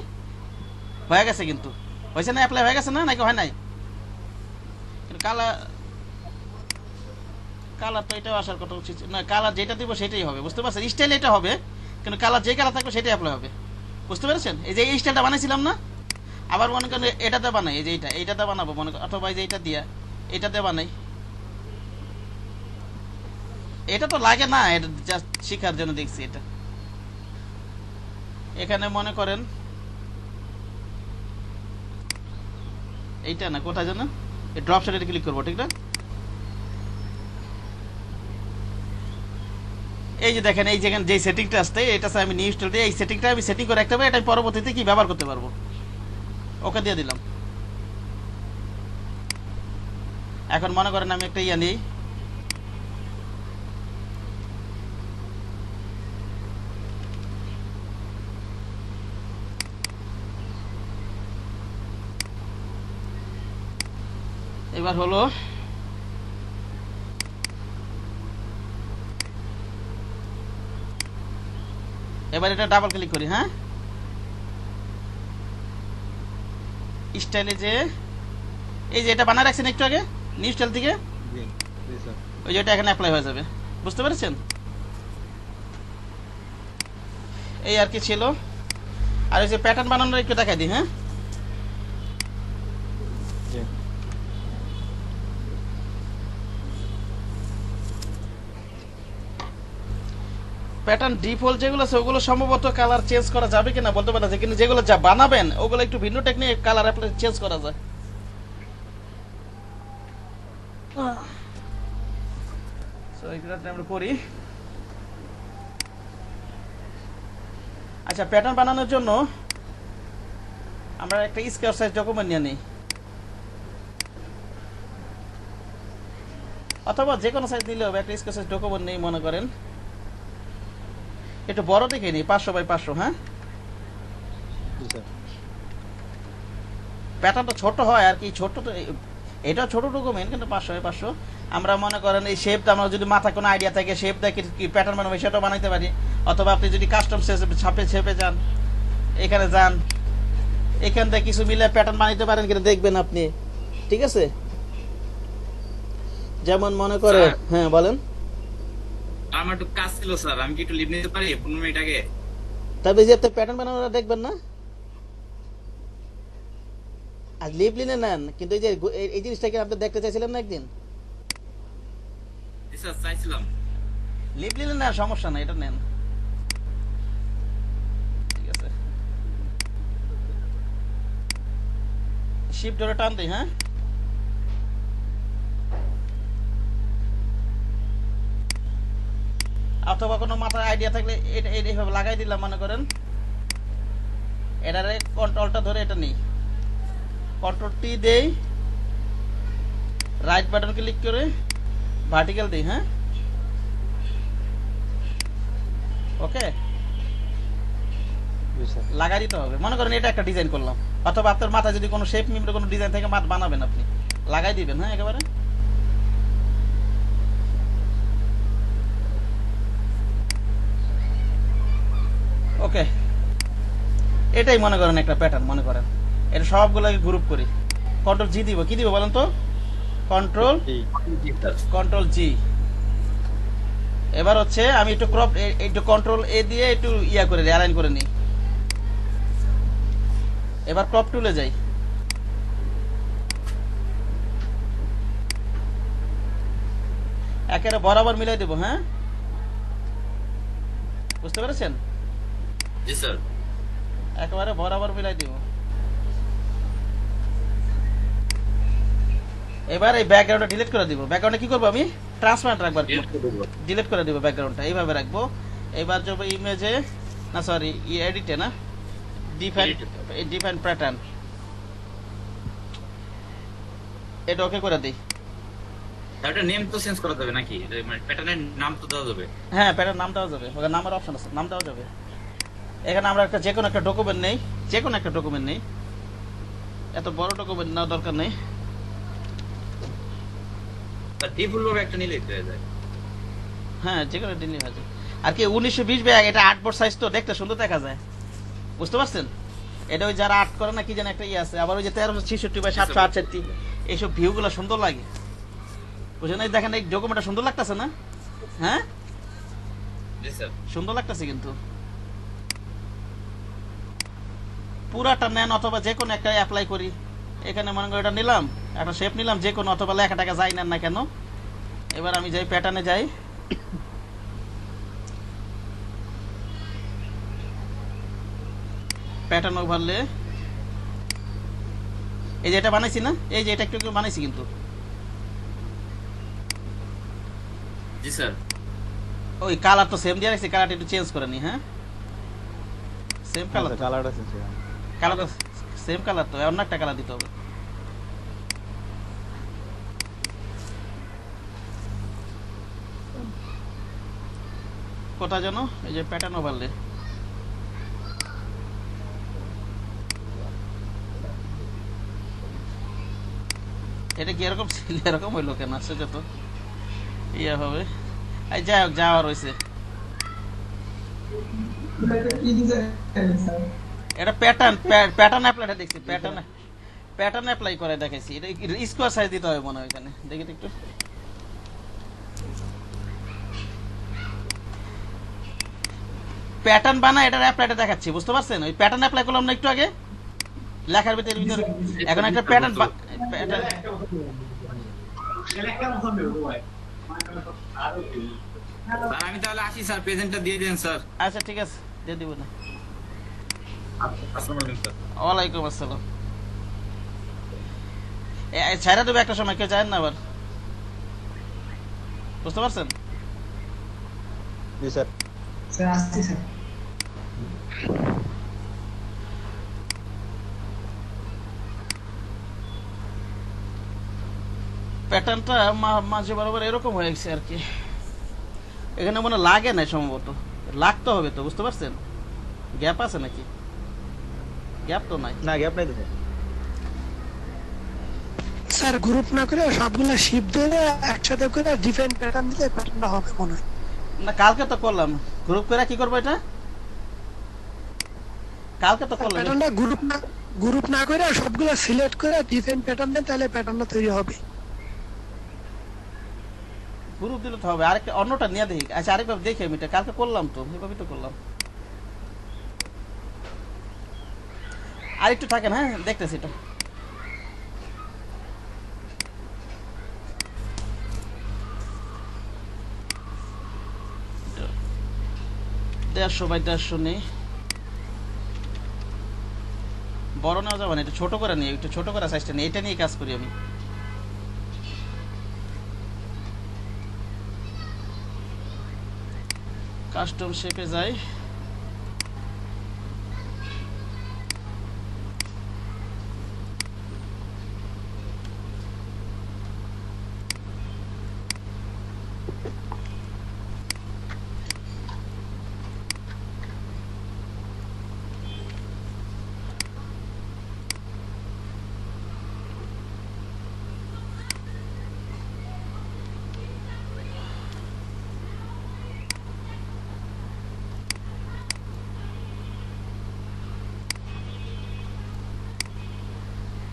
হয়ে গেছে। কিন্তু হয়েছে না, অ্যাপ্লাই হয়ে গেছে না, নাকি হয় নাই? কালার তো এটাও আসার কথা উচিত না, কালার যেটা দিব সেটাই হবে, বুঝতে পারছেন? স্টাইল এটা হবে, কিন্তু কালার যে কালার থাকবে সেটাই অ্যাপ্লাই হবে, বুঝতে পেরেছেন? এই যে এই স্টাইলটা বানাইছিলাম না, আবার মনে করেন এটাতে বানাই, এই যে এইটাতে বানাবো মনে করেন, অথবা এই যে এইটা দিয়া এটাতে বানাই। এটা তো লাগে না, এটা জাস্ট শেখার জন্য দেখছি। এটা এখানে মনে করেন এইটা না, কোথায় যেন এই ড্রপ শাডোতে ক্লিক করবো, ঠিক না? এই যে দেখেন এই যেখানে যে সেটিংটা আসছে, এটা আমি নিউ স্টাইল দিয়ে এই সেটিংটা আমি সেটিং করে রাখতে পারি, এটা আমি পরবর্তীতে কি ব্যবহার করতে পারবো। ওকে দিয়ে দিলাম। এখন মনে করেন আমি একটা ইয়া নিই, এবার হলো এবার এটা ডাবল ক্লিক করি। হ্যাঁ, স্টাইলে যে এই যে এটা বানায় রাখছেন একটু আগে নিউ স্টাইল থেকে, ওই যে এটা এখানে অ্যাপ্লাই হয়ে যাবে, বুঝতে পেরেছেন? এই আর কি ছিল। আর এই যে প্যাটার্ন বানানোর একটু দেখাই দিই। হ্যাঁ, প্যাটার্ন ডিফল্ট যেগুলো আছে ওগুলো সম্ভবত কালার চেঞ্জ করা যাবে কিনা বলতে পারা যায়, কিন্তু যেগুলো যা বানাবেন ওগুলো একটু ভিন্ন টেকনিক কালার অ্যাপ্লাই চেঞ্জ করা যায়। সো এগুলো আমরা করি। আচ্ছা, প্যাটার্ন বানানোর জন্য আমরা একটা স্কয়ার সাইজ ডকুমেন্ট নিয়ে নিই, অথবা যে কোনো সাইজ নিলে হবে। একটা স্কয়ার সাইজ ডকুমেন্ট নেই, মনে করেন একটু বড় দেখে নিই, 500 বাই 500। হ্যাঁ, প্যাটার্নটা ছোট হয় আর কি, ছোট তো এটা ছোট ডকুমেন্ট, কিন্তু 500 বাই 500। আমরা মনে করেন এই শেপটা আমরা যদি মাথায় কোনো আইডিয়া থাকে শেপ দেখে কি প্যাটার্ন বানাবো সেটাও বানাইতে পারি, অথবা আপনি যদি কাস্টম শেপে যান, এখানে যান, এখান থেকে কিছু মিলে প্যাটার্ন বানাইতে পারেন কিনা দেখবেন আপনি, ঠিক আছে? যেমন মনে করে হ্যাঁ বলেন। আমার একটু কাজ ছিল স্যার, আমি কি একটু লিভ নিতে পারি 15 মিনিট আগে? তবে যে আপনি প্যাটার্ন বানানোটা দেখবেন না, আজ লিভ লিনে নেন, কিন্তু এই জিনিসটাকে আপনি দেখতে চাইছিলেন না একদিন? জি স্যার, চাইছিলাম। লিভ লিনে নেন, সমস্যা নাই, এটা নেন, ঠিক আছে? শিফট ধরে টান দিই। হ্যাঁ, অথবা কোনো মাথায় আইডিয়া থাকলে এটা এইভাবে লাগাই দিলাম, মনে করেন এটারে কন্ট্রোলটা ধরে এটা নেই, কন্ট্রোল টি দেই, রাইট বাটন ক্লিক করে ভার্টিক্যাল দেই। হ্যাঁ, ওকে লাগাই দিতে হবে। মনে করেন এটা একটা ডিজাইন করলাম, অথবা আপনার মাথায় যদি কোনো শেপ মিমরে কোনো ডিজাইন থেকে মাঠ বানাবেন, আপনি লাগাই দিবেন। হ্যাঁ, একেবারে ওকে। এটাই মনে করেন একটা প্যাটার্ন, মনে করেন এটা সবগুলোকে গ্রুপ করি। কন্ট্রোল জি দিব, কি দিব বলেন তো? কন্ট্রোল জি। এবার হচ্ছে আমি একটু ক্রপ, একটু কন্ট্রোল এ দিয়ে একটু ইয়া করে অ্যালাইন করে নিই। এবার ক্রপ টুলে যাই, একেবারে বরাবর মিলাই দেব। হ্যাঁ, বুঝতে পেরেছেন? জি স্যার। একেবারে বরাবর মিলাই দিব। এবার এই ব্যাকগ্রাউন্ডটা ডিলিট করে দিব। ব্যাকগ্রাউন্ডে কি করবো আমি? ট্রান্সপারেন্ট রাখবো, ডিলিট করে দিব ব্যাকগ্রাউন্ডটা, এইভাবে রাখবো। এবার যাব ইমেজে, না সরি এডিটে, না ডিফাইন প্যাটার্ন, এটা ওকে করে দিই। এটা নেম তো চেঞ্জ করা যাবে নাকি? মানে প্যাটার্নের নাম তো দেওয়া যাবে? হ্যাঁ, প্যাটার্ন নাম দেওয়া যাবে, ওখানে নামের অপশন আছে, নাম দেওয়া যাবে। এখানে আমরা একটা যে কোনো একটা ডকুমেন্ট নেই, যে কোনো একটা ডকুমেন্ট নেই, এত বড় ডকুমেন্ট নেওয়ার দরকার নেই। ডিফল্ট ভাবে একটা নিলেই হয়ে যায়। হ্যাঁ, যে কোনো দিনই হয়ে যায়। আর কি 1920 ব্যাগ, এটা 8 বোর্ড সাইজ তো দেখতে সুন্দর দেখা যায়, বুঝতে পারছেন? এটা ওই যারা আর্ট করে না কি যেন একটা ইয়ে আছে, আবার ওই যে 1366 বাই 768 এইসব ভিউগুলো সুন্দর লাগে, বুঝলেন? এই দেখেন এই ডকুমেন্টটা সুন্দর লাগতেছে না? হ্যাঁ, সুন্দর লাগতেছে। কিন্তু পুরাটা নেন অথবা যে কোনো একটা অ্যাপ্লাই করি। এখানে মনে করি এটা নিলাম, একটা শেপ নিলাম যে কোনো, অথবা লেখাটাকে যাই নেন না কেন। এবার আমি যাই প্যাটার্নে যাই, প্যাটার্ন ওভারলে, এই যে এটা বানাইছি না, এই যে এটা একটু একটু বানাইছি কিন্তু। জি স্যার। ওই কালার তো সেম দিয়ে রাখছি, কালারটা একটু চেঞ্জ করে নি। হ্যাঁ, সেম কালার, কালারটা কালার তো সেম কালার, তো অন্য একটা কালার দিতে হবে। কোথায় যেন এই যে প্যাটার্ন ওভারলে, এটা কি এরকম ছিল, এরকম হইলো কেন? আশ্চর্য তো, ইয়ে হবে। এই যাই হোক, যাওয়া রয়েছে। এটা প্যাটার্ন, প্যাটার্ন অ্যাপ্লাইটা দেখছি, প্যাটার্ন অ্যাপ্লাই করে দেখেছি। এটা স্কোয়ার সাইজ দিতে হবে মনে হয়, এখানে দেখি তো একটু। প্যাটার্ন বানায় এটার অ্যাপ্লাইটা দেখাচ্ছি, বুঝতে পারছেন? ওই প্যাটার্ন অ্যাপ্লাই করলাম না একটু আগে লেখার ভিতরে, এখন একটা প্যাটার্ন। আমি তাহলে আসি স্যার, প্রেজেন্টটা দিয়ে দেন স্যার। আচ্ছা ঠিক আছে, দিয়ে দিব না। আসসালামু আলাইকুম স্যার। ওয়ালাইকুম আসসালাম। ছাইরা দেবে একটা সময়, কেউ যায় না আবার, বুঝতে পারছেন? জি স্যার। স্যার আসছি স্যার। প্যাটার্নটা মাঝে বরাবর এরকম হয়ে গেছে আর কি। এখানে মনে লাগে না, সম্ভবত লাগতে হবে তো, বুঝতে পারছেন? গ্যাপ আছে নাকি? গ্যাপ তো নাই। না, গ্যাপ নাই তো স্যার। স্যার গ্রুপ না করে সবগুলা শিপ দিয়ে একসাথে করে ডিফারেন্ট প্যাটার্ন দিলে প্যাটার্নটা হবে মনে হয়। না, কালকে তো করলাম গ্রুপ করে। কি করবো এটা? কালকে তো করলাম। প্যাটার্নটা গ্রুপ না করে সবগুলা সিলেক্ট করে ডিফারেন্ট প্যাটার্ন দেন, তাহলে প্যাটার্নটা তৈরি হবে। গ্রুপ দিলে তো হবে। আরেকটা অন্যটা নিয়ে দেখি। আচ্ছা, আরেকবার দেখি আমি, এটা কালকে করলাম তো, এইভাবেই তো করলাম। আরেকটু থাকেন, হ্যাঁ দেখতেছি এটা। দেড়শো বাই 150 নেই, বড় নেওয়া যাবে না, এটা ছোট করে নিই, একটু ছোট করে সাইজটা নিই, এটা নিয়ে কাজ করি আমি। কাস্টম শেপে যাই,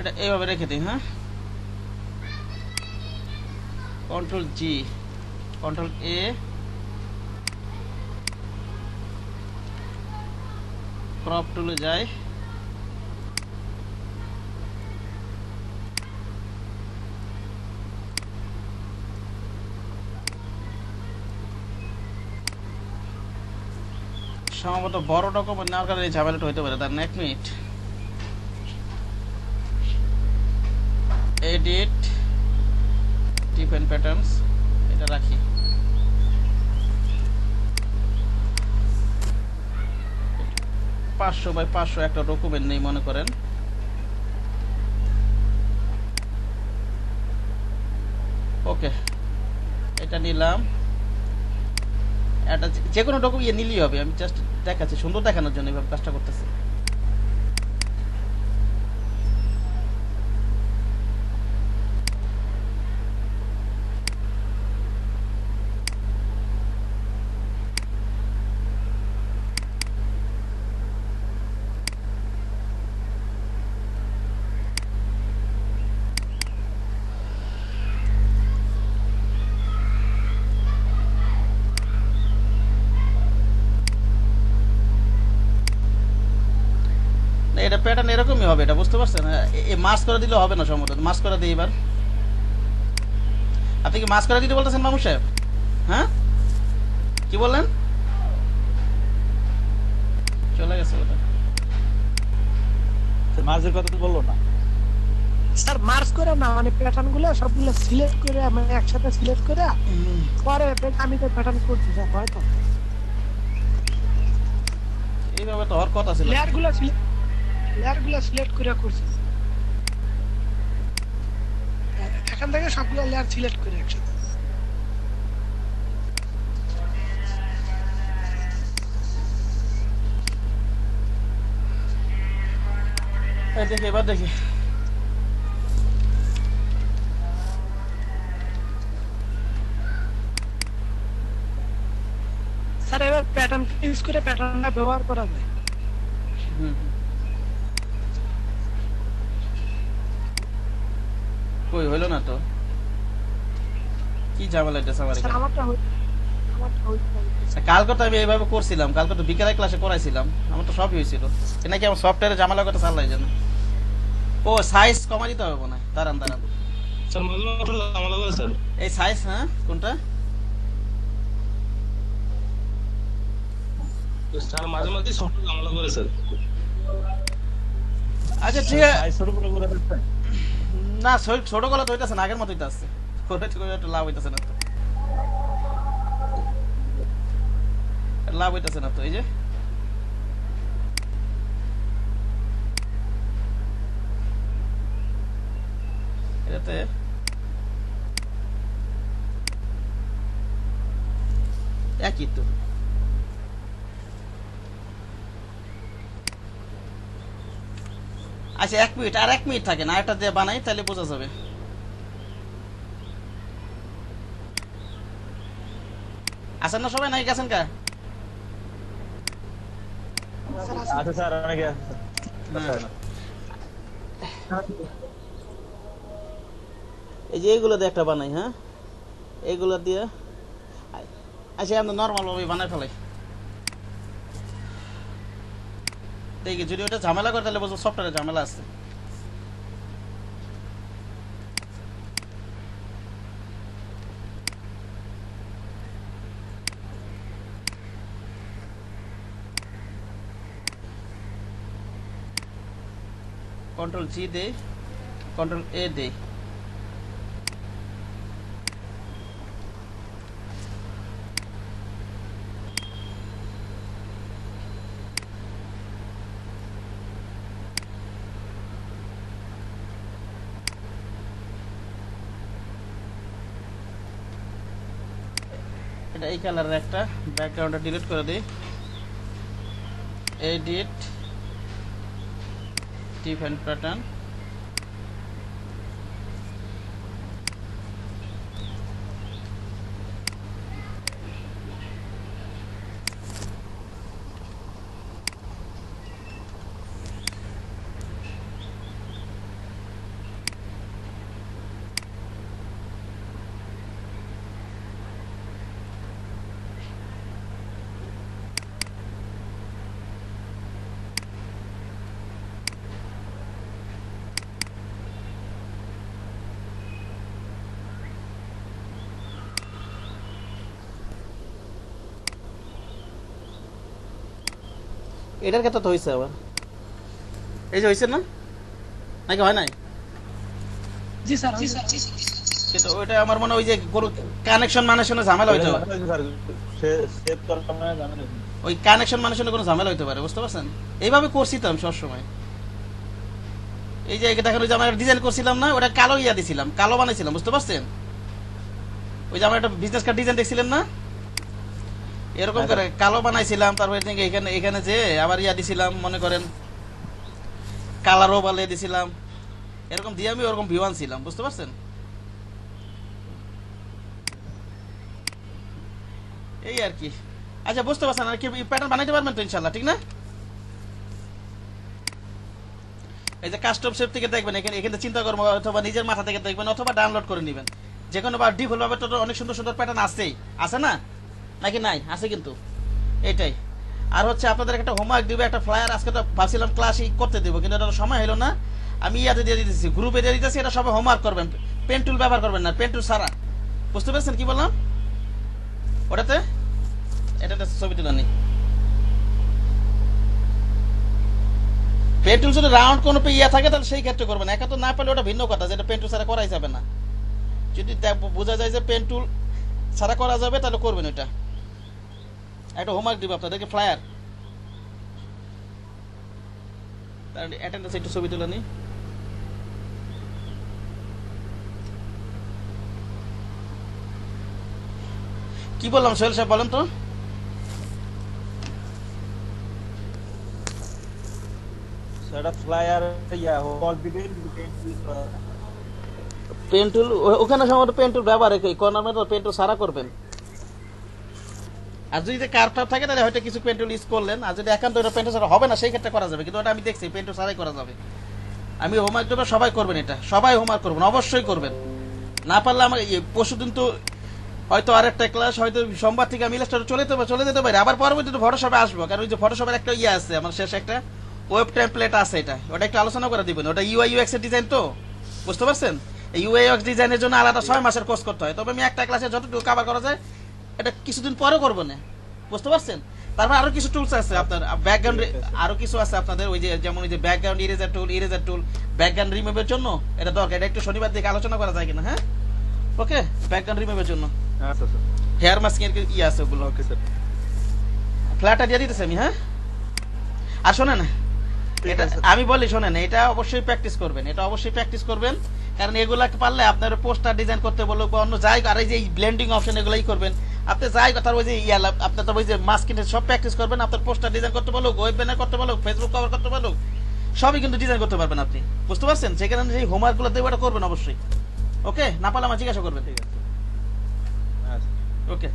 এটা এইভাবে রেখে দিই। হ্যাঁ, কন্ট্রোল জি, কন্ট্রোল এ, ক্রপ টুলে যাই, সম্ভবত বড় ডকুমেন্ট নেওয়ার কারণে এই ঝামেলাটা হইতে পারে। তার 1 মিনিট। এডিট ডিফারেন্ট প্যাটার্নস, এটা রাখি। পাঁচশো বাই 500 একটা ডকুমেন্ট নেই মনে করেন। ওকে, এটা নিলাম। এটা যে কোনো ডকুমেন্ট নিলেই হবে। আমি জাস্ট দেখাচ্ছি, সুন্দর দেখানোর জন্য এইভাবে কাজটা করতেছি। এটা প্যাটার্ন এরকমই হবে, এটা বুঝতে পারছেন? মাস্ক করে দিলে হবে না সম্ভবত। মাস্ক করে দিই এবার। আপনি কি মাস্ক করে দিতে বলতেছেন মামু সাহেব? হ্যাঁ, কি বললেন? চলে গেছে ওটা। মার্জের কথা তো বললো না স্যার। মার্চ করে না, মানে প্যাটার্ন গুলো সবগুলো সিলেক্ট করে, মানে একসাথে সিলেক্ট করে পরে আমি তো প্যাটার্ন করছি স্যার। হয়তো এইভাবে তো হওয়ার কথা ছিল। লেয়ার গুলো সিলেক্ট করে করছি। এখান থেকে সবগুলো লেয়ার সিলেক্ট করে একসাথে। দেখি এবার দেখি। স্যার এবার প্যাটার্ন ইউজ করে প্যাটার্নটা ব্যবহার করা যায়। কই হইলো না তো, কি ঝামেলা এটা আমার স্যার এখানে। আমারটা কালকে তো আমি এইভাবে করছিলাম, কালকে তো বিকেলের ক্লাসে করাইছিলাম, আমার তো সবই হয়েছিল। এ নাকি আমার সফটওয়্যারে ঝামেলা কথা চালাই যেন। ও সাইজ কমা দিতে হবে মনে হয়। দাঁড়ান দাঁড়ান, স্যার মাঝে মাঝে ঝামেলা করে স্যার। এই সাইজ, হ্যাঁ কোনটা? স্যার মাঝে মাঝে সফটওয়্যার ঝামেলা করে স্যার। আচ্ছা ঠিক আছে। ছোট করে করে দিচ্ছেন না ছোট গলা তো হইতাছে না, আগের মতো হইতাছে। করে একটু লাভ হইতাছে না তো, লাভ হইতাছে না তো। এই যে এটাতে একই তো। আচ্ছা 1 মিনিট, আর 1 মিনিট থাকে না, এটা দিয়ে বানাই তাহলে বোঝা যাবে। আছেন না সবাই, নাই গেছেন কা? আচ্ছা স্যার, অনেকে আছে এই যে এইগুলো দিয়ে একটা বানাই। হ্যাঁ, এইগুলো দিয়ে আচ্ছা আমরা নর্মাল ভাবে বানাই ফেলাই। দেখি যদি ওটা ঝামেলা করে তাহলে বুঝবো সফটওয়্যারে ঝামেলা আছে। কন্ট্রোল জি দে, কন্ট্রোল এ দে। এটা এই কালারের একটা, ব্যাকগ্রাউন্ডটা ডিলিট করে দিই। এডিট ডিফারেন্ট প্যাটার্ন, এটার ক্ষেত্রে তো হয়েছে আবার, এই যে হয়েছে না নাকি হয় নাই? জি স্যার কিন্তু ওইটা আমার মনে হয় ওই যে কানেকশন মানেকশনে ঝামেলা হইতে পারে, সেভ করার সময় জানেন ওই কানেকশন মানেকশনে কোনো ঝামেলা হইতে পারে, বুঝতে পারছেন? এইভাবে করছি তো আমি সবসময়। এই যে দেখেন ওই যে আমরা ডিজাইন করছিলাম না, ওটা কালো ইয়া দিছিলাম, কালো বানাইছিলাম, বুঝতে পারছেন? ওই যে আমরা একটা বিজনেস কার্ড ডিজাইন দেখছিলেন না, এরকম করে কালো বানাইছিলাম। তারপরে এখানে এখানে যে আবার ইয়া দিছিলাম, মনে করেন কালারও বালিয়ে দিছিলাম, এরকম দিয়ে আমি ওরকম ভিউ আনছিলাম, বুঝতে পারছেন? এই আর কি। আচ্ছা বুঝতে পারছেন আর কি, প্যাটার্ন বানাইতে পারবেন তো ইনশাল্লাহ, ঠিক না? এই যে কাস্টম শেপ থেকে দেখবেন, এখানে এখানে চিন্তা করবো, অথবা নিজের মাথা থেকে দেখবেন, অথবা ডাউনলোড করে নেবেন যে কোনো, বা ডিফল্ট ভাবে তো অনেক সুন্দর সুন্দর প্যাটার্ন আছেই, আছে না নাকি? নাই, আছে কিন্তু। এইটাই। আর হচ্ছে আপনাদের একটা হোমওয়ার্ক দিবে, একটা ফ্লায়ার আজকে তো ভাবছিলাম ক্লাসই করতে দেবো, কিন্তু এটা সময় হলো না। আমি ইয়াতে দিয়ে দিতেছি, গ্রুপে দিয়ে দিতেছি, এটা সবাই হোমওয়ার্ক করবেন। পেন টুল ব্যবহার করবেন না, পেন টুল ছাড়া, বুঝতে পেরেছেন কি বললাম? ওটাতে এটা ছবি তুলে নি। পেন টুল যদি রাউন্ড কোনো ইয়া থাকে তাহলে সেই ক্ষেত্রে করবেন, একা তো না পারলে ওটা ভিন্ন কথা, যেটা পেন টুল ছাড়া করাই যাবে না। যদি বোঝা যায় যে পেন টুল ছাড়া করা যাবে তাহলে করবেন। ওইটা একটা হোমওয়ার্ক দিব আপনাদেরকে, ফ্লায়ার। তাহলে অ্যাটেন্ডেন্স একটু ছবি তুলে নি। কি বললাম সোহেল সাহেব, বলেন তো? সেটা ফ্লায়ার ইয়া কল দিবে পেন টুল ওখানে সম্ভবত পেন টুল ব্যবহার রেখে কর্নার তো পেন টুল সারা করবেন। আর যদি কার্ভ টার্ভ থাকে তাহলে হয়তো কিছু পেন টুল ইউজ করলেন, আর যদি একান্ত ওটা পেন টুল ছাড়া হবে না সেই ক্ষেত্রে করা যাবে, কিন্তু ওটা আমি দেখছি পেন টুল ছাড়াই করা যাবে। আমি হোমওয়ার্ক দেবো, সবাই করবেন, এটা সবাই হোমওয়ার্ক করবেন, অবশ্যই করবেন। না পারলে আমার পরশু দিন তো হয়তো আরেকটা ক্লাস, হয়তো সোমবার থেকে আমি ইলাস্ট্রেটর চলে যেতে পারি, আবার পরবর্তীতে ফটোশপে আসবো, কারণ ওই যে ফটোশপের একটা ইয়ে আছে আমার, শেষ একটা ওয়েব টেমপ্লেট আছে, এটা ওটা একটু আলোচনা করে দিবেন। ওটা ইউআই ইউএক্স এর ডিজাইন তো, বুঝতে পারছেন? এই ইউআই ইউএক্স ডিজাইনের জন্য আলাদা 6 মাসের কোর্স করতে হয়, তবে আমি একটা ক্লাসে যতটুকু কভার করা যায় এটা কিছুদিন পরে করবো না, বুঝতে পারছেন? তারপর আরো কিছু টুলস আছে আপনার, ব্যাকগ্রাউন্ড আরো কিছু আছে আপনাদের, ওই যে যেমন ওই যে ব্যাকগ্রাউন্ড ইরেজার টুল ব্যাকগ্রাউন্ড রিমুভের জন্য এটা দরকার, এটা একটু শনিবার দিকে আলোচনা করা যায় কিনা। হ্যাঁ ওকে, ব্যাকগ্রাউন্ড রিমুভের জন্য আচ্ছা স্যার, হেয়ার মাস্কিং এর ইয়ে আছে ওগুলো। ওকে স্যার, ফ্ল্যাটটা দিয়ে দিতেছি আমি। হ্যাঁ আর শোনেন, এটা আমি বলি শোনেন, এটা অবশ্যই প্র্যাকটিস করবেন, এটা অবশ্যই প্র্যাকটিস করবেন, কারণ এগুলা পারলে আপনার পোস্টার ডিজাইন করতে বলুক বা অন্য যাই, আর এই যে ব্লেন্ডিং অপশন এগুলাই করবেন আপনি, যাই তার ওই যে আপনার তো ওই যে মাস্কিং সব প্র্যাকটিস করবেন, আপনার পোস্টার ডিজাইন করতে বলুক, ওয়েব ব্যানার করতে বলুক, ফেসবুক কভার করতে বলুক, সবই কিন্তু ডিজাইন করতে পারবেন আপনি, বুঝতে পারছেন? সেখানে যে হোমওয়ার্ক গুলো দেবো এটা করবেন অবশ্যই। ওকে, না পারলে আমার জিজ্ঞাসা করবেন। ঠিক আছে, আচ্ছা ওকে।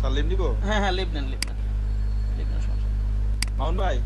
স্যার লিভ নিব। হ্যাঁ লিভ নেন, সমস্যা নেই। মামুন ভাই